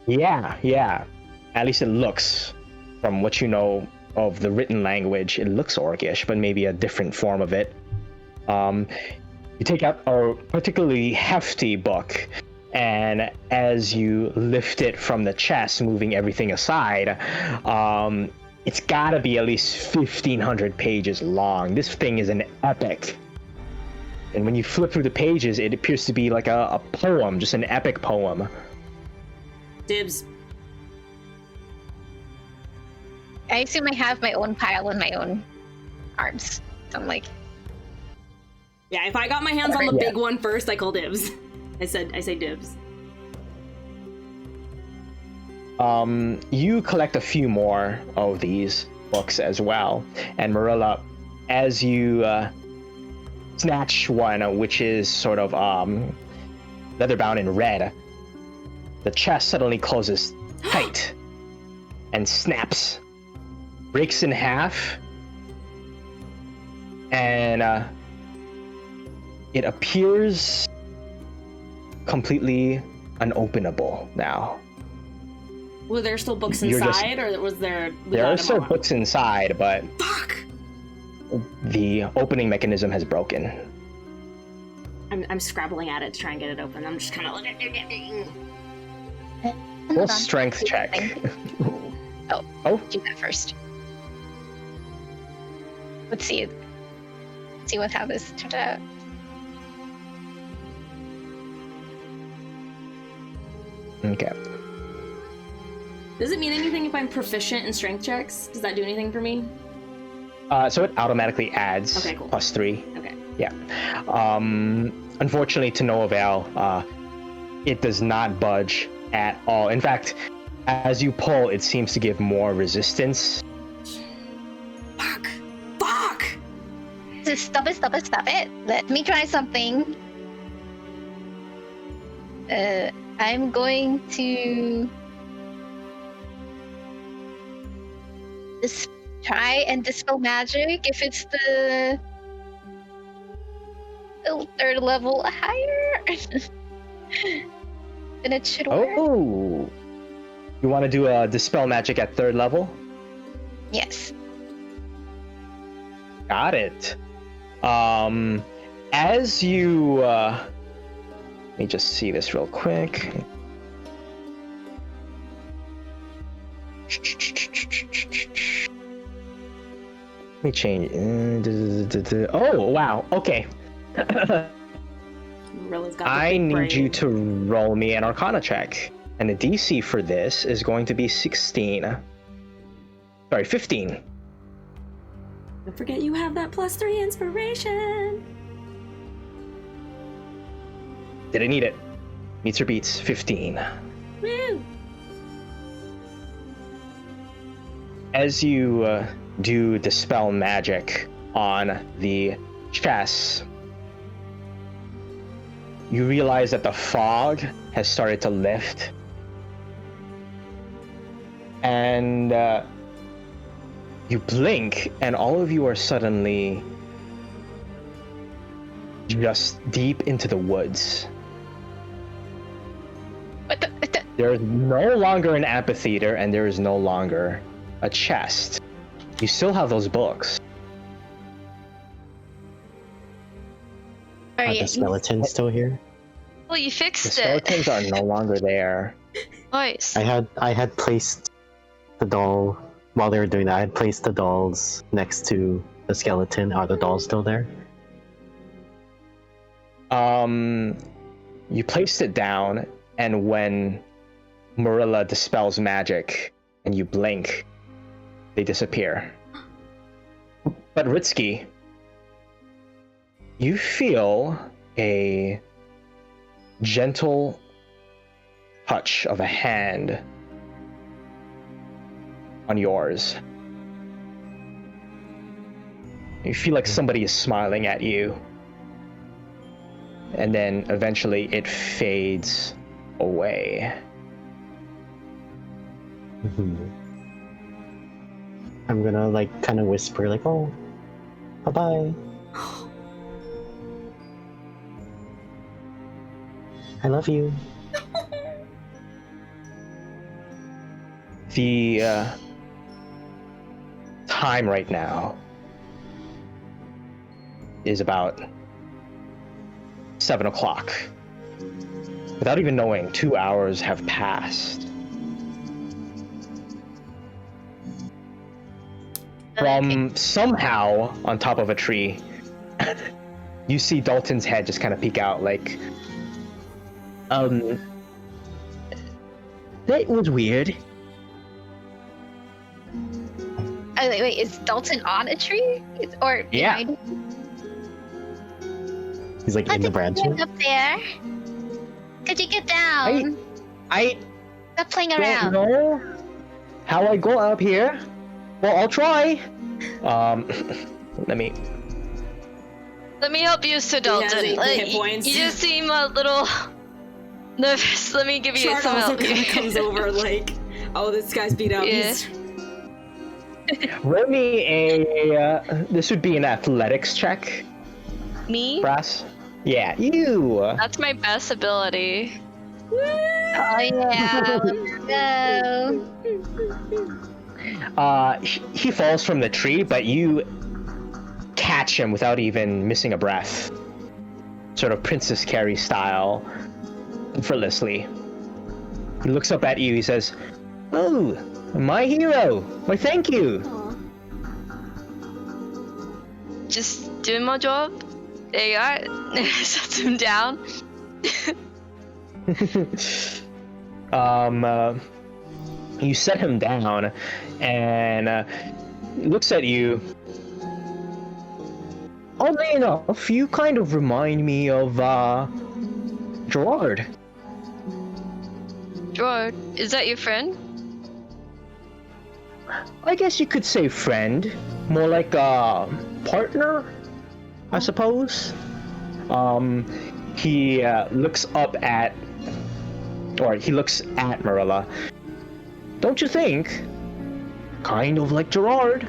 Yeah. At least it looks, from what you know of the written language, it looks orcish, but maybe a different form of it. You take out a particularly hefty book, And as you lift it from the chest, moving everything aside, it's gotta be at least 1,500 pages long. This thing is an epic. And when you flip through the pages, it appears to be like a poem, just an epic poem. Dibs. I assume I have my own pile on my own arms. So I'm like, Yeah, if I got my hands on the Yeah. big one first, I call dibs. I say dibs. You collect a few more of these books as well. And Marilla, as you snatch one, which is sort of leather bound in red, the chest suddenly closes tight and snaps, breaks in half, and it appears completely unopenable now. Were there still books You're just- inside, or was there? There are still books inside, but Fuck! the opening mechanism has broken. I'm scrabbling at it to try and get it open. I'm just kind of like. Roll hold on. strength check. Oh, do that first. Let's see. See how this turned out. Okay. Does it mean anything if I'm proficient in strength checks? Does that do anything for me? So it automatically adds Okay, cool. +3. Okay. Yeah. Unfortunately, to no avail, it does not budge at all. In fact, as you pull, it seems to give more resistance. Fuck! Fuck! Just stop it. Let me try something. I'm going to try and dispel magic if it's the third level higher. Then it should work. Oh! You want to do a dispel magic at 3rd level? Yes. Got it. As you let me just see this real quick. Let me change. Oh wow. Okay. Marilla's got the I big need brain. you to roll me an Arcana check, and the DC for this is going to be 16. Sorry, 15. Don't forget you have that +3 inspiration. Didn't need it. Meets or beats 15. Woo! As you do dispel magic on the chest, you realize that the fog has started to lift, and you blink, and all of you are suddenly just deep into the woods. What the? There is no longer an amphitheater, and there is no longer a chest. You still have those books. Are the skeletons still here? Well, you The fixed it. skeletons are no longer there. Nice. I had placed the doll while they were doing that. I had placed the dolls next to the skeleton. Are the dolls still there? You placed it down, and when Marilla dispels magic and you blink, they disappear. But Ritsky, you feel a gentle touch of a hand on yours. You feel like somebody is smiling at you. And then eventually it fades away. I'm gonna like kind of whisper like, "Oh, bye-bye. I love you." The time right now is about 7 o'clock. without even knowing, 2 hours have passed. From somehow on top of a tree, you see Dalton's head just kind of peek out, like, that was weird. Oh, wait, is Dalton on a tree? Or Yeah. behind? He's like in the branches. Up there. Could you get down? I Stop playing don't around. know how I go up here. Well, I'll try. Let me. Let me help you, Sir Dalton. 8 hit points. You just seem a little nervous. Let me give you Shard some also help. kind of comes over like, oh, this guy's beat up. Yeah. Roll me a. This would be an athletics check, Me? Brass. Yeah, you. That's my best ability. Oh yeah, let's go. He falls from the tree, but you catch him without even missing a breath. Sort of Princess Carrie style, effortlessly. He looks up at you, he says, "Oh, my hero! Why, thank you!" Just doing my job. There you are. Sets him down. You set him down, and he looks at you. Oddly enough, you kind of remind me of, Gerard. Gerard, is that your friend? I guess you could say friend. More like a partner, I suppose. He looks up at, or he looks at Marilla. Don't you think? Kind of like Gerard.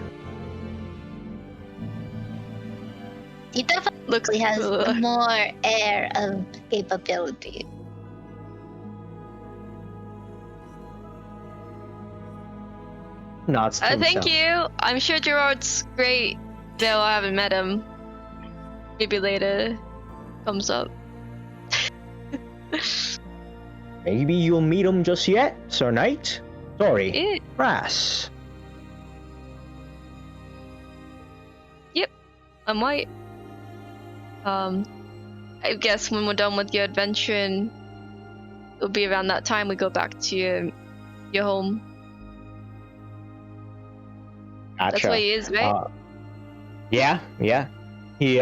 He definitely Looks has Ugh. more air of capability. Nods to himself. Thank you. I'm sure Gerard's great, though I haven't met him. Maybe later. Comes up. Maybe you'll meet him just yet, Sir Knight. Sorry, Eh, Brass. I'm white. I guess when we're done with your adventure, and it'll be around that time we go back to your home. Gotcha. That's what he is, right? Yeah. He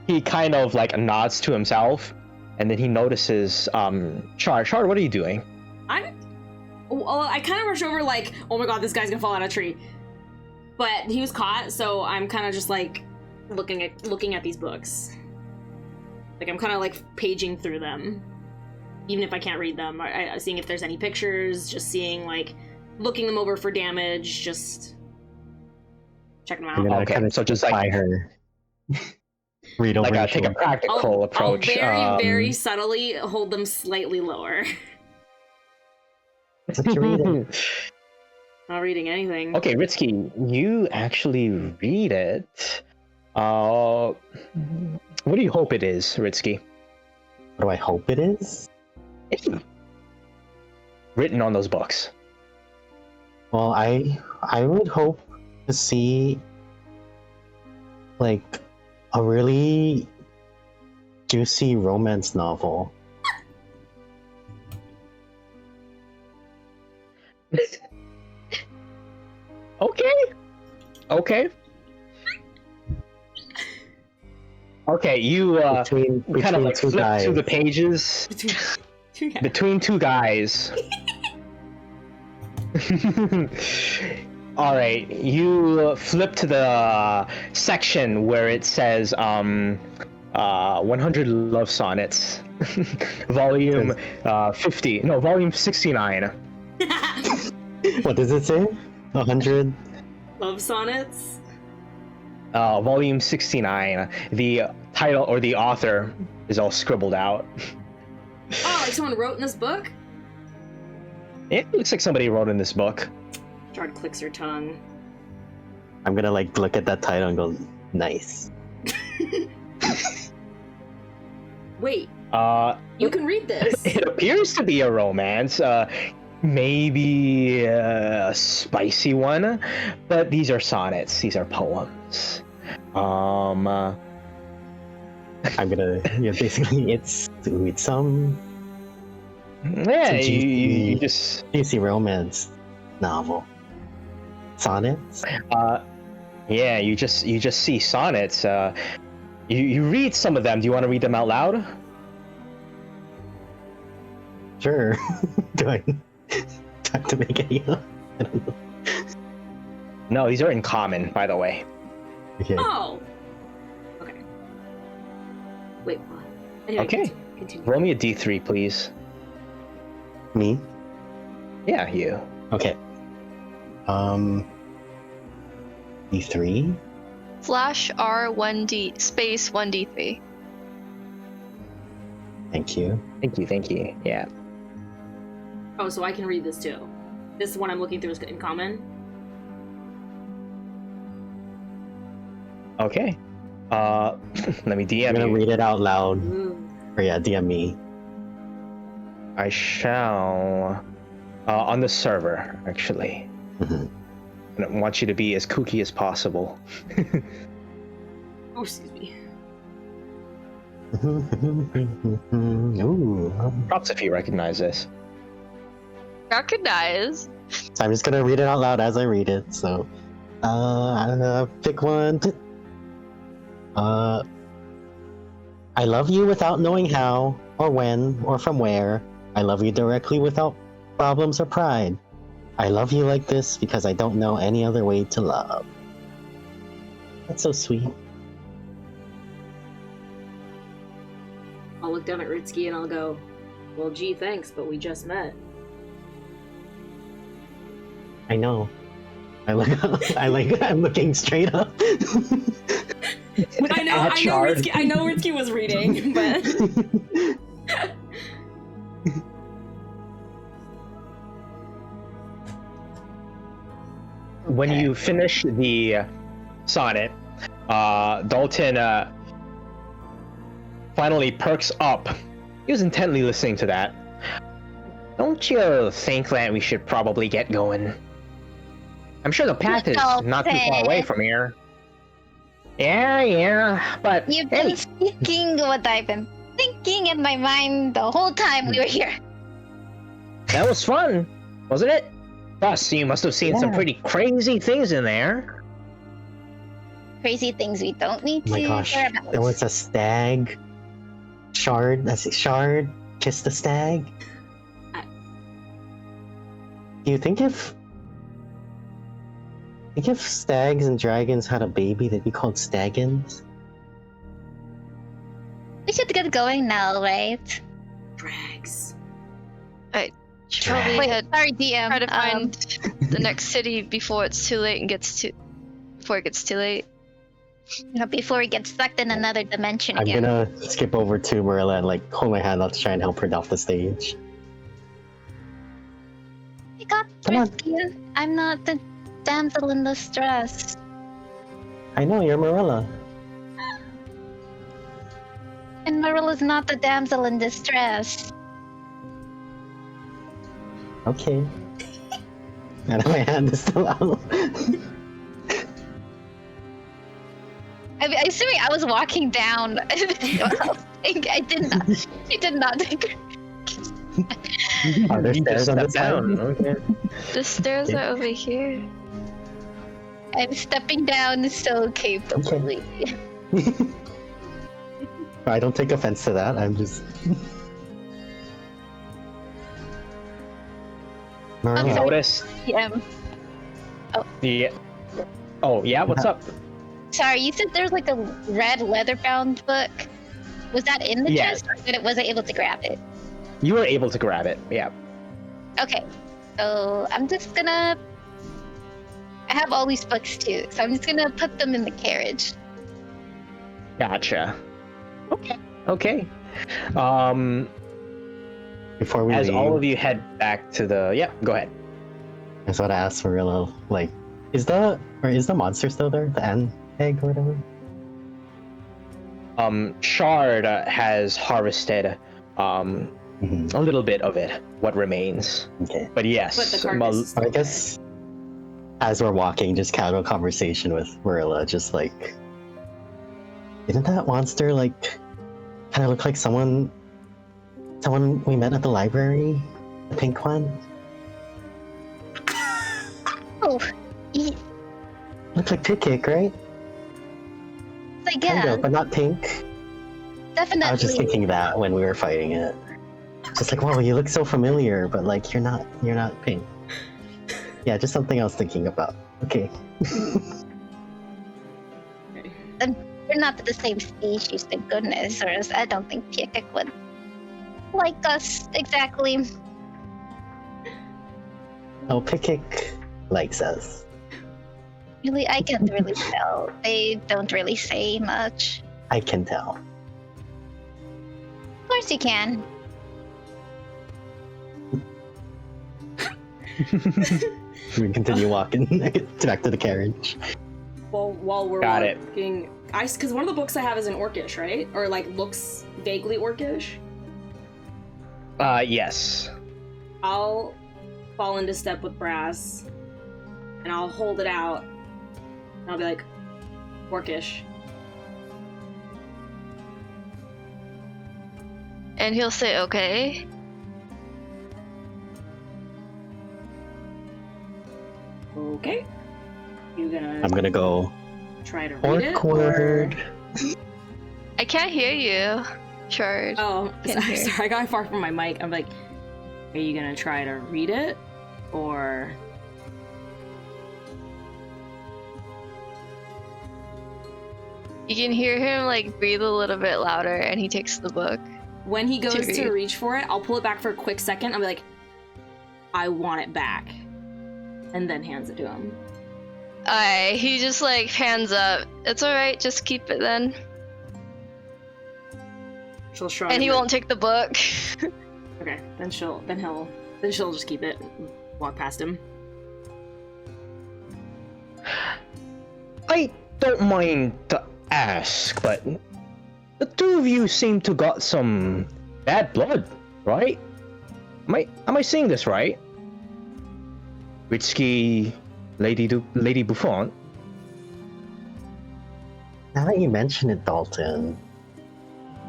he kind of like nods to himself, and then he notices Char, what are you doing? I kind of rush over like, oh my god, this guy's gonna fall out of a tree. But he was caught, so I'm kind of just like looking at these books. Like I'm kind of like paging through them, even if I can't read them. Seeing if there's any pictures, just seeing like looking them over for damage, just checking them I'm out. gonna Okay, kind of so just by like her. Read over. like take a practical I'll approach. very subtly hold them slightly lower. What you reading? Not reading anything. Okay, Ritsky, you actually read it. What do you hope it is, Ritsky? What do I hope it is? Written on those books. Well, I would hope to see like a really juicy romance novel. Okay. Okay, you Between kind of like two flip guys. through the pages between two guys. All right, you flip to the section where it says 100 love sonnets, volume 50. No, volume 69. What does it say? 100? Love sonnets. Volume 69. The title or the author is all scribbled out. Oh, like someone wrote in this book? It looks like somebody wrote in this book. Jard clicks her tongue. I'm gonna like look at that title and go, nice. Wait, You can read this. It appears to be a romance. Maybe a spicy one, but these are sonnets. These are poems. I'm gonna, basically, it's some Yeah, It's a you GC just juicy romance novel. Sonnets? yeah, you just see sonnets. You read some of them. Do you want to read them out loud? Sure. Do I have to make any up? I don't know. No, these are in common, by the way. Okay. Oh. Okay. Wait. What? Anyway, Okay. Continue. Roll me a d3, please. Me? Yeah, you. Okay. D3? Slash R1D space 1D3. Thank you. Thank you. Yeah. Oh, so I can read this too. This one I'm looking through is in common. Okay. Let me DM I'm gonna you. read it out loud. Ooh. Or yeah, DM me. I shall. On the server, actually. Mhm. And I want you to be as kooky as possible. Oh, excuse me. Ooh. Props if you recognize this. Recognize. So I'm just gonna read it out loud as I read it. So, pick one. I love you without knowing how, or when, or from where. I love you directly without problems or pride. I love you like this because I don't know any other way to love. That's so sweet. I'll look down at Ritsuki and I'll go, well, gee, thanks, but we just met. I know. I'm looking straight up. I know Ritsuki was reading, but When you finish the sonnet, Dalton finally perks up. He was intently listening to that. Don't you think that we should probably get going? I'm sure the path is not too far away from here. Yeah, but You've hey, been speaking what I've been thinking in my mind the whole time we were here. that was fun, wasn't it? Plus, you must have seen some pretty crazy things in there. Crazy things we don't need Oh my to gosh, care about. there was a stag. Shard, kissed the stag. Do you think if stags and dragons had a baby, they'd be called staggins? We should get going now, right? drags. Should probably Wait, head sorry, DM. try to find the next city before it's too late and before it gets too late. Before we get sucked in another dimension I'm again. gonna skip over to Marilla and hold my hand out to try and help her off the stage. I got Come on. you. I'm not the damsel in distress. I know, you're Marilla. And Marilla's not the damsel in distress. Okay. And my hand is still out. I'm assuming I was walking down. I did not. She did not. Are there You just stairs on this stepped down. side? Okay. The stairs are over here. I'm stepping down so capably. I don't take offense to that. I'm just. I'm Marilla, sorry. Notice DM. the. Oh yeah, what's up? Sorry, you said there's like a red leather-bound book. Was that in the Yeah. chest, or was I able to grab it? You were able to grab it. Yeah. Okay, so I'm just gonna. I have all these books too, so I'm just gonna put them in the carriage. Gotcha. Okay. before we As leave, all of you head back to the. Yeah, go ahead. I just want to ask Marilla, is the monster still there? The ant egg or whatever? Shard has harvested Mhm. a little bit of it, what remains. Okay. But yes, But the carcass is I guess as we're walking, just casual conversation with Marilla, just like, didn't that monster like kind of look like someone we met at the library? The pink one? Oh, y- Looked like Pickik, right? like Kind yeah, of, but not pink. definitely. I was just thinking that when we were fighting it. Just like, whoa, you look so familiar, but like you're not pink. Yeah, just something I was thinking about. Okay. We're not the same species, thank goodness, or else I don't think Piekek would like us exactly. Oh, Pickik likes us. Really, I can't really tell. They don't really say much. I can tell. Of course you can. We continue walking back to the carriage. While we're Got it. walking, because one of the books I have is in Orcish, right? Or like looks vaguely Orcish. Yes. I'll fall into step with Brass, and I'll hold it out. And I'll be like, Orcish. And he'll say, okay. Okay. You gonna I'm gonna go try to read it? awkward. I can't hear you, Shard. Oh, Can't hear. sorry, I got far from my mic. I'm like, are you gonna try to read it? Or... You can hear him like breathe a little bit louder, and he takes the book. When he goes to read. reach for it, I'll pull it back for a quick second. I'll be like, I want it back. And then hands it to him. He just like hands up. It's alright, just keep it then. She'll shrug. And he like, won't take the book. Okay, then she'll just keep it and walk past him. I don't mind to ask, but the two of you seem to got some bad blood, right? Am I seeing this right? Witsky, Lady Buffon. Now that you mention it, Dalton.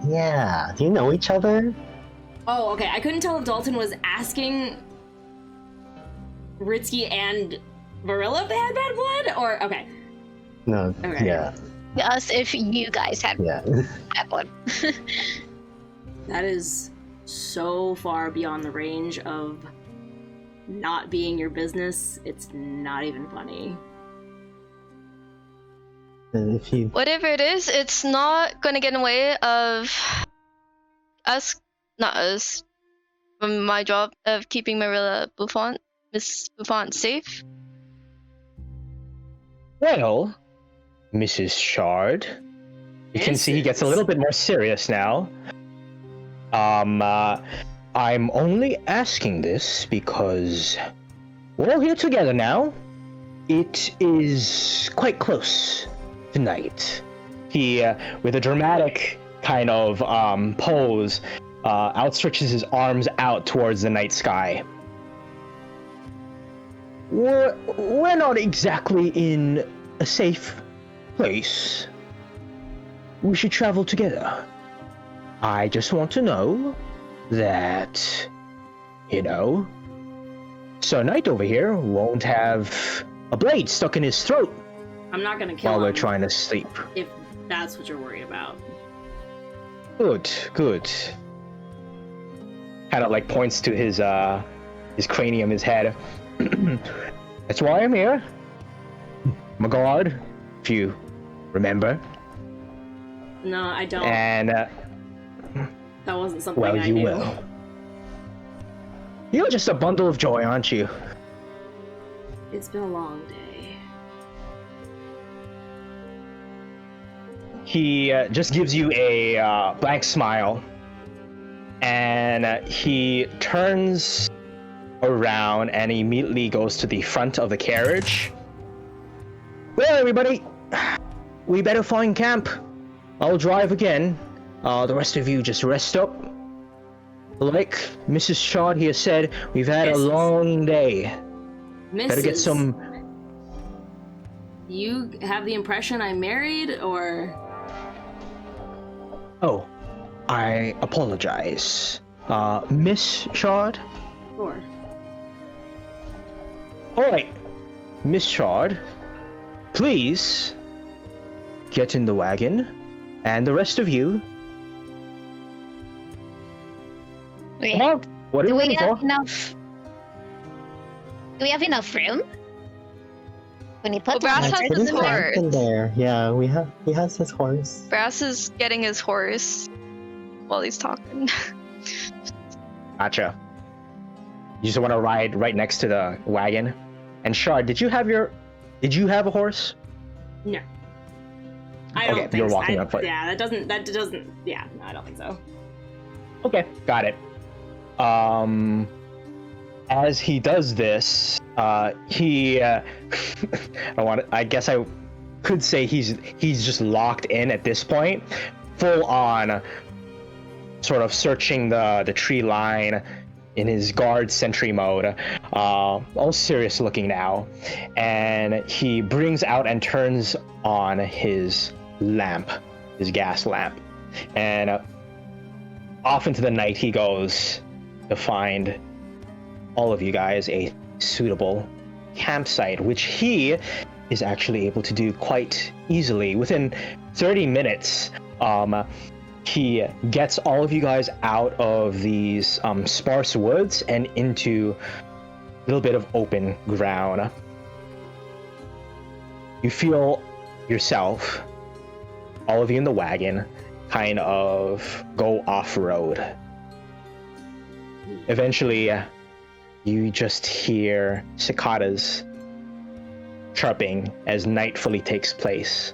Yeah, do you know each other? Oh, okay. I couldn't tell if Dalton was asking Ritsky and Varilla if they had bad blood, or okay. No. Okay. Yeah. Us if you guys had Yeah. that one. That is so far beyond the range of not being your business. It's not even funny. If you Whatever it is, it's not gonna get in the way of us, not us, from my job of keeping Miss Buffon safe. Well, Mrs. Shard, you can see he gets a little bit more serious now. I'm only asking this because we're all here together now. It is quite close tonight. He, with a dramatic kind of pose, outstretches his arms out towards the night sky. We're not exactly in a safe place. We should travel together. I just want to know that, Sir Knight over here won't have a blade stuck in his throat I'm not gonna kill while we're him trying to sleep. if that's what you're worried about. Good. Kind of like points to his cranium, his head. That's why I'm here. I'm a guard, if you remember. No, I don't. And, That wasn't something well, I you knew. will. You're just a bundle of joy, aren't you? It's been a long day. He just gives you a blank smile, and he turns around and immediately goes to the front of the carriage. Well, everybody, we better find camp. I'll drive again. The rest of you just rest up. Like Mrs. Shard here said, we've had a long day. Better get some. You have the impression I'm married, or? Oh, I apologize. Miss Shard? Sure. Alright, Miss Shard, please get in the wagon, and the rest of you. Wait, Come on, what are do you we waiting for? have enough? Do we have enough room? When you put Well, Brass the has horses his in horse. there? In there. Yeah, he has his horse. Brass is getting his horse while he's talking. Gotcha. You just want to ride right next to the wagon? And Shard, did you have a horse? No. I don't Okay, think you're so. walking on foot. Yeah, that doesn't, yeah, no, I don't think so. Okay, got it. As he does this, he I guess I could say he's just locked in at this point, full on sort of searching the tree line in his guard sentry mode, all serious looking now, and he brings out and turns on his lamp, his gas lamp, and off into the night he goes to find all of you guys a suitable campsite, which he is actually able to do quite easily. Within 30 minutes, he gets all of you guys out of these sparse woods and into a little bit of open ground. You feel yourself, all of you in the wagon, kind of go off-road. Eventually, you just hear cicadas chirping as night fully takes place.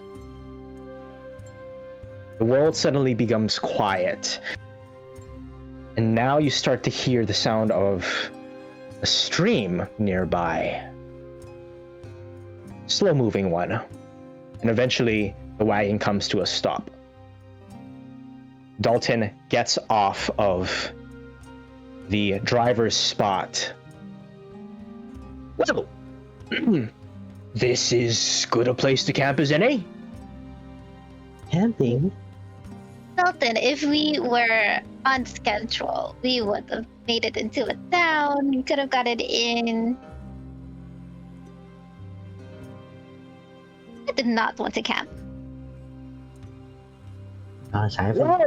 The world suddenly becomes quiet, and now you start to hear the sound of a stream nearby. Slow-moving one, and eventually the wagon comes to a stop. Dalton gets off of the driver's spot. Well, this is good a place to camp as any. Camping? Dalton, if we were on schedule, we would have made it into a town. We could have got it in. I did not want to camp. Gosh, I haven't. Well,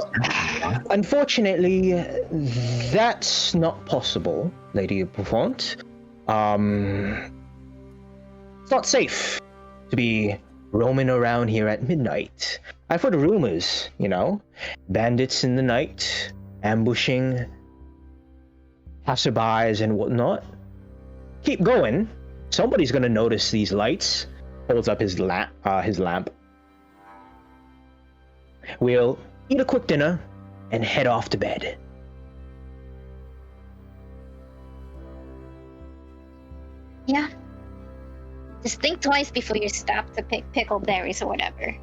unfortunately, that's not possible, Lady Bravant. It's not safe to be roaming around here at midnight. I've heard rumors, bandits in the night, ambushing passerbys and whatnot. Keep going. Somebody's gonna notice these lights. Holds up his lamp. We'll eat a quick dinner and head off to bed. Yeah. Just think twice before you stop to pick pickled berries or whatever.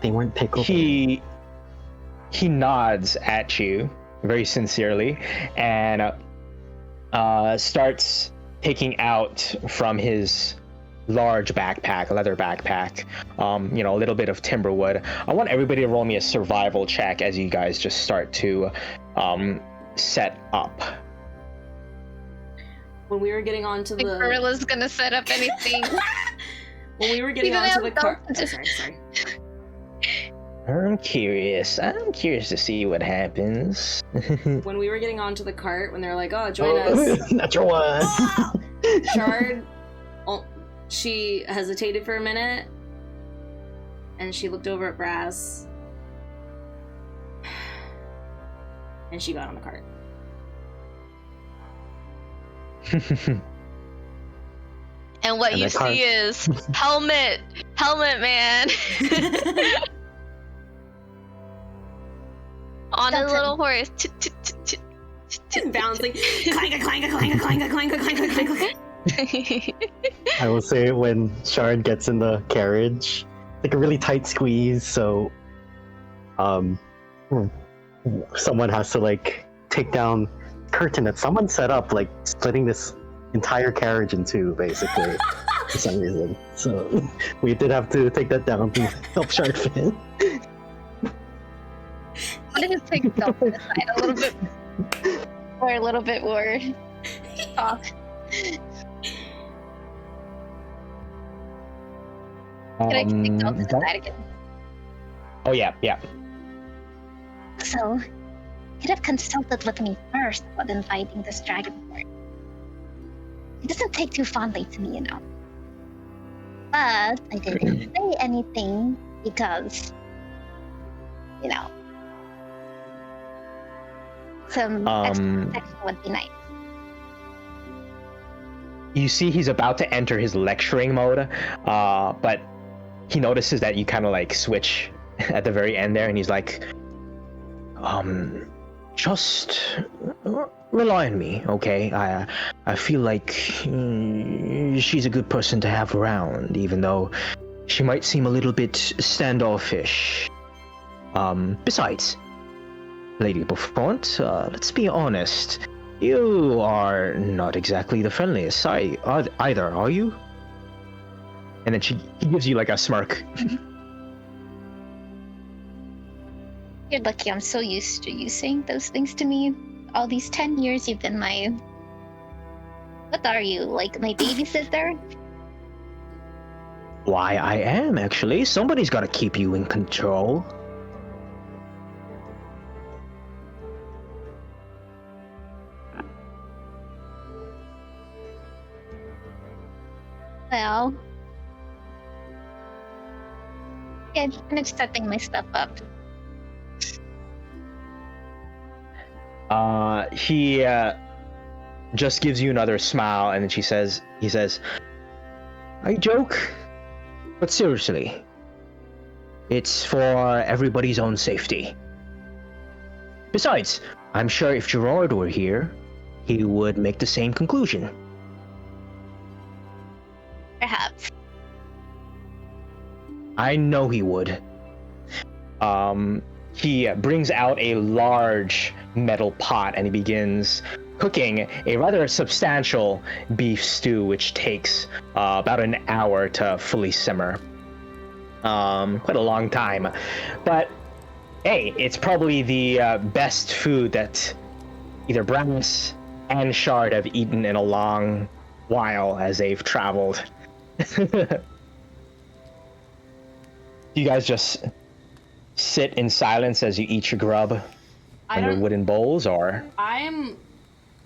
They weren't pickled. He nods at you very sincerely and starts taking out from his large backpack, leather backpack, a little bit of timber wood. I want everybody to roll me a survival check as you guys just start to set up. When we were getting onto The gorilla's gonna set up anything. when we were getting onto the cart. Oh, sorry. I'm curious to see what happens. When we were getting onto the cart, when they were like, "Oh, join us," Natural one. Shard, she hesitated for a minute, and she looked over at Brass, and she got on the cart. And what And you the car- see is helmet man. On a little horse. Bouncing, clank, clank, clank, clank, clank, clank, clank, clank. I will say when Shard gets in the carriage, like a really tight squeeze, so someone has to like take down curtain that someone set up, like splitting this entire carriage in two, basically, for some reason. So we did have to take that down to help Shard fit. What did it take off to the side a little bit, or a little bit more off? Can I take off to the side again? Oh yeah. So, you'd have consulted with me first about inviting this dragonborn. He doesn't take too fondly to me, you know. But I didn't say anything because, you know, some extra protection would be nice. You see he's about to enter his lecturing mode, but he notices that you kind of like switch at the very end there, and he's like, just rely on me, okay? I feel like she's a good person to have around, even though she might seem a little bit standoffish. Besides, Lady Buffont, let's be honest, you are not exactly the friendliest either, are you? And then he gives you like a smirk. You're lucky I'm so used to you saying those things to me. All these 10 years you've been my... What are you, like my babysitter? Why, I am, actually. Somebody's gotta keep you in control. Well... Yeah, I'm just setting my stuff up. He just gives you another smile, and then he says, I joke, but seriously, it's for everybody's own safety. Besides, I'm sure if Gerard were here, he would make the same conclusion. Perhaps. I know he would. He brings out a large metal pot and he begins cooking a rather substantial beef stew, which takes about an hour to fully simmer. Quite a long time. But hey, it's probably the best food that either Bramus and Shard have eaten in a long while as they've traveled. You guys just sit in silence as you eat your grub on your wooden bowls, or? I'm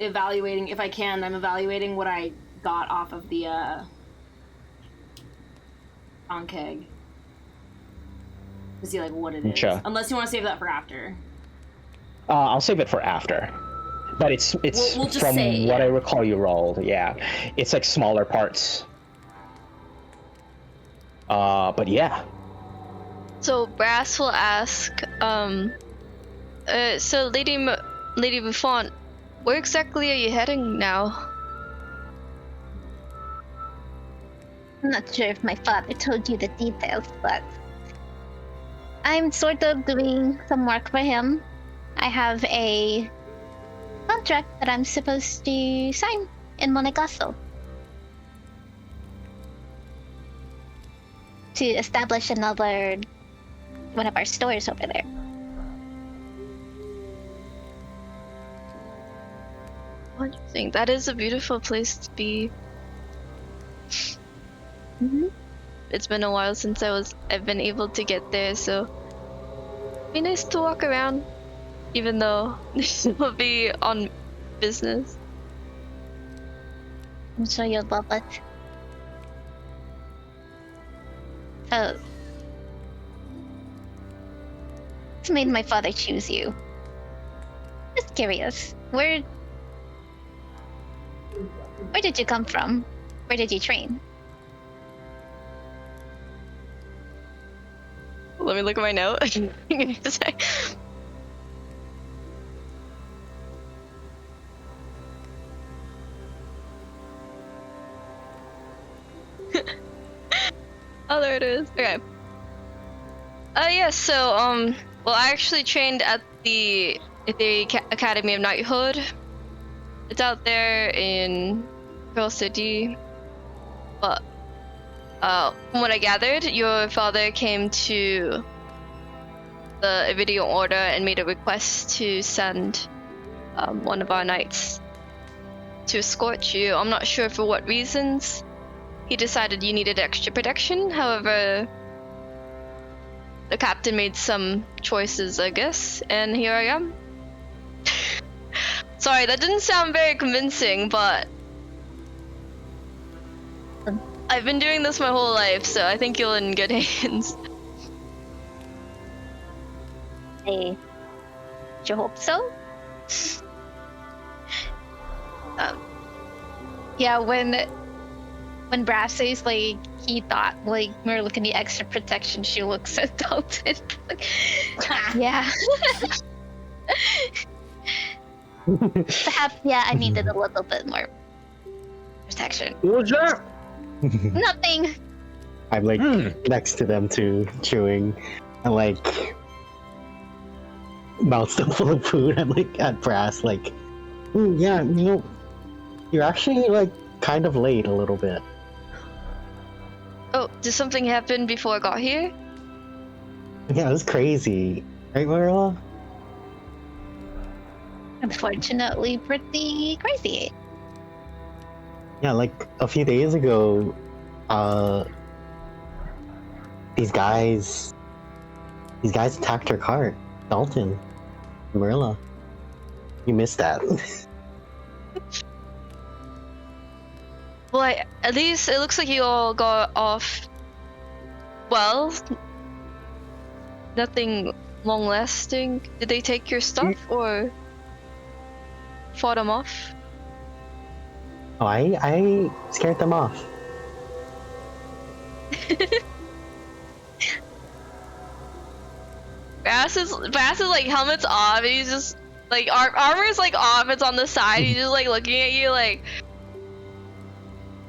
evaluating, if I can, I'm evaluating what I got off of the on keg. To see like what it is. Sure. Unless you want to save that for after. I'll save it for after. But it's We'll just from say, what yeah. I recall you rolled, yeah. It's like smaller parts. But yeah. So Brass will ask, so Lady Buffont, where exactly are you heading now? I'm not sure if my father told you the details, but I'm sort of doing some work for him. I have a contract that I'm supposed to sign in Monae Gaso to establish one of our stores over there. Interesting. That is a beautiful place to be. Mm-hmm. It's been a while since I've been able to get there, so it'd be nice to walk around, even though this will be on business. I'm sure you'll love it. So, what made my father choose you? Just curious. Where did you come from? Where did you train? Let me look at my note. Oh, there it is. Okay. Yeah, so, well, I actually trained at the Academy of Knighthood. It's out there in Pearl City. But, from what I gathered, your father came to the Iridian Order and made a request to send one of our knights to escort you. I'm not sure for what reasons. He decided you needed extra protection. However, the captain made some choices, I guess, and here I am. Sorry, that didn't sound very convincing, but I've been doing this my whole life, so I think you're in good hands. I sure hope so. Yeah, when Brass says like he thought like we were looking at the extra protection, she looks at Dalton. Like, yeah. Perhaps I needed a little bit more protection. What's that? Nothing. I'm like next to them too, chewing, and like mouth still full of food. I'm like at Brass, like, yeah, you know, you're actually like kind of late a little bit. Oh, did something happen before I got here? Yeah, it was crazy, right, Marilla? Unfortunately, pretty crazy. Yeah, like a few days ago, these guys attacked her cart. Dalton, Marilla, you missed that. Well, at least it looks like you all got off well. Nothing long-lasting. Did they take your stuff or fought them off? Oh, I scared them off. Bass is like helmet's off. He's just like armor's like off. It's on the side. He's just like looking at you like.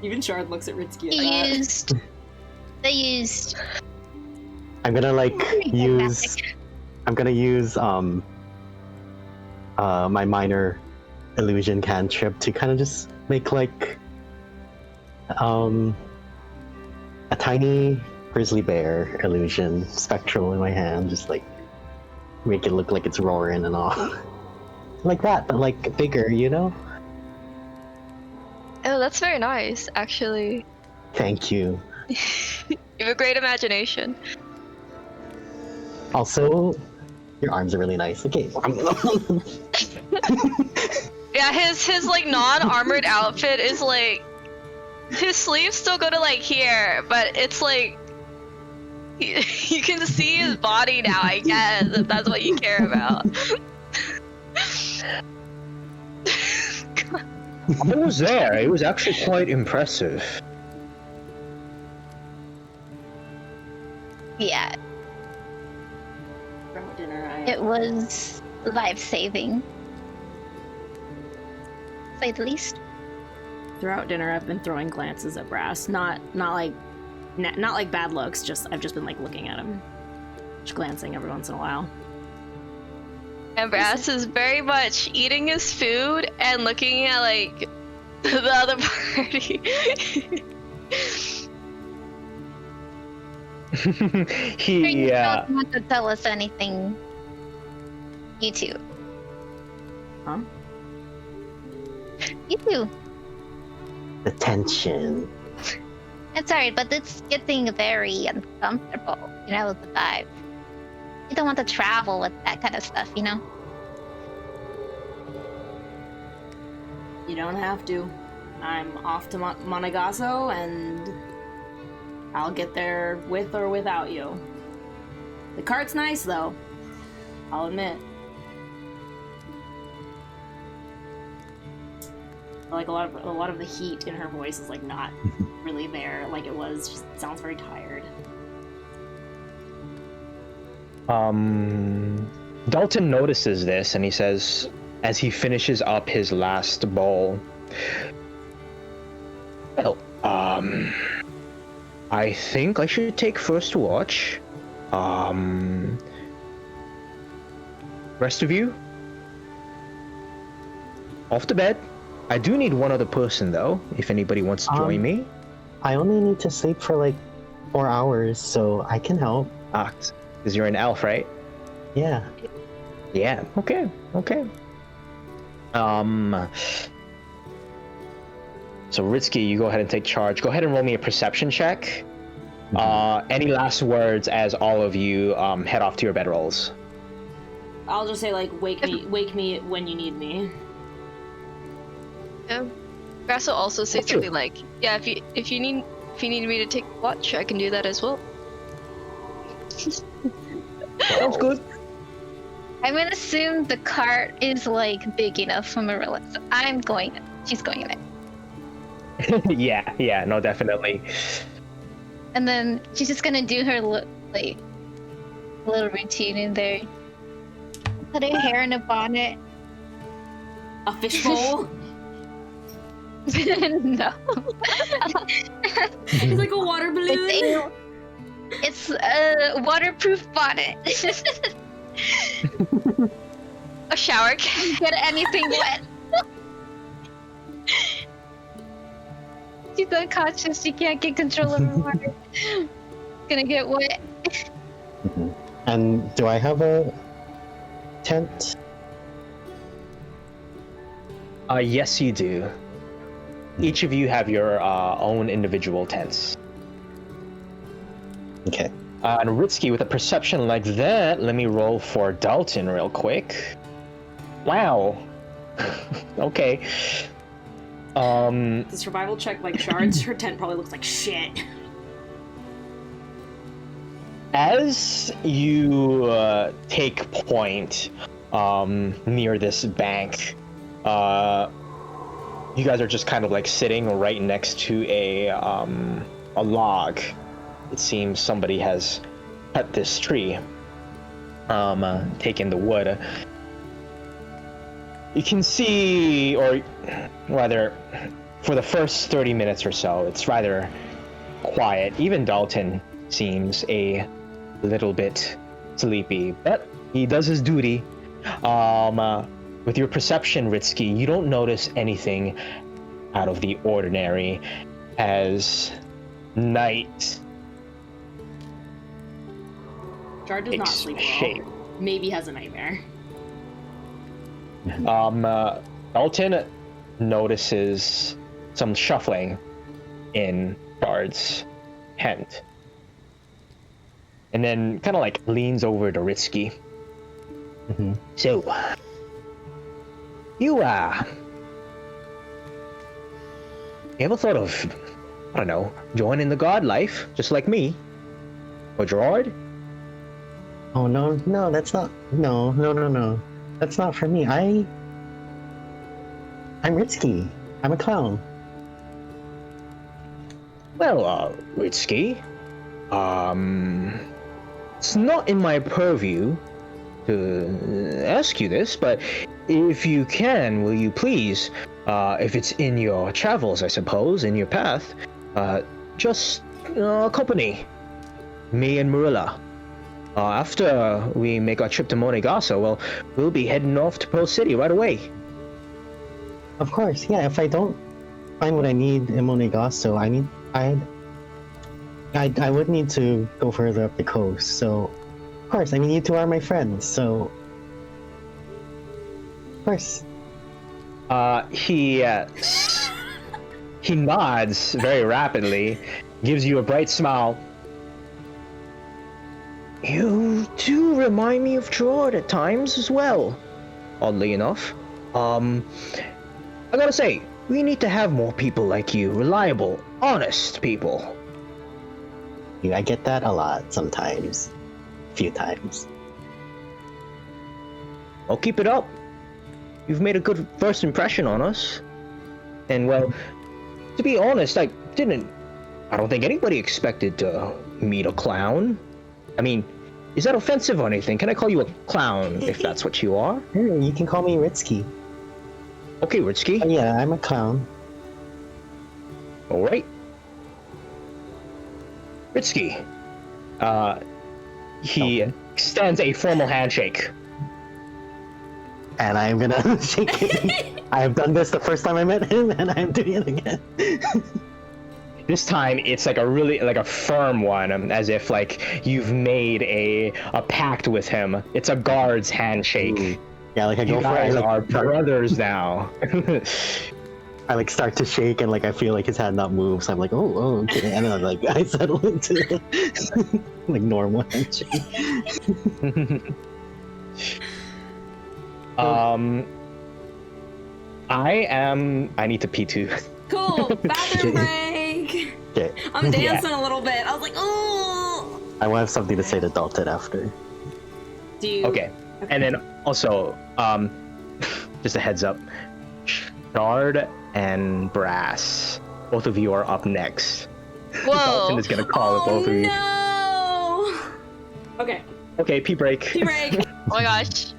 Even Shard looks at Ritsuki at that. They used. I'm gonna like use. I'm gonna use my minor illusion cantrip to kind of just make like a tiny grizzly bear illusion spectral in my hand, just like make it look like it's roaring and all. Like that, but like bigger, you know? Oh, that's very nice, actually. Thank you. You have a great imagination. Also, your arms are really nice. Okay. Yeah, his like non-armored outfit is like his sleeves still go to like here, but it's like you can see his body now, I guess, if that's what you care about. I was there. It was actually quite impressive. Yeah, Throughout dinner, it was life-saving, to say the least. Throughout dinner, I've been throwing glances at Brass. Not like bad looks. I've just been like looking at him, just glancing every once in a while. And Brass is very much eating his food and looking at like the other party. He You don't want to tell us anything. You too. Huh? You too. The tension. I'm sorry, but it's getting very uncomfortable. You know, the vibe. You don't want to travel with that kind of stuff, you know? You don't have to. I'm off to Monae Gaso, and I'll get there with or without you. The cart's nice, though. I'll admit. Like a lot of the heat in her voice is like not really there, like it was. Just sounds very tired. Dalton notices this and he says, as he finishes up his last bowl, well, I think I should take first watch. Rest of you, off to bed. I do need one other person though, if anybody wants to join me. I only need to sleep for like 4 hours, so I can help. Ah, because you're an elf, right? Yeah. Yeah. Okay. So Ritsky, you go ahead and take charge. Go ahead and roll me a perception check. Any last words as all of you head off to your bedrolls? I'll just say like, wake me when you need me. Yeah. Grass will also say something like, "Yeah, if you need me to take watch, I can do that as well." Sounds good. I'm gonna assume the cart is like big enough for Marilla, so she's going in it. Yeah, no, definitely. And then she's just gonna do her like little routine in there. Put her hair in a bonnet. A fishbowl. No. It's like a water balloon. It's a waterproof bonnet. A shower cap. Get anything wet. She's unconscious. She can't get control of the water. Gonna get wet. And do I have a tent? Yes, you do. Each of you have your own individual tents. Okay. And Ritsky, with a perception like that, let me roll for Dalton real quick. Wow. Okay. The survival check like shards. Her tent probably looks like shit. As you take point near this bank, you guys are just kind of like sitting right next to a log. It seems somebody has cut this tree, taken the wood. You can see, or rather, for the first 30 minutes or so, it's rather quiet. Even Dalton seems a little bit sleepy, but he does his duty. With your perception, Ritsky, you don't notice anything out of the ordinary as night Shard does not sleep shape. well. Maybe has a nightmare. Dalton notices some shuffling in Shard's tent, and then kind of like leans over to Ritsky. So, you ever thought of, I don't know, joining the god life, just like me? Or Gerard? Oh no, that's not. No. That's not for me. I'm Ritsky. I'm a clown. Well, Ritsky, it's not in my purview to ask you this, but if you can, will you please, if it's in your travels, I suppose, in your path, just accompany me and Marilla. After we make our trip to Monae Gaso, well, we'll be heading off to Pearl City right away. Of course, yeah. If I don't find what I need in Monae Gaso, I would need to go further up the coast. So, of course, I mean, you two are my friends, so of course. He nods very rapidly, gives you a bright smile. You do remind me of Gerard at times as well, oddly enough. I gotta say, we need to have more people like you, reliable, honest people. Yeah, I get that a lot sometimes. A few times. Well, keep it up. You've made a good first impression on us. And well, to be honest, I don't think anybody expected to meet a clown. I mean, is that offensive or anything? Can I call you a clown if that's what you are? You can call me Ritsky. Okay, Ritsky. Yeah, I'm a clown. All right. Ritsuki, he extends a formal handshake. And I'm gonna shake it. I have done this the first time I met him, and I'm doing it again. This time it's like a firm one, as if like you've made a pact with him. It's a guard's handshake. Ooh. Yeah, like I You go for it. guys I, are like, brothers now. I like start to shake, and like I feel like his hand not move, so I'm like, oh, okay, and then like I settle into like normal handshake. I need to pee too. Cool. Bathroom break. Okay, I'm dancing a little bit. I was like, oh. I will have something to say to Dalton after. Do you? Okay. And then also, just a heads up, Shard and Brass, both of you are up next. Whoa. Dalton is gonna call both of you. No. Okay. Okay, pee break. Pee break. Oh my gosh.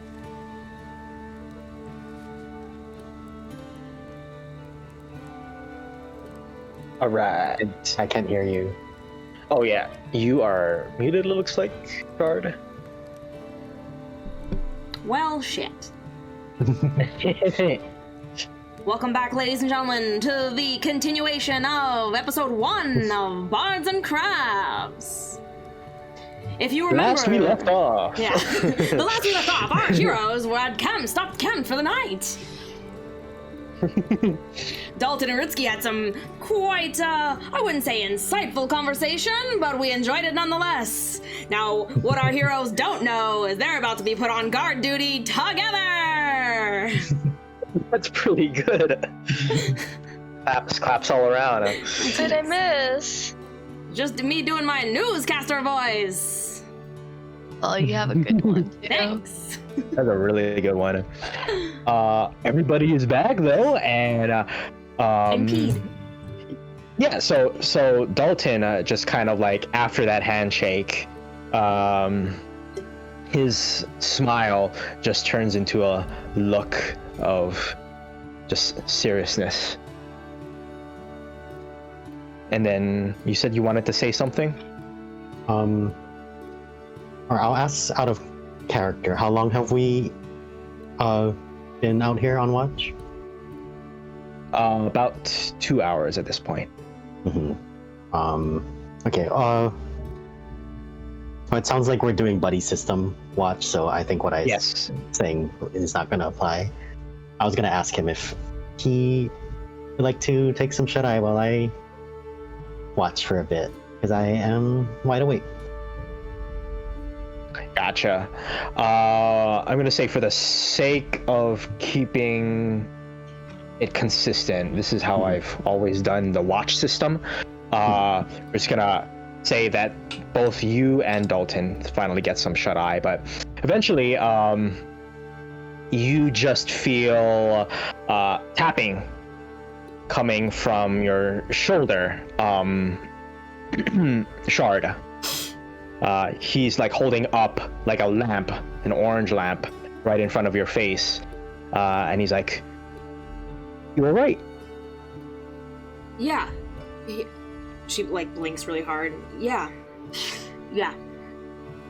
All right. I can't hear you. Oh yeah, you are muted. It looks like, Shard. Well, shit. Welcome back, ladies and gentlemen, to the continuation of episode 1 of Bards and Crabs. If you remember, Last we left off. yeah, the last we left off, our heroes were at camp, stopped camp for the night. Dalton and Ritsuki had some quite, I wouldn't say insightful conversation, but we enjoyed it nonetheless. Now, what our heroes don't know is they're about to be put on guard duty together! That's pretty good. claps all around. What did I miss? Just me doing my newscaster voice. Oh, you have a good one too. Thanks. That's a really good one. Everybody is back though, and MPs. yeah. So Dalton just kind of like after that handshake, his smile just turns into a look of just seriousness. And then you said you wanted to say something? Or I'll ask out of character. How long have we been out here on watch? About 2 hours at this point. Mm-hmm. Okay. Well, it sounds like we're doing buddy system watch, so I think what I Yes. saying is not going to apply. I was going to ask him if he would like to take some shut-eye while I watch for a bit, because I am wide awake. Gotcha. I'm gonna say for the sake of keeping it consistent, this is how I've always done the watch system. We're just gonna say that both you and Dalton finally get some shut-eye, but eventually, you just feel tapping coming from your shoulder, Shard. He's like holding up like a lamp, an orange lamp, right in front of your face, and he's like, "You all right?" Yeah. She like blinks really hard. Yeah.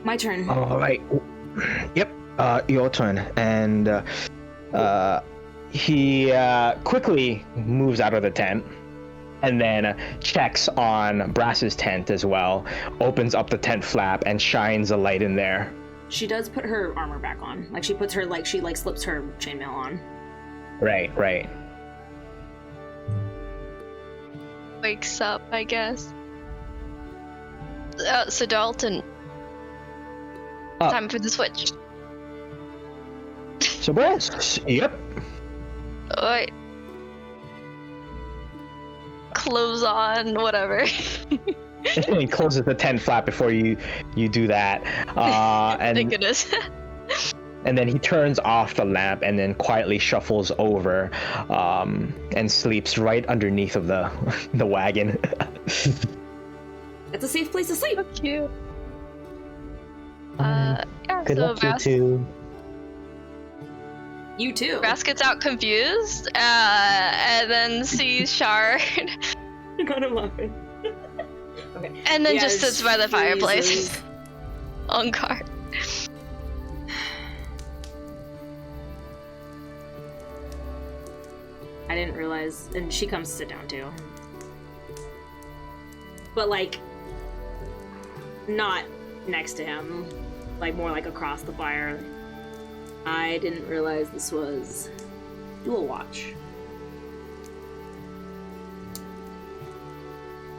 My turn. All right. Yep. Your turn. And he quickly moves out of the tent, and then checks on Brass's tent as well, opens up the tent flap and shines a light in there. She does put her armor back on. Like she puts her she slips her chainmail on. Right. Wakes up, I guess. So Dalton. Time for the switch. So Brass, yep. Alright. Clothes on, whatever. He closes the tent flap before you do that. And Thank goodness. and then he turns off the lamp and then quietly shuffles over and sleeps right underneath of the wagon. It's a safe place to sleep. So cute. Good so luck, you two. You too. Brass gets out confused, and then sees Shard. I'm kind of laughing. Okay. And then just Yes, sits by the fireplace. Jesus. On guard. I didn't realize, and she comes to sit down too. But like, not next to him, like more like across the fire. I didn't realize this was dual watch.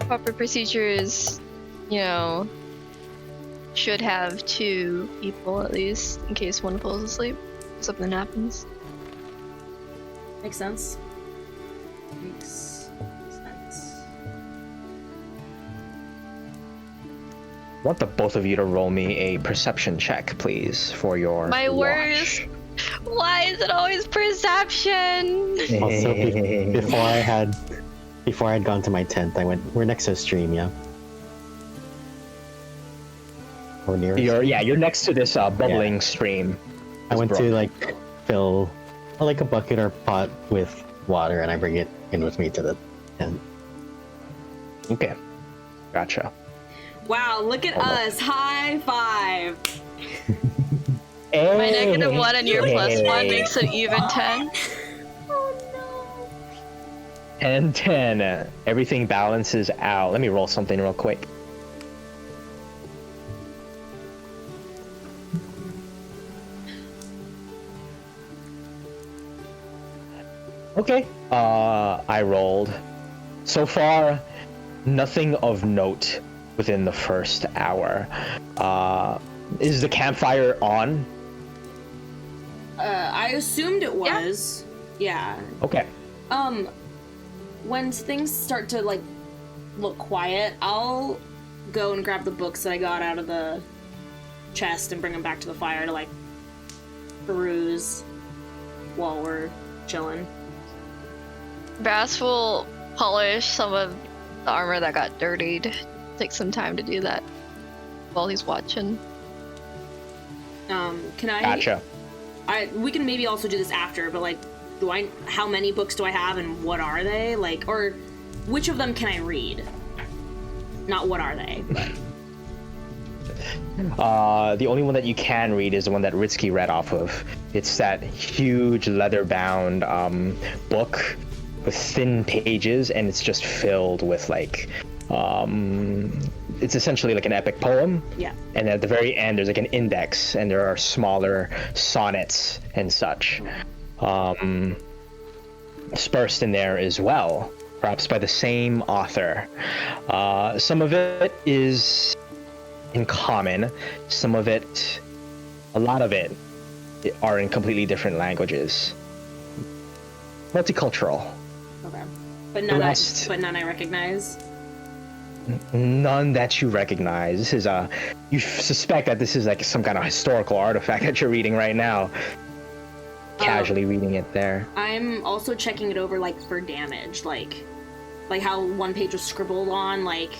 Proper procedures, should have 2 people at least in case one falls asleep. Something happens. Makes sense. Makes sense. I want the both of you to roll me a perception check, please, for your My watch. worst. Why is it always perception? Also, before I had gone to my tent, I went. We're next to a stream, yeah. Or near. You're next to this bubbling stream. I This went brook. to like fill like a bucket or pot with water, and I bring it in with me to the tent. Okay, gotcha. Wow, look at us. High five. My -1 and your +1 makes it even 10. Oh no. 10. Everything balances out. Let me roll something real quick. Okay. I rolled. So far, nothing of note within the first hour. Is the campfire on? I assumed it was. Yeah. Okay. When things start to like look quiet, I'll go and grab the books that I got out of the chest and bring them back to the fire to like peruse while we're chilling. Brass will polish some of the armor that got dirtied. Take some time to do that while he's watching. Can I? Gotcha. We can maybe also do this after, but like, how many books do I have and what are they? Like, or which of them can I read? Not what are they, but The only one that you can read is the one that Ritsky read off of. It's that huge leather-bound book with thin pages, and it's just filled with like, it's essentially like an epic poem. yeah. And at the very end, there's like an index, and there are smaller sonnets and such, dispersed in there as well, perhaps by the same author. Some of it is in common, some of it, a lot of it, are in completely different languages. Multicultural. Okay. But The rest- none I recognize. None that you recognize. This is you suspect that this is like some kind of historical artifact that you're reading right now. Casually reading it there. I'm also checking it over like for damage, like how one page was scribbled on, like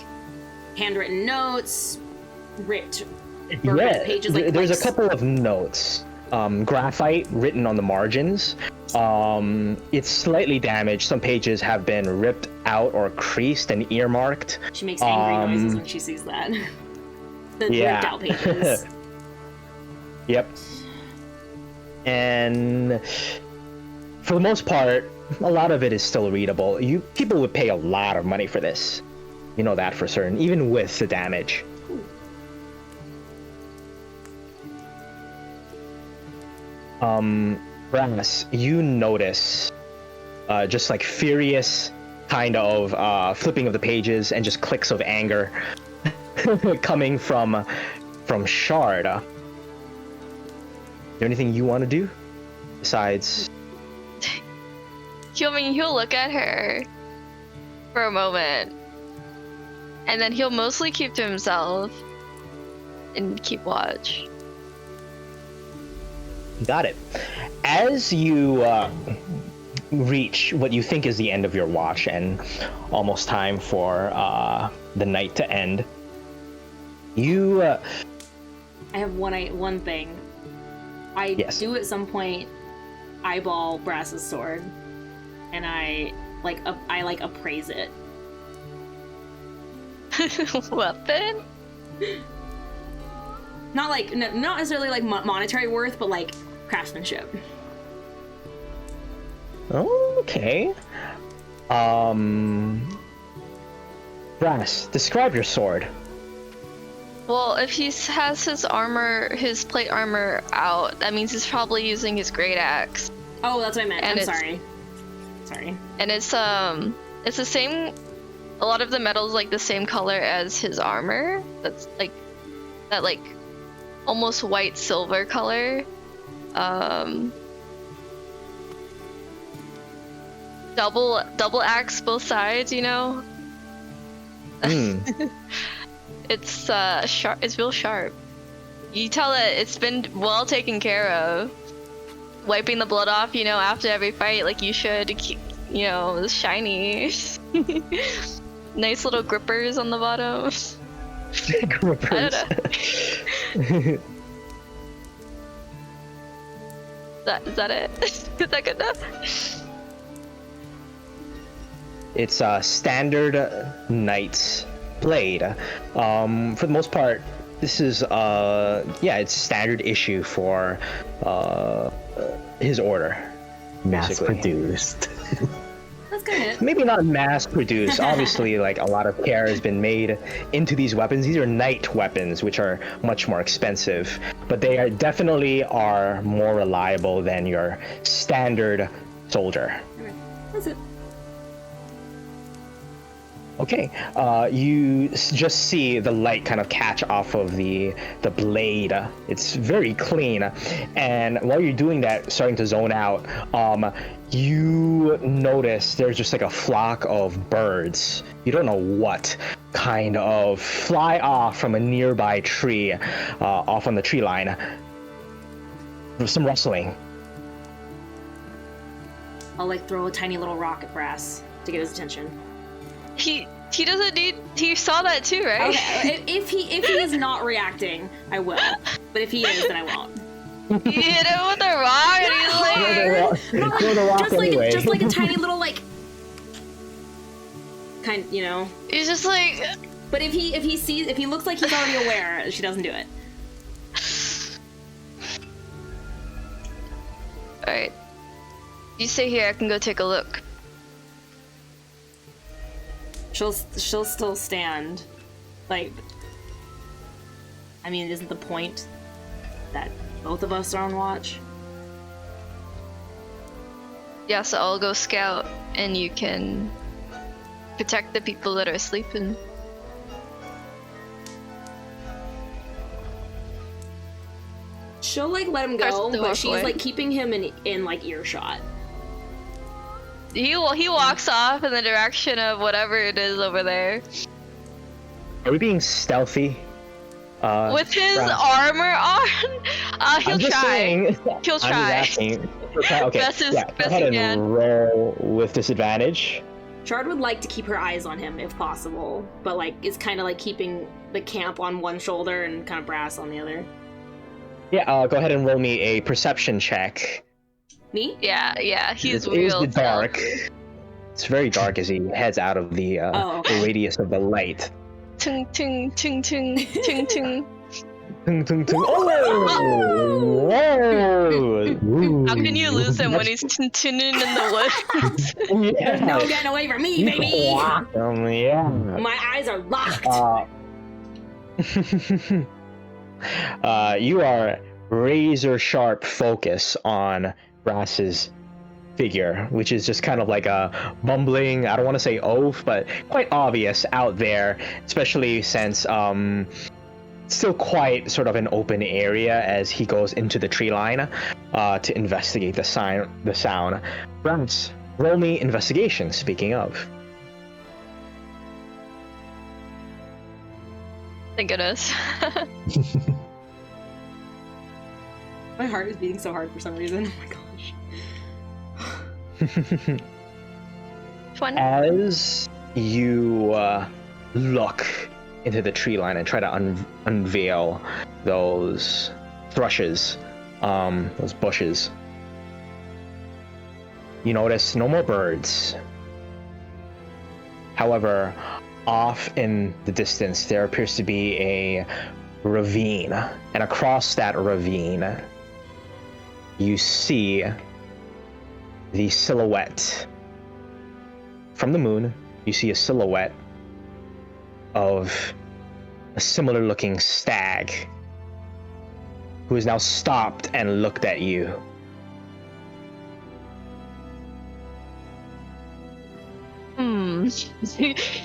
handwritten notes, ripped Yeah, pages. Like there's a couple of notes. Graphite written on the margins. It's slightly damaged. Some pages have been ripped out or creased and earmarked. She makes angry noises when she sees that. The Yeah. ripped out pages. Yep. And for the most part, a lot of it is still readable. People would pay a lot of money for this. You know that for certain, even with the damage. Brass, you notice just like furious kind of flipping of the pages and just clicks of anger coming from Shard. Is there anything you want to do besides? He'll look at her for a moment, and then he'll mostly keep to himself and keep watch. Got it. As you reach what you think is the end of your watch and almost time for the night to end, you I have one thing. I Yes. do at some point eyeball Brass's sword, and I appraise it. Weapon? Not like not necessarily like monetary worth, but like craftsmanship. Okay. Brass, describe your sword. Well, if he has his armor, his plate armor out, that means he's probably using his great axe. Oh, that's what I meant. And I'm sorry. Sorry. And it's the same. A lot of the metal's like the same color as his armor. That's like that like almost white silver color. Double axe both sides, you know. It's sharp. It's real sharp. You tell that it's been well taken care of. Wiping the blood off, you know, after every fight, like you should to keep, you know, it's shiny. Nice little grippers on the bottom. Grippers. I don't know. Is that it? Is that good enough? It's a standard knight's blade. For the most part, this is it's standard issue for his order. Mass basically. produced. That's kind of it. Maybe not mass produced. Obviously, like a lot of care has been made into these weapons. These are knight weapons, which are much more expensive, but they are definitely more reliable than your standard soldier. Okay. That's it. Okay, you just see the light kind of catch off of the blade. It's very clean, and while you're doing that, starting to zone out, you notice there's just like a flock of birds. You don't know what kind of fly off from a nearby tree, off on the tree line. There's some rustling. I'll like throw a tiny little rock at Brass to get his attention. He doesn't need. He saw that too, right? Okay, if he is not reacting, I will. But if he is, then I won't. You hit him with a rock, and he's like, Throw the rock anyway. just like a tiny little like, kind, you know. he's just like. But if he looks like he's already aware, she doesn't do it. All right. You stay here. I can go take a look. She'll still stand. Like, I mean, isn't the point that both of us are on watch? Yeah, so I'll go scout, and you can protect the people that are sleeping. She'll like let him Starts go, to but walk she's away. like keeping him in like earshot. He walks off in the direction of whatever it is over there. Are we being stealthy? With his Brass? armor on? He'll I'm just try. saying. He'll I'm just try. asking. Okay, Best go he ahead and can. roll with disadvantage. Shard would like to keep her eyes on him if possible, but like is kind of like keeping the camp on one shoulder and kind of Brass on the other. Yeah, go ahead and roll me a perception check. Me? Yeah, he's It real. is the dark. It's very dark as he heads out of the okay. the radius of the light. Ting ting ting ting ting ting. Tung, tung, tung. Oh! Whoa! How can you lose him when he's tinning in the woods? There's no getting away from me, baby! Yeah. My eyes are locked! You are razor sharp focus on Brass's figure, which is just kind of like a bumbling, I don't want to say oaf, but quite obvious out there, especially since still quite sort of an open area as he goes into the tree line to investigate the sound. Brass, roll me investigation, speaking of. Thank goodness. My heart is beating so hard for some reason. Oh my gosh. 20. As you look into the tree line and try to unveil those thrushes, those bushes, you notice no more birds. However, off in the distance, there appears to be a ravine, and across that ravine, you see the silhouette from the moon. You see a silhouette of a similar looking stag who has now stopped and looked at you. He's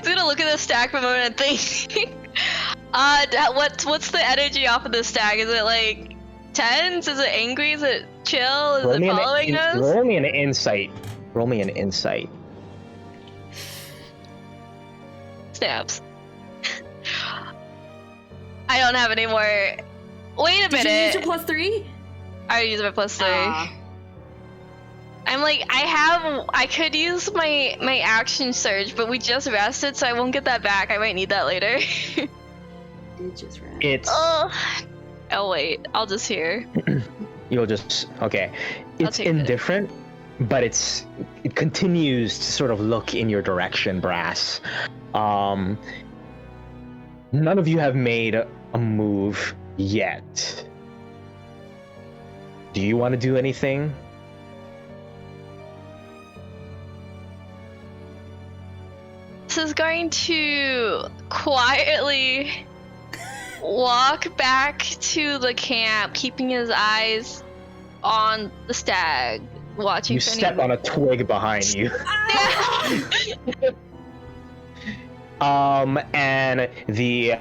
gonna look at the stag for a moment and think. What's the energy off of the stag? Is it like tense? Is it angry? Is it chill? Is it following us? Roll me an insight. Roll me an insight. Snaps. I don't have any more. Wait a minute. Did you use your +3? I used my +3. I'm like, I could use my action surge, but we just rested, so I won't get that back. I might need that later. Did just rest. It's oh wait, I'll just hear. you'll just okay. It's indifferent, but it continues to sort of look in your direction, Brass. None of you have made a move yet. Do you want to do anything? This is going to quietly walk back to the camp, keeping his eyes on the stag, watching. You step on a twig behind you. And the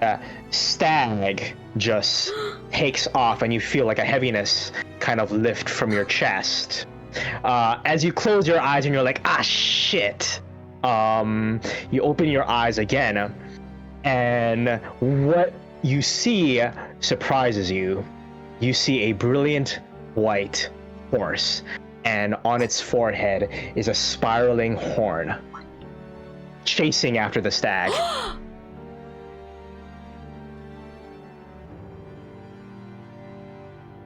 stag just takes off, and you feel like a heaviness kind of lift from your chest. As you close your eyes and you're like, ah, shit. You open your eyes again, and what you see surprises you. You see a brilliant white horse, and on its forehead is a spiraling horn, chasing after the stag.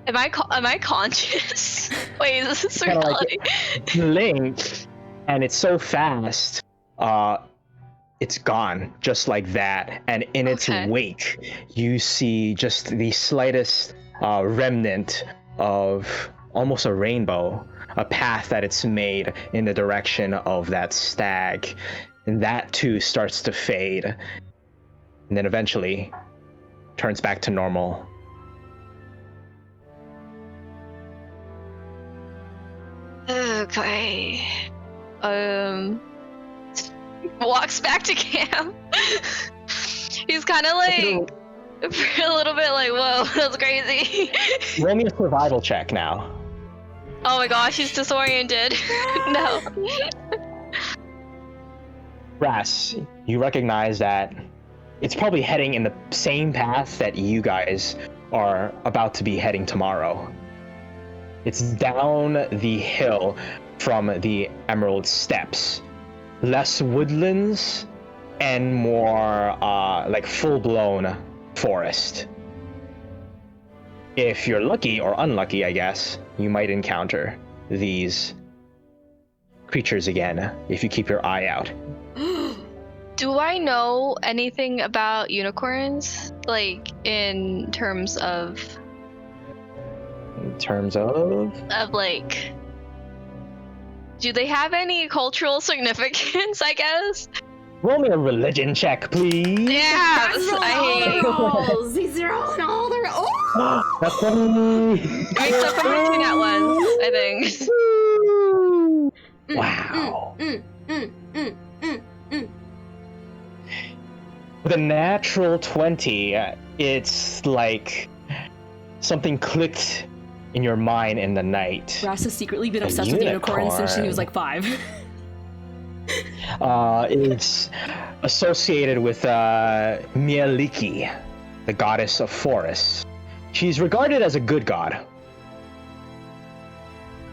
Am I conscious? Wait, is this Kinda reality? like blink, and it's so fast. It's gone just like that, and in its wake, you see just the slightest remnant of almost a rainbow, a path that it's made in the direction of that stag, and that too starts to fade, and then eventually turns back to normal. Okay. Walks back to camp. He's kind of like a little bit like, whoa, that's crazy. Roll me a survival check now. Oh my gosh, he's disoriented. No. Brass, you recognize that it's probably heading in the same path that you guys are about to be heading tomorrow. It's down the hill from the Emerald Steppes. Less woodlands and more like full-blown forest. If you're lucky or unlucky, I guess, you might encounter these creatures again if you keep your eye out. Do I know anything about unicorns? Like, in terms of... In terms of? Of, like... Do they have any cultural significance, I guess? Roll me a religion check, please. Yeah, These are all their oh! That's funny. Alright, so from between at ones, I think. Wow. With a natural 20, it's like something clicked in your mind in the night. Brass has secretly been obsessed with unicorns since she was like 5. It's associated with Mieliki, the goddess of forests. She's regarded as a good god.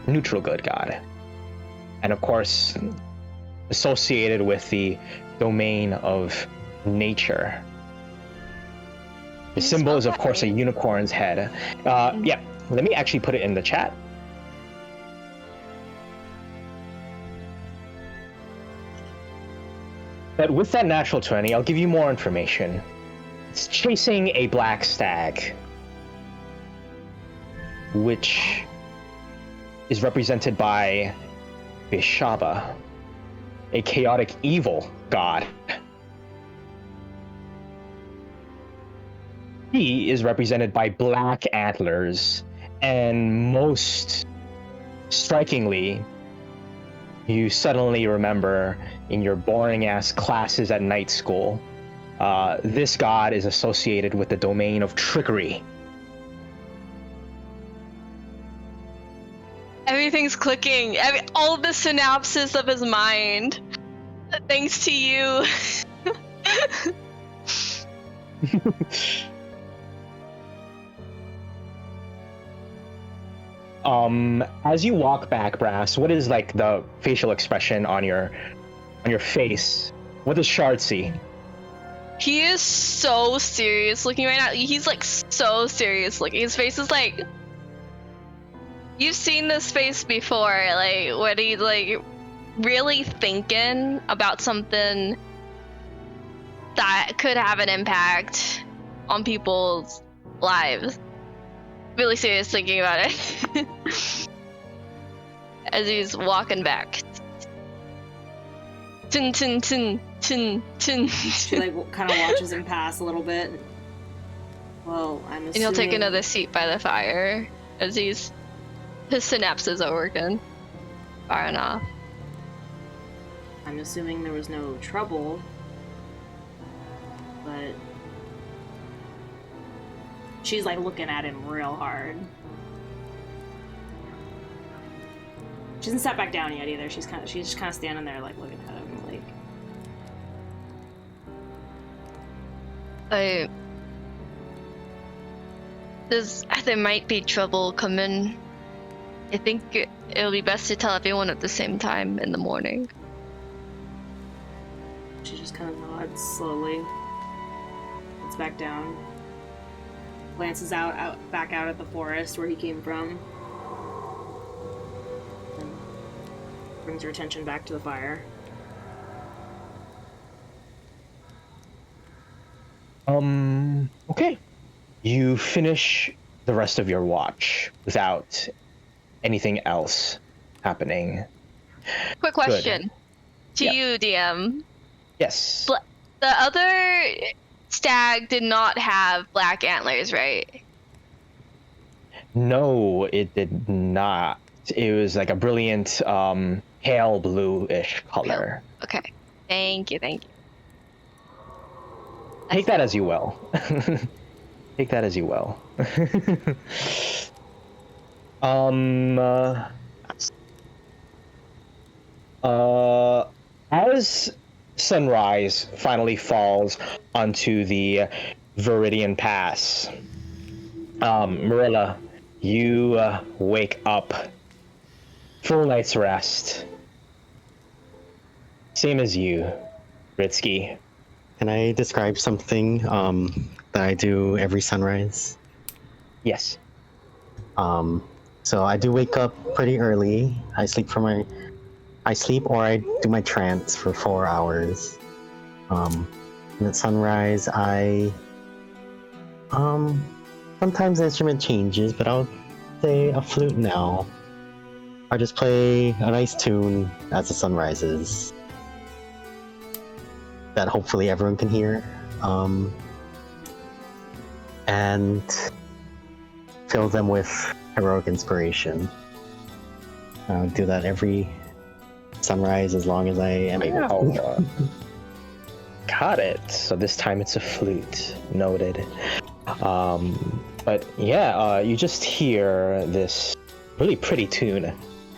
Neutral good god. And of course, associated with the domain of nature. The symbol is, of course, a unicorn's head. Yeah, let me actually put it in the chat. But with that natural 20, I'll give you more information. It's chasing a black stag, which is represented by Vishaba, a chaotic evil god. He is represented by black antlers, and most strikingly, you suddenly remember in your boring ass classes at night school, this god is associated with the domain of trickery. Everything's clicking. All the synapses of his mind. Thanks to you. As you walk back, Brass, what is like the facial expression on your face? What does Shard see? He is so serious looking right now. He's like so serious looking. His face is like, you've seen this face before, like when he's like really thinking about something that could have an impact on people's lives. Really serious thinking about it. As he's walking back. Tin tin tin tin tin. She like kind of watches him pass a little bit. Well, I'm assuming. And he'll take another seat by the fire as his synapses are working. Firing off. I'm assuming there was no trouble, but she's like looking at him real hard. She hasn't sat back down yet either. She's just kind of standing there like looking at him like. There might be trouble coming. I think it'll be best to tell everyone at the same time in the morning. She just kind of nods slowly. Gets back down. Glances back out at the forest where he came from. And brings her attention back to the fire. Okay. You finish the rest of your watch without anything else happening. Quick question to you, DM. Yes. The other stag did not have black antlers, right? No, it did not. It was like a brilliant pale blue-ish color. Okay. Thank you. Take that as you will. Take that as you will. As sunrise finally falls onto the Viridian Pass, Marilla, you wake up, full night's rest. Same as you, Ritsky. Can I describe something that I do every sunrise? Yes. So I do wake up pretty early. I sleep or I do my trance for 4 hours. And at sunrise, sometimes the instrument changes, but I'll say a flute now. I just play a nice tune as the sun rises that hopefully everyone can hear. And fill them with heroic inspiration. I'll do that every sunrise as long as I am able to. Got it. So this time it's a flute. Noted. But yeah, you just hear this really pretty tune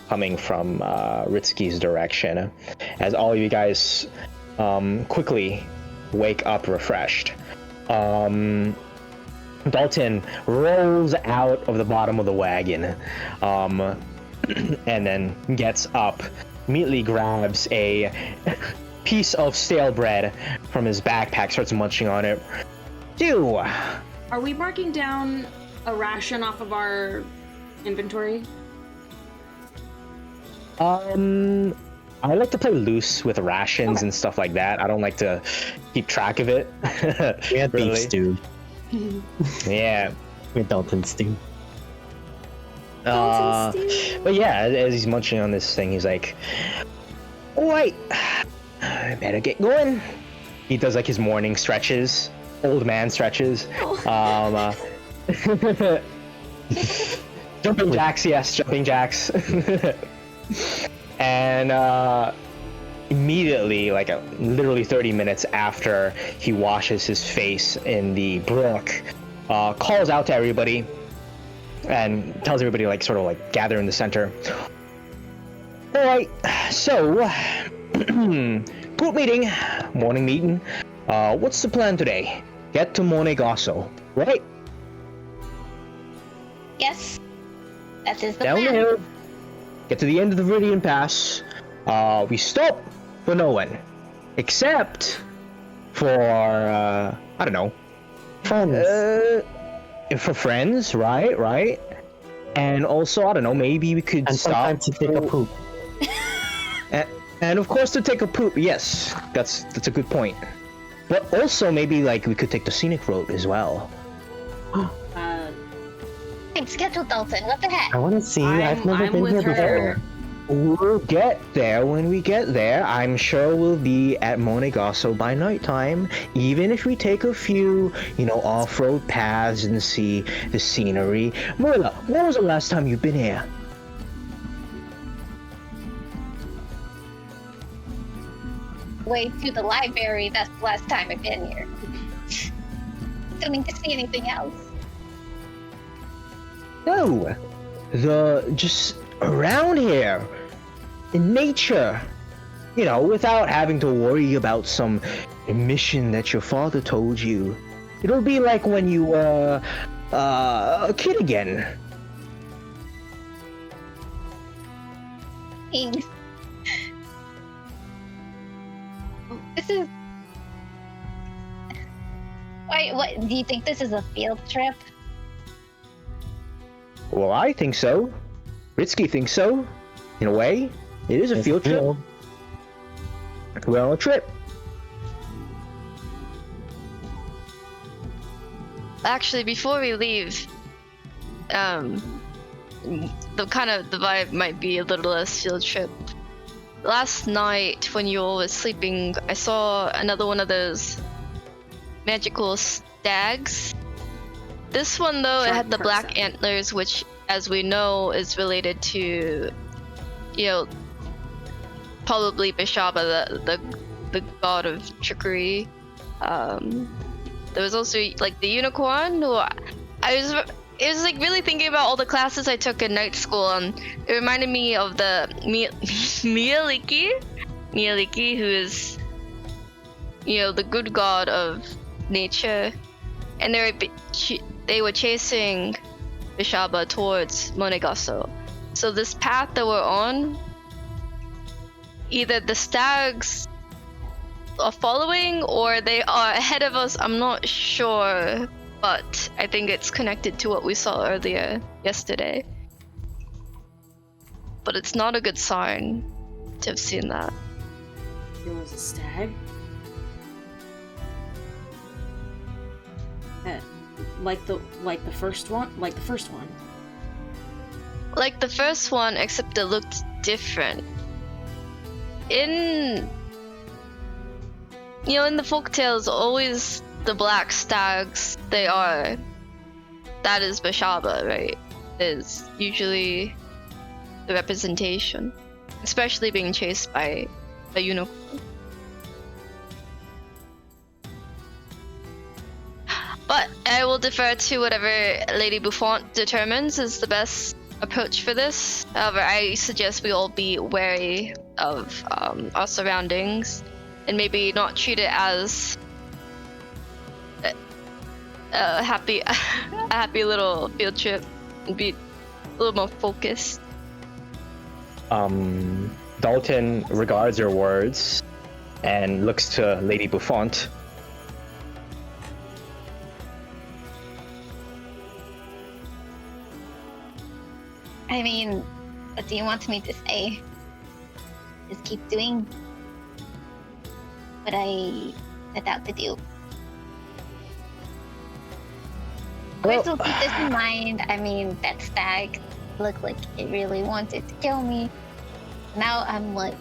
coming from Ritsky's direction as all of you guys quickly wake up refreshed. Dalton rolls out of the bottom of the wagon and then gets up, immediately grabs a piece of stale bread from his backpack, starts munching on it. Are we marking down a ration off of our inventory? I like to play loose with rations and stuff like that. I don't like to keep track of it. We had beef Really. stew. Yeah. We had Dalton stew. But yeah, as he's munching on this thing, he's like, "Alright, I better get going." He does like his morning stretches, old man stretches. Jumping jacks, yes, jumping jacks. And immediately, like literally 30 minutes after he washes his face in the brook, calls out to everybody and tells everybody like sort of like gather in the center. All right, so group meeting, morning meeting. What's the plan today? Get to Monae Gaso, right? Yes, that is the Down plan. there. Get to the end of the Viridian Pass. We stop for no one, except for I don't know. Friends. For friends, right? And also, I don't know, maybe we could And stop sometimes to take a poop. and of course to take a poop. Yes, that's a good point. But also maybe like we could take the scenic road as well. I'm scheduled, Dalton. What the heck? I want to see. I've never I'm been with here her. before. We'll get there when we get there. I'm sure we'll be at Monae Gaso by nighttime, even if we take a few, off-road paths and see the scenery. Marilla, when was the last time you've been here? Way to the library. That's the last time I've been here. Don't to see anything else. No, just around here, in nature, without having to worry about some mission that your father told you. It'll be like when you were a kid again. Thanks. This is. Wait, what? Do you think this is a field trip? Well, I think so. Ritsky thinks so. In a way, it is a Yes, field trip. Bill. We're on a trip. Actually, before we leave, the vibe might be a little less field trip. Last night when you all were sleeping, I saw another one of those magical stags. This one though, it Shark had the black person. antlers, which, as we know, is related to, probably Bishaba, the god of trickery. There was also like the unicorn, who it was like really thinking about all the classes I took in night school, and it reminded me of the Mialiki, who is, the good god of nature, and they were chasing Bishaba towards Monae Gaso. So this path that we're on, either the stags are following or they are ahead of us. I'm not sure, but I think it's connected to what we saw earlier yesterday. But it's not a good sign to have seen that. There was a stag. Like the first one. Like the first one, except it looked different. In the folktales, always the black stags, that is Bishaba, right? Is usually the representation, especially being chased by a unicorn. But I will defer to whatever Lady Buffont determines is the best approach for this. However, I suggest we all be wary of our surroundings and maybe not treat it as a happy little field trip, and be a little more focused. Dalton regards your words and looks to Lady Buffont. I mean, what do you want me to say? just keep doing what I set out to do. Well- First, we'll keep this in mind. I mean, that stag looked like it really wanted to kill me. Now I'm like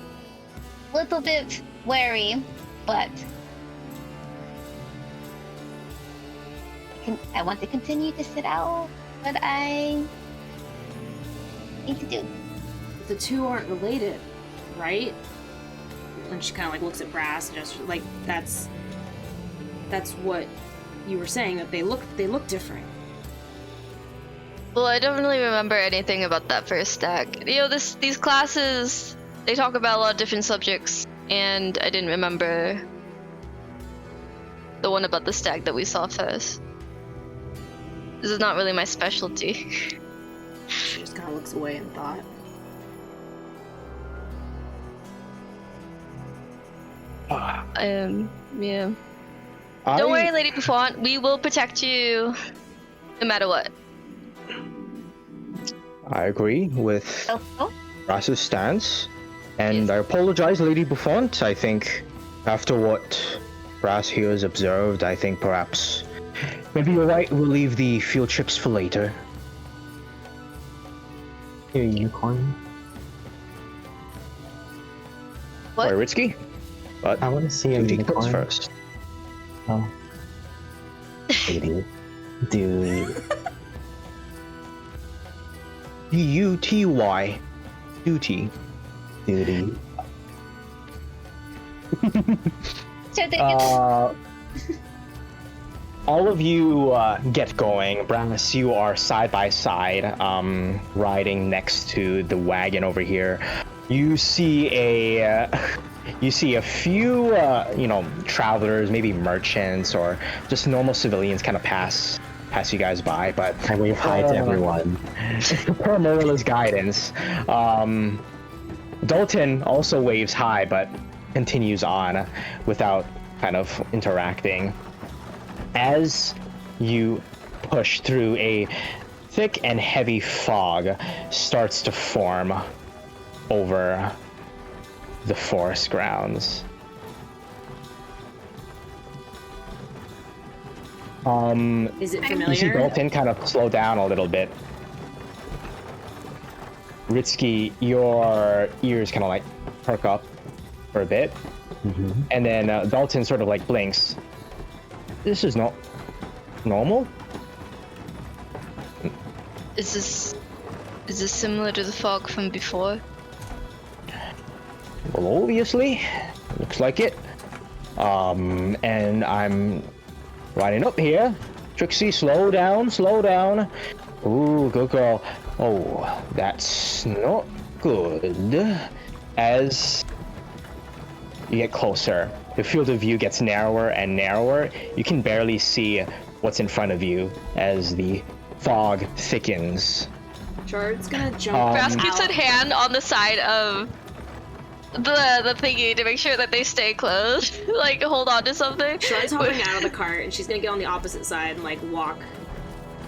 a little bit wary, but I want to continue to sit out what I need to do. The two aren't related, right? And she kind of like looks at Brass and just like that's what you were saying, that they look different. Well, I don't really remember anything about that first stag. You know, these classes, they talk about a lot of different subjects, and I didn't remember the one about the stag that we saw first. This is not really my specialty. She just kind of looks away in thought. Yeah. Don't worry, Lady Buffon. We will protect you no matter what. I agree with Oh, Brass's stance, and Yes. I apologize, Lady Buffont. I think after what Brass here has observed, I think perhaps maybe you're right. We'll leave the field trips for later. Here, unicorn. What? Sorry, Ritsky. But I want to see a duty comes unicorn. first. Oh. Duty. Dude. D-U-T-Y. Duty. Duty. so there All of you get going. Brass, you are side by side, riding next to the wagon over here. You see a few, travelers, maybe merchants or just normal civilians, kind of pass you guys by. But I wave hi to everyone. per Marilla's guidance, Dalton also waves hi, but continues on without kind of interacting. As you push through, a thick and heavy fog starts to form over the forest grounds. Is it You see familiar? Dalton kind of slow down a little bit. Ritsky, your ears kind of like perk up for a bit, and then Dalton sort of like blinks. This is not normal. Is this similar to the fog from before? Well, obviously, looks like it. And I'm riding up here. Trixie, slow down, slow down. Ooh, good girl. Oh, that's not good. As you get closer, the field of view gets narrower and narrower. You can barely see what's in front of you as the fog thickens. Shard's gonna jump Brass out. keeps a hand on the side of the thingy to make sure that they stay closed. Like, hold on to something. Shard's hopping out of the cart, and she's gonna get on the opposite side and like walk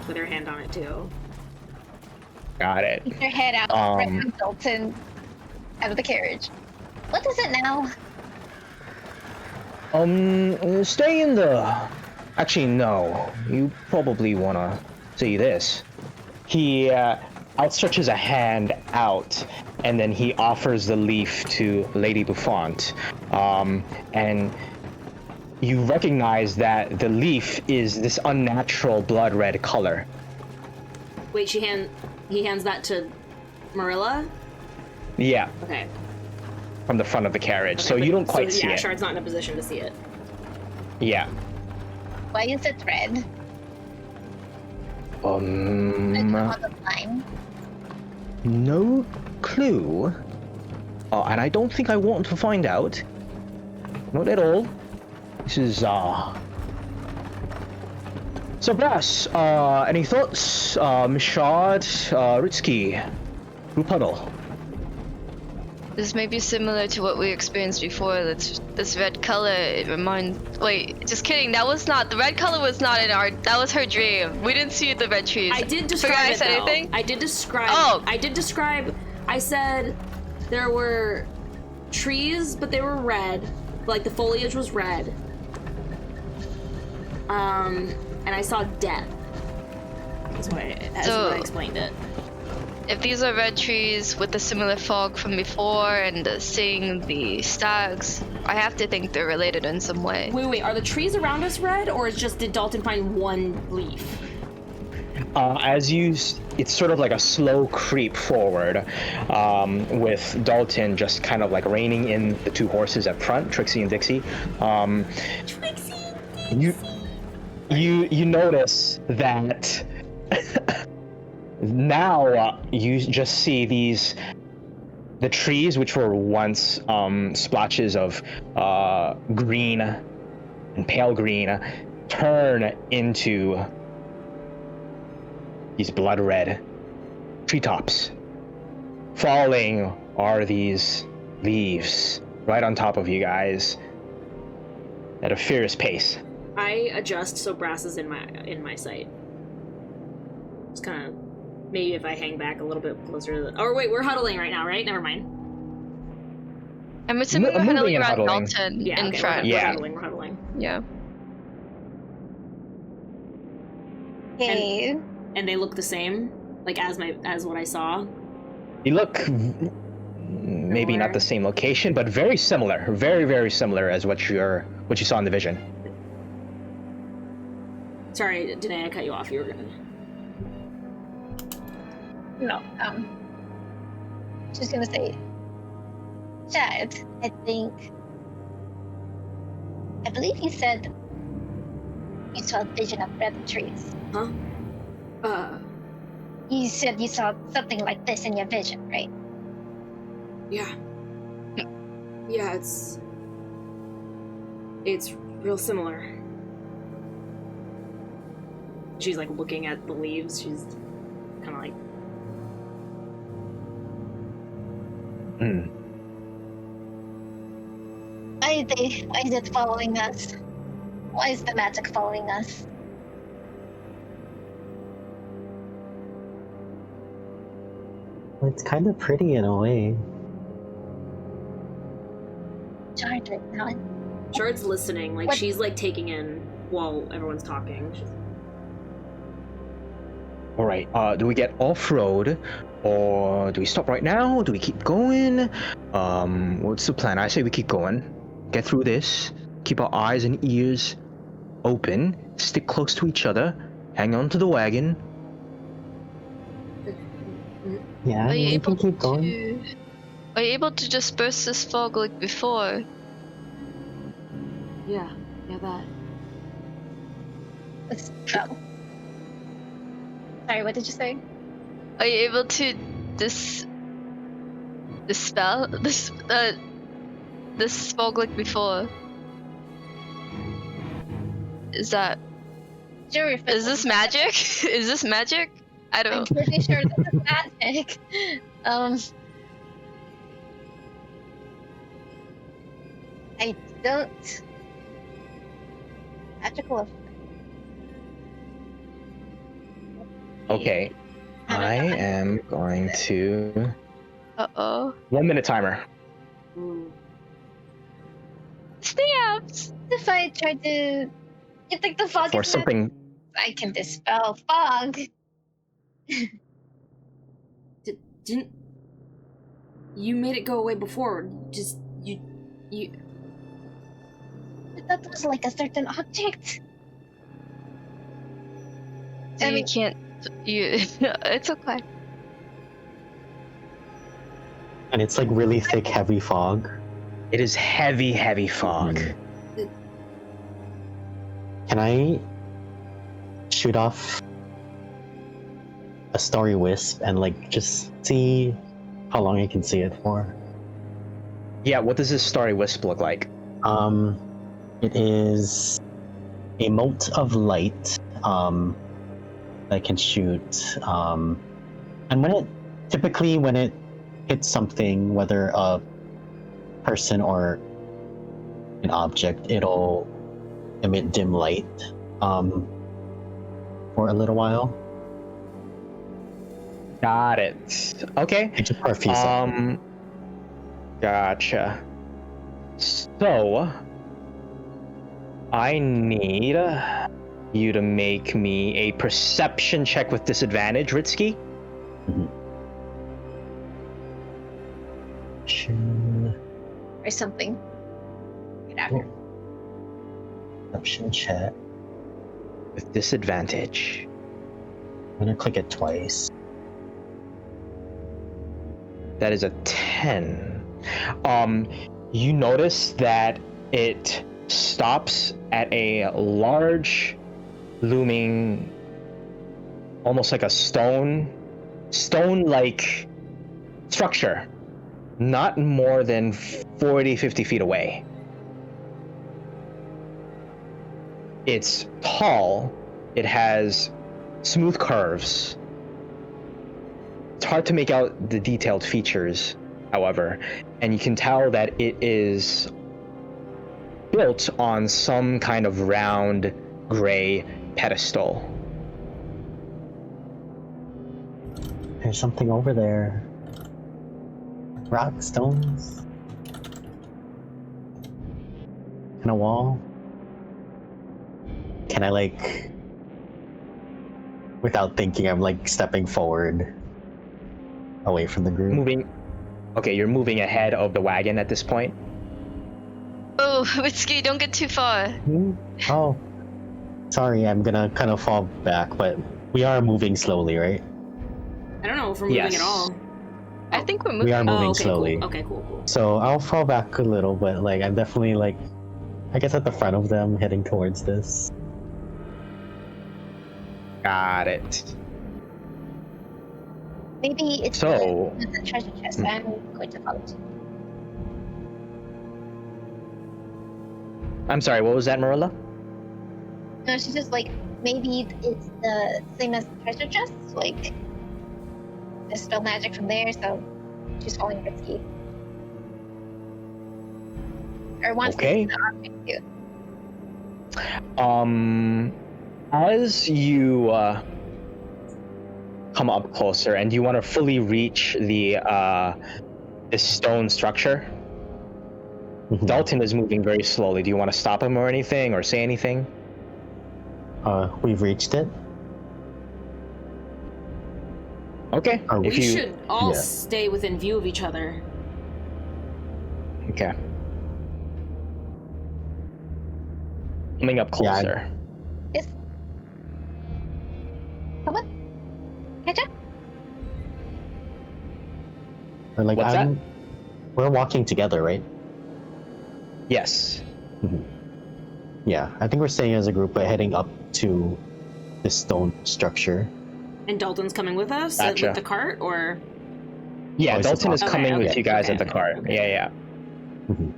with her hand on it too. Got it. Keep your head out from Dalton out of the carriage. What is it now? Stay in the... Actually, no. You probably want to see this. He outstretches a hand out, and then he offers the leaf to Lady Buffont. And you recognize that the leaf is this unnatural blood red color. Wait, he hands that to Marilla? Yeah, Okay. from the front of the carriage. Okay, So but- you don't quite so, see yeah, it. Shard's not in a position to see it. Yeah. Why is it red? It's Um... on the line. No clue. And I don't think I want to find out. Not at all. This is, So, Brass, any thoughts? Mishard, Ritsky, Rupuddle. This may be similar to what we experienced before. This red color, it reminds... Wait, just kidding. That was not... The red color was not in our... That was her dream. We didn't see the red trees. I did describe Forgot I it, said though. anything? I did describe... Oh! I did describe... I said there were trees, but they were red. Like the foliage was red. And I saw death. That's what I explained it. If these are red trees with the similar fog from before and seeing the stags, I have to think they're related in some way. Wait, are the trees around us red, or did Dalton find one leaf? It's sort of like a slow creep forward, with Dalton just kind of like reining in the two horses up front, Trixie and Dixie. Trixie and Dixie. You notice that now you just see the trees, which were once splotches of green and pale green, turn into these blood red treetops. Falling are these leaves right on top of you guys at a furious pace. I adjust so Brass is in my sight. Just kind of, maybe if I hang back a little bit closer to the... Oh, wait, we're huddling right now, right? Never mind. I'm assuming we're huddling around huddling. Dalton Yeah, in okay, front. we're huddling. Yeah. Okay. And they look the same? Like, as what I saw? You look maybe not the same location, but very similar. Very, very similar as what you saw in the vision. Sorry, Danae, I cut you off. You were gonna... No, just gonna say, Chad, I believe you said you saw a vision of red trees. Huh? You said you saw something like this in your vision, right? Yeah. Yeah, it's real similar. She's like looking at the leaves. She's kind of like... Why is it following us? Why is the magic following us? It's kind of pretty in a way. Shard right now. Shard's listening, like What? she's like taking in while everyone's talking. All right. Do we get off-road, or do we stop right now? Do we keep going? What's the plan? I say we keep going. Get through this. Keep our eyes and ears open. Stick close to each other. Hang on to the wagon. Yeah, Are you we can able keep going. Are you able to disperse this fog like before? Yeah, that. Let's go. Sorry, what did you say? Are you able to dispel this fog like before? Is Sure, if this magic? Is this magic? I I'm don't. pretty sure this is magic. I don't. Magical effect. Okay. I am going to... Uh-oh. 1 minute timer. Stamps! If I try to, you think the fog For is something... I can dispel fog. Didn't you made it go away before? Just you. But that was like a certain object. So you can't... It's okay. And it's like really thick, heavy fog. It is heavy, heavy fog. Can I shoot off a story wisp and like just see how long I can see it for? Yeah, what does this starry wisp look like? It is a mote of light that I can shoot. And when it hits something, whether a person or an object, it'll emit dim light for a little while. Got it. Okay. Just for a few seconds. Gotcha. So, I need you to make me a perception check with disadvantage, Ritsuki. Or something. Get after. Perception check. With disadvantage. I'm gonna click it twice. That is a 10. You notice that it stops at a large, looming, almost like a stone-like structure, not more than 40, 50 feet away. It's tall. It has smooth curves. It's hard to make out the detailed features, however, and you can tell that it is built on some kind of round, gray pedestal. There's something over there. Rock, stones. And a wall. Can I, like, without thinking, I'm like stepping forward away from the group? Moving. Okay, you're moving ahead of the wagon at this point. Oh, Whiskey, don't get too far. Oh. Sorry, I'm gonna kind of fall back, but we are moving slowly, right? I don't know if we're moving Yes. at all. I think we're moving. We are moving okay, slowly. Cool. Okay, cool. So I'll fall back a little, but like I'm definitely like, I guess at the front of them, heading towards this. Got it. Maybe it's So- the treasure chest. I'm going to follow too. I'm sorry, what was that, Marilla? No, she's just like, maybe it's the same as the treasure chest. Like, there's still magic from there, so she's following Risky. Or wants Okay. to see the object too. As you come up closer, and you want to fully reach the stone structure, Dalton is moving very slowly. Do you want to stop him or anything, or say anything? We've reached it. Okay. We If you should all yeah. stay within view of each other. okay. Coming up Yeah, closer. Yes. Come on. Catch up. Or like What's that? we're walking together, right? Yes. Yeah, I think we're staying as a group, but heading up to this stone structure. And Dalton's coming with us Gotcha. with the cart, or Yeah, Oh, it's Dalton a is box. coming with Okay, you guys okay, at the cart. okay. Yeah. Mhm.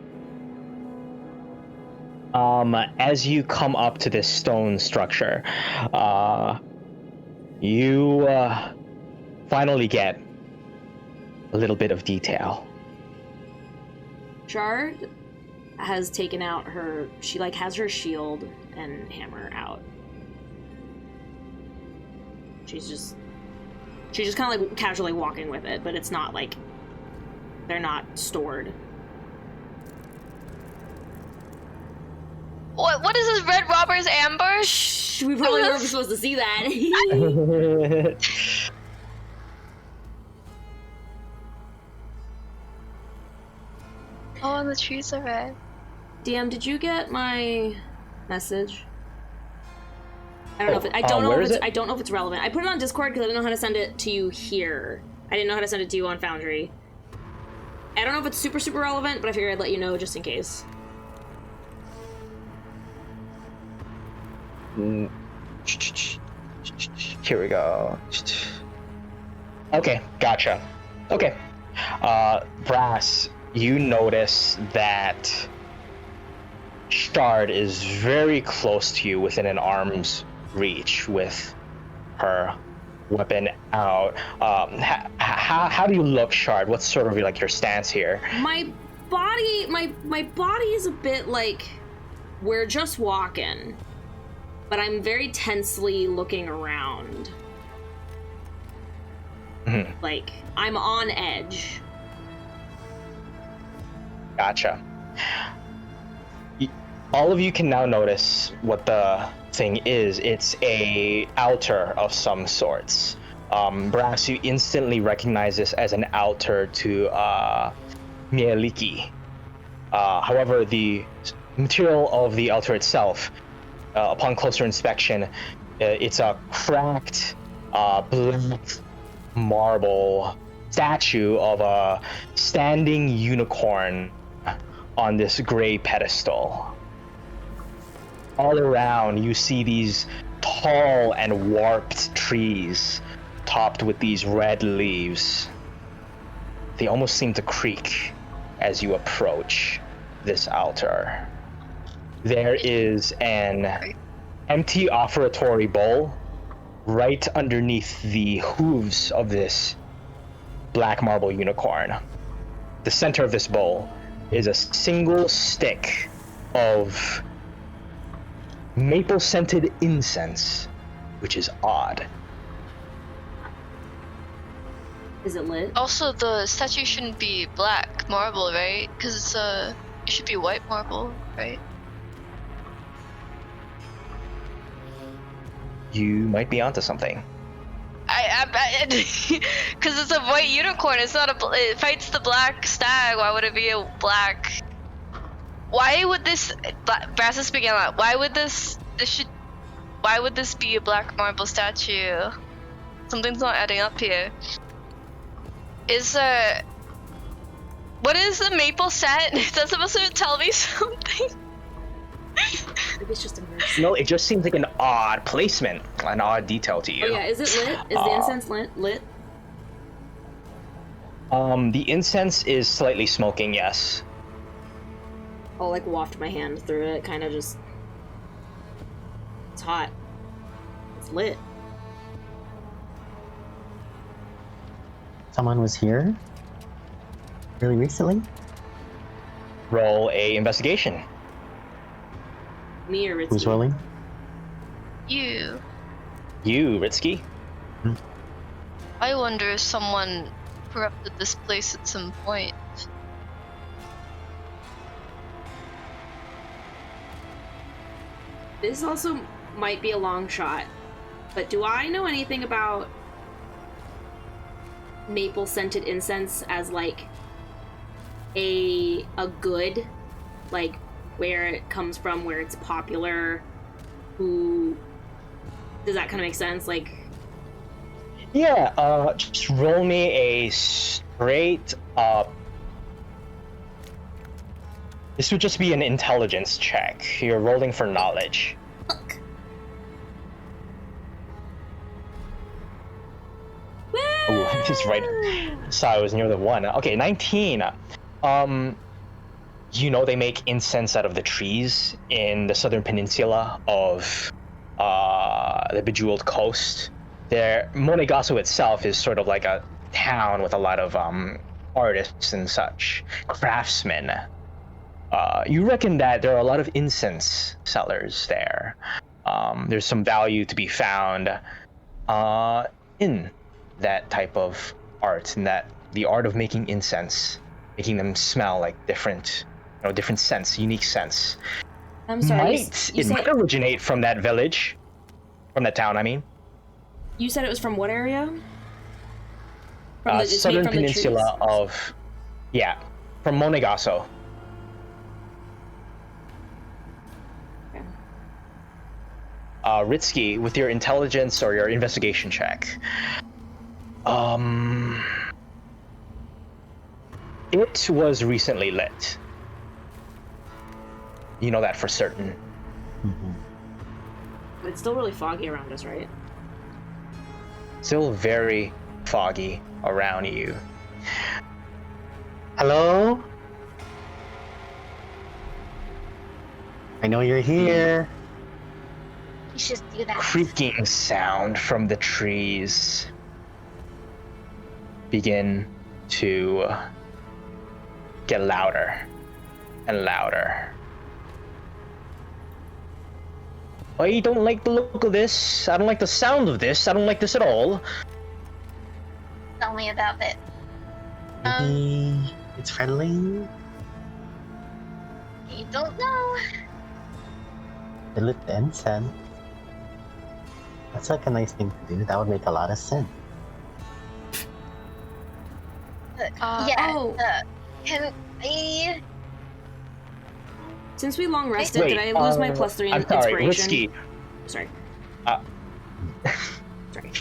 As you come up to this stone structure, you finally get a little bit of detail. Shard has taken out her. She like has her shield and hammer out. She's just kind of like casually walking with it, but it's not like they're not stored. What is this Red Robber's ambush? Shh, we probably weren't supposed to see that. Oh, and the trees are red. DM, did you get my message? I don't know if where is it? I don't know if it's relevant. I put it on Discord because I didn't know how to send it to you here. I didn't know how to send it to you on Foundry. I don't know if it's super relevant, but I figured I'd let you know just in case. Here we go. Okay, gotcha. Okay. Brass, you notice that Shard is very close to you, within an arm's reach, with her weapon out. How do you look, Shard? What's sort of like your stance here? My body is a bit like we're just walking, but I'm very tensely looking around. Mhm. Like I'm on edge. Gotcha. All of you can now notice what the thing is. It's a altar of some sorts. Perhaps you instantly recognize this as an altar to Mieliki. However, the material of the altar itself, upon closer inspection, it's a cracked black marble statue of a standing unicorn on this gray pedestal. All around, you see these tall and warped trees topped with these red leaves. They almost seem to creak as you approach this altar. There is an empty offertory bowl right underneath the hooves of this black marble unicorn. The center of this bowl is a single stick of maple-scented incense, which is odd. Is it lit? Also, the statue shouldn't be black marble, right? Because it should be white marble, right? You might be onto something. Because it's a white unicorn. It's not it fights the black stag. Why would it be a black? Why would this? Brassus began that. Why would Why would this be a black marble statue? Something's not adding up here. What is the maple set? Is that supposed to tell me something? Maybe it's just a mercy. No, it just seems like an odd placement, an odd detail to you. Oh yeah, is it lit? Is the incense lit? The incense is slightly smoking, yes. I'll like waft my hand through it, kind of just. It's hot. It's lit. Someone was here really recently. Roll a investigation. Me or Ritzy? Who's rolling? You. You, Ritsky. I wonder if someone corrupted this place at some point. This also might be a long shot, but do I know anything about maple scented incense as like a good, like where it comes from, where it's popular? Who does that kind of make sense? Like, Yeah, just roll me a straight up. This would just be an intelligence check. You're rolling for knowledge. fuck. Oh, just right. So I was near the one. Okay, 19. You know they make incense out of the trees in the southern peninsula of the Bejeweled Coast. There, Monae Gaso itself is sort of like a town with a lot of artists and such, craftsmen. You reckon that there are a lot of incense sellers there. There's some value to be found in that type of art, and that the art of making incense, making them smell like different scents, unique scents. I'm sorry. It might originate from that village, from that town. I mean, You said it was from what area? From it's made southern from the peninsula trees? from Monae Gaso. Okay. Ritsky, with your intelligence or your investigation check. It was recently lit. You know that for certain. But it's still really foggy around us, right? Still very foggy around you. Hello? I know you're here. You should do that. Creaking sound from the trees begin to get louder and louder. I don't like the look of this. I don't like the sound of this. I don't like this at all. Tell me about it. Maybe it's friendly? I don't know. Lit incense. That's like a nice thing to do. That would make a lot of sense. Can I? Since we long rested, Wait, did I lose my +3 I'm sorry, inspiration? Risky. Sorry. Sorry.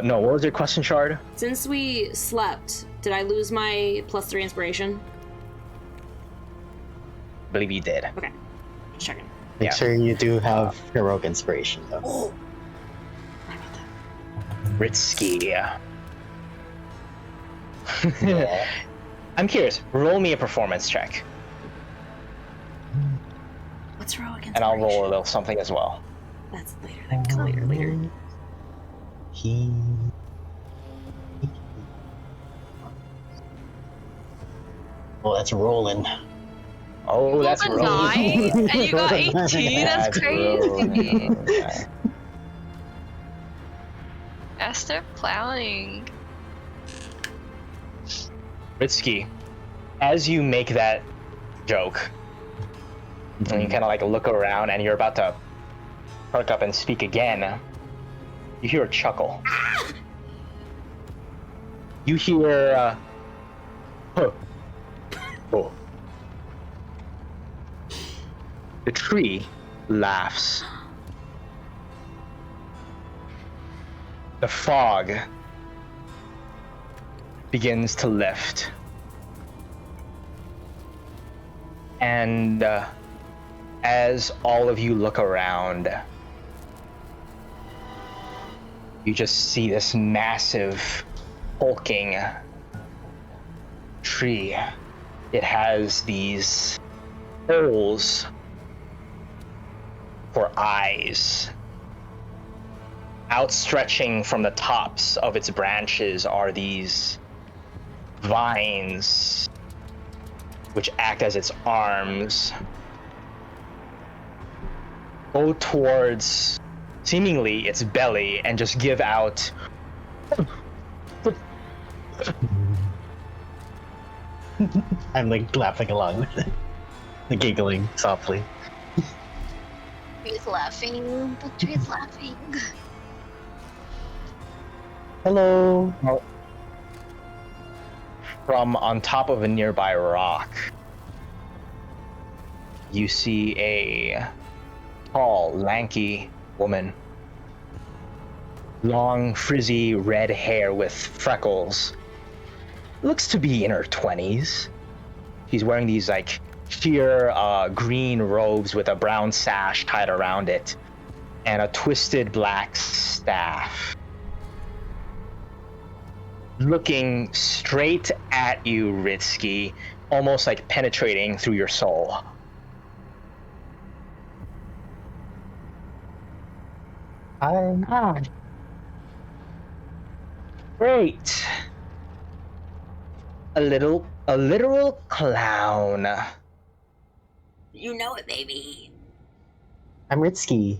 No, what was your question, Shard? Since we slept, did I lose my +3 inspiration? I believe you did. Okay. Just checking. Make Yeah. sure you do have heroic inspiration, though. Oh! Ritsky. Yeah. I'm curious. Roll me a performance check, What's heroic inspiration? and I'll roll a little something as well. That's later. That can come later. Oh, that's rolling. Oh, that's a rolling. 9 and you got 18. That's crazy. rolling. Esther plowing. Ritsky, as you make that joke, and you kind of like look around, and you're about to perk up and speak again, you hear a chuckle. You hear, huh. Oh. The tree laughs. The fog begins to lift. And as all of you look around, you just see this massive, hulking tree. It has these holes for eyes. Outstretching from the tops of its branches are these vines, which act as its arms. Go towards seemingly its belly and just give out I'm like laughing along with it. Giggling softly. Tree's laughing. The tree's laughing. Hello. from on top of a nearby rock. You see a tall, lanky woman. Long, frizzy red hair with freckles. Looks to be in her 20s. She's wearing these like sheer green robes with a brown sash tied around it and a twisted black staff. Looking straight at you, Ritsky, almost like penetrating through your soul. Hi. Great. A literal clown. You know it, baby. I'm Ritsky.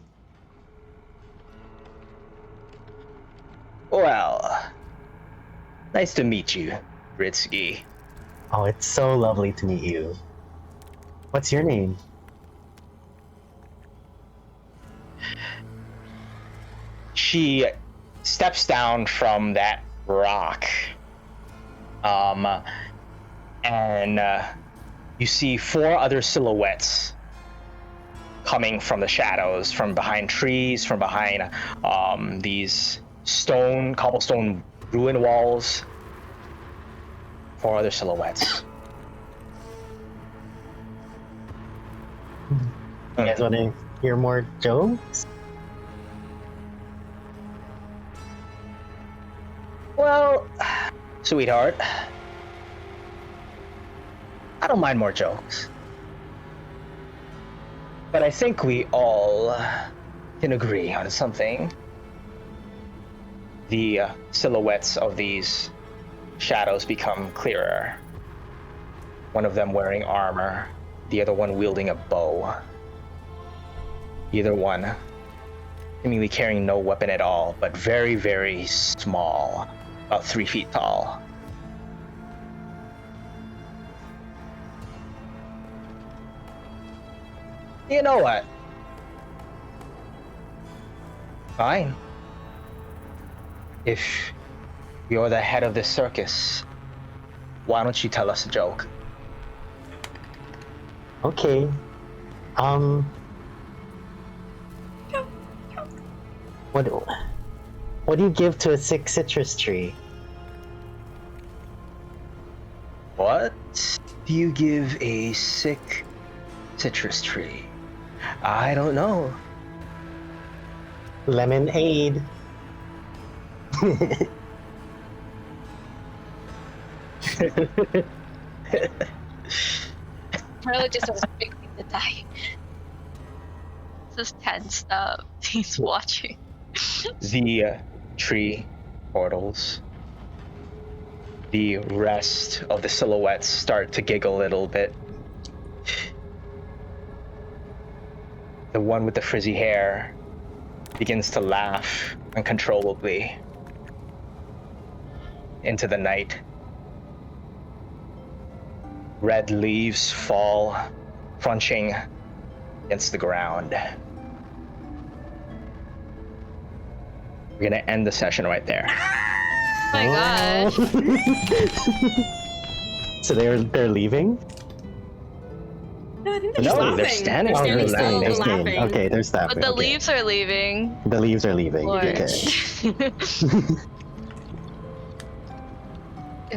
Well, nice to meet you, Ritsky. Oh, it's so lovely to meet you. What's your name? She steps down from that rock. And you see four other silhouettes coming from the shadows, from behind trees, from behind these cobblestone ruin walls. Four other silhouettes. You guys want to hear more jokes? Well, sweetheart, I don't mind more jokes. But I think we all can agree on something. The silhouettes of these shadows become clearer. One of them wearing armor, the other one wielding a bow. Either one seemingly carrying no weapon at all, but very, very small, about 3 feet tall. You know what? Fine. If you're the head of this circus, why don't you tell us a joke? Okay. What do you give to a sick citrus tree? What do you give a sick citrus tree? I don't know. Lemonade. Bro just was expecting to die. This is tensed up. He's watching. The tree portals. The rest of the silhouettes start to giggle a little bit. The one with the frizzy hair begins to laugh uncontrollably into the night. Red leaves fall, crunching against the ground. We're gonna end the session right there. Oh my gosh. So they're leaving? No, I think they're No, laughing. they're standing. They're They're standing still, laughing. They're staying. laughing. Okay, they're stopping. But the Okay. leaves are leaving. The leaves are leaving. Lord. Okay.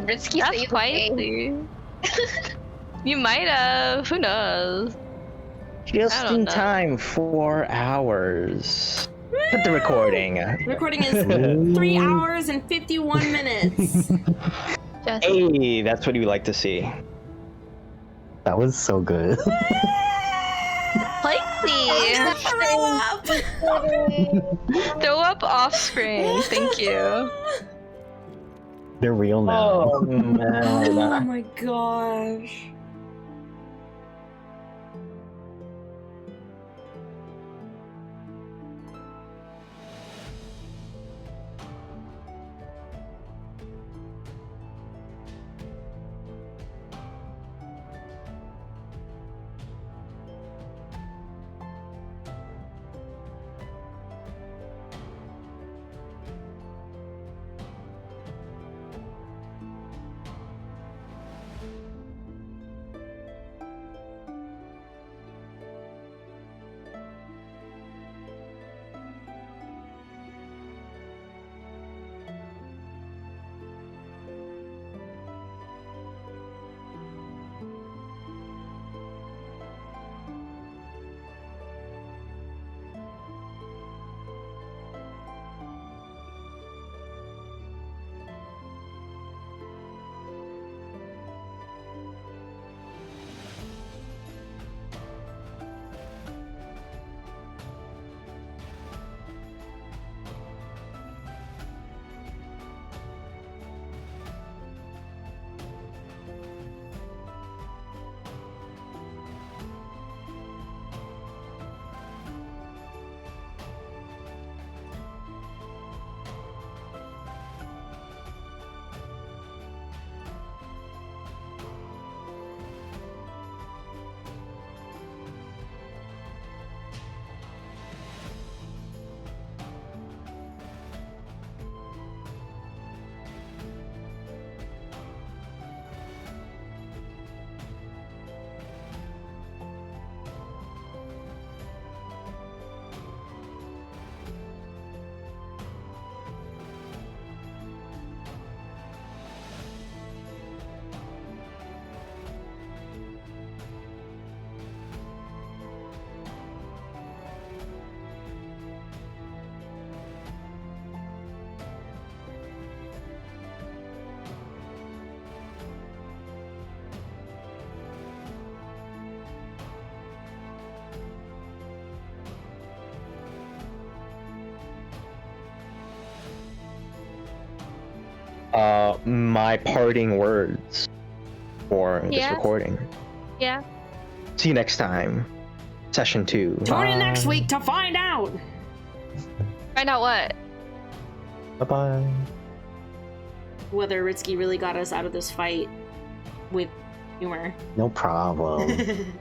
Risky That's save quietly. You might have. Who knows? I Just don't in know. time, 4 hours. Put the recording. Recording is 3 hours and 51 minutes. Just Hey, that's what we like to see. That was so good. Spicy. Throw up off screen. Thank you. They're real now. Oh man. Oh my gosh. My parting words for this Yeah. recording. Yeah. See you next time. Session 2. Tune in next week to find out. Find out what? Bye-bye. Whether Ritsky really got us out of this fight with humor. No problem.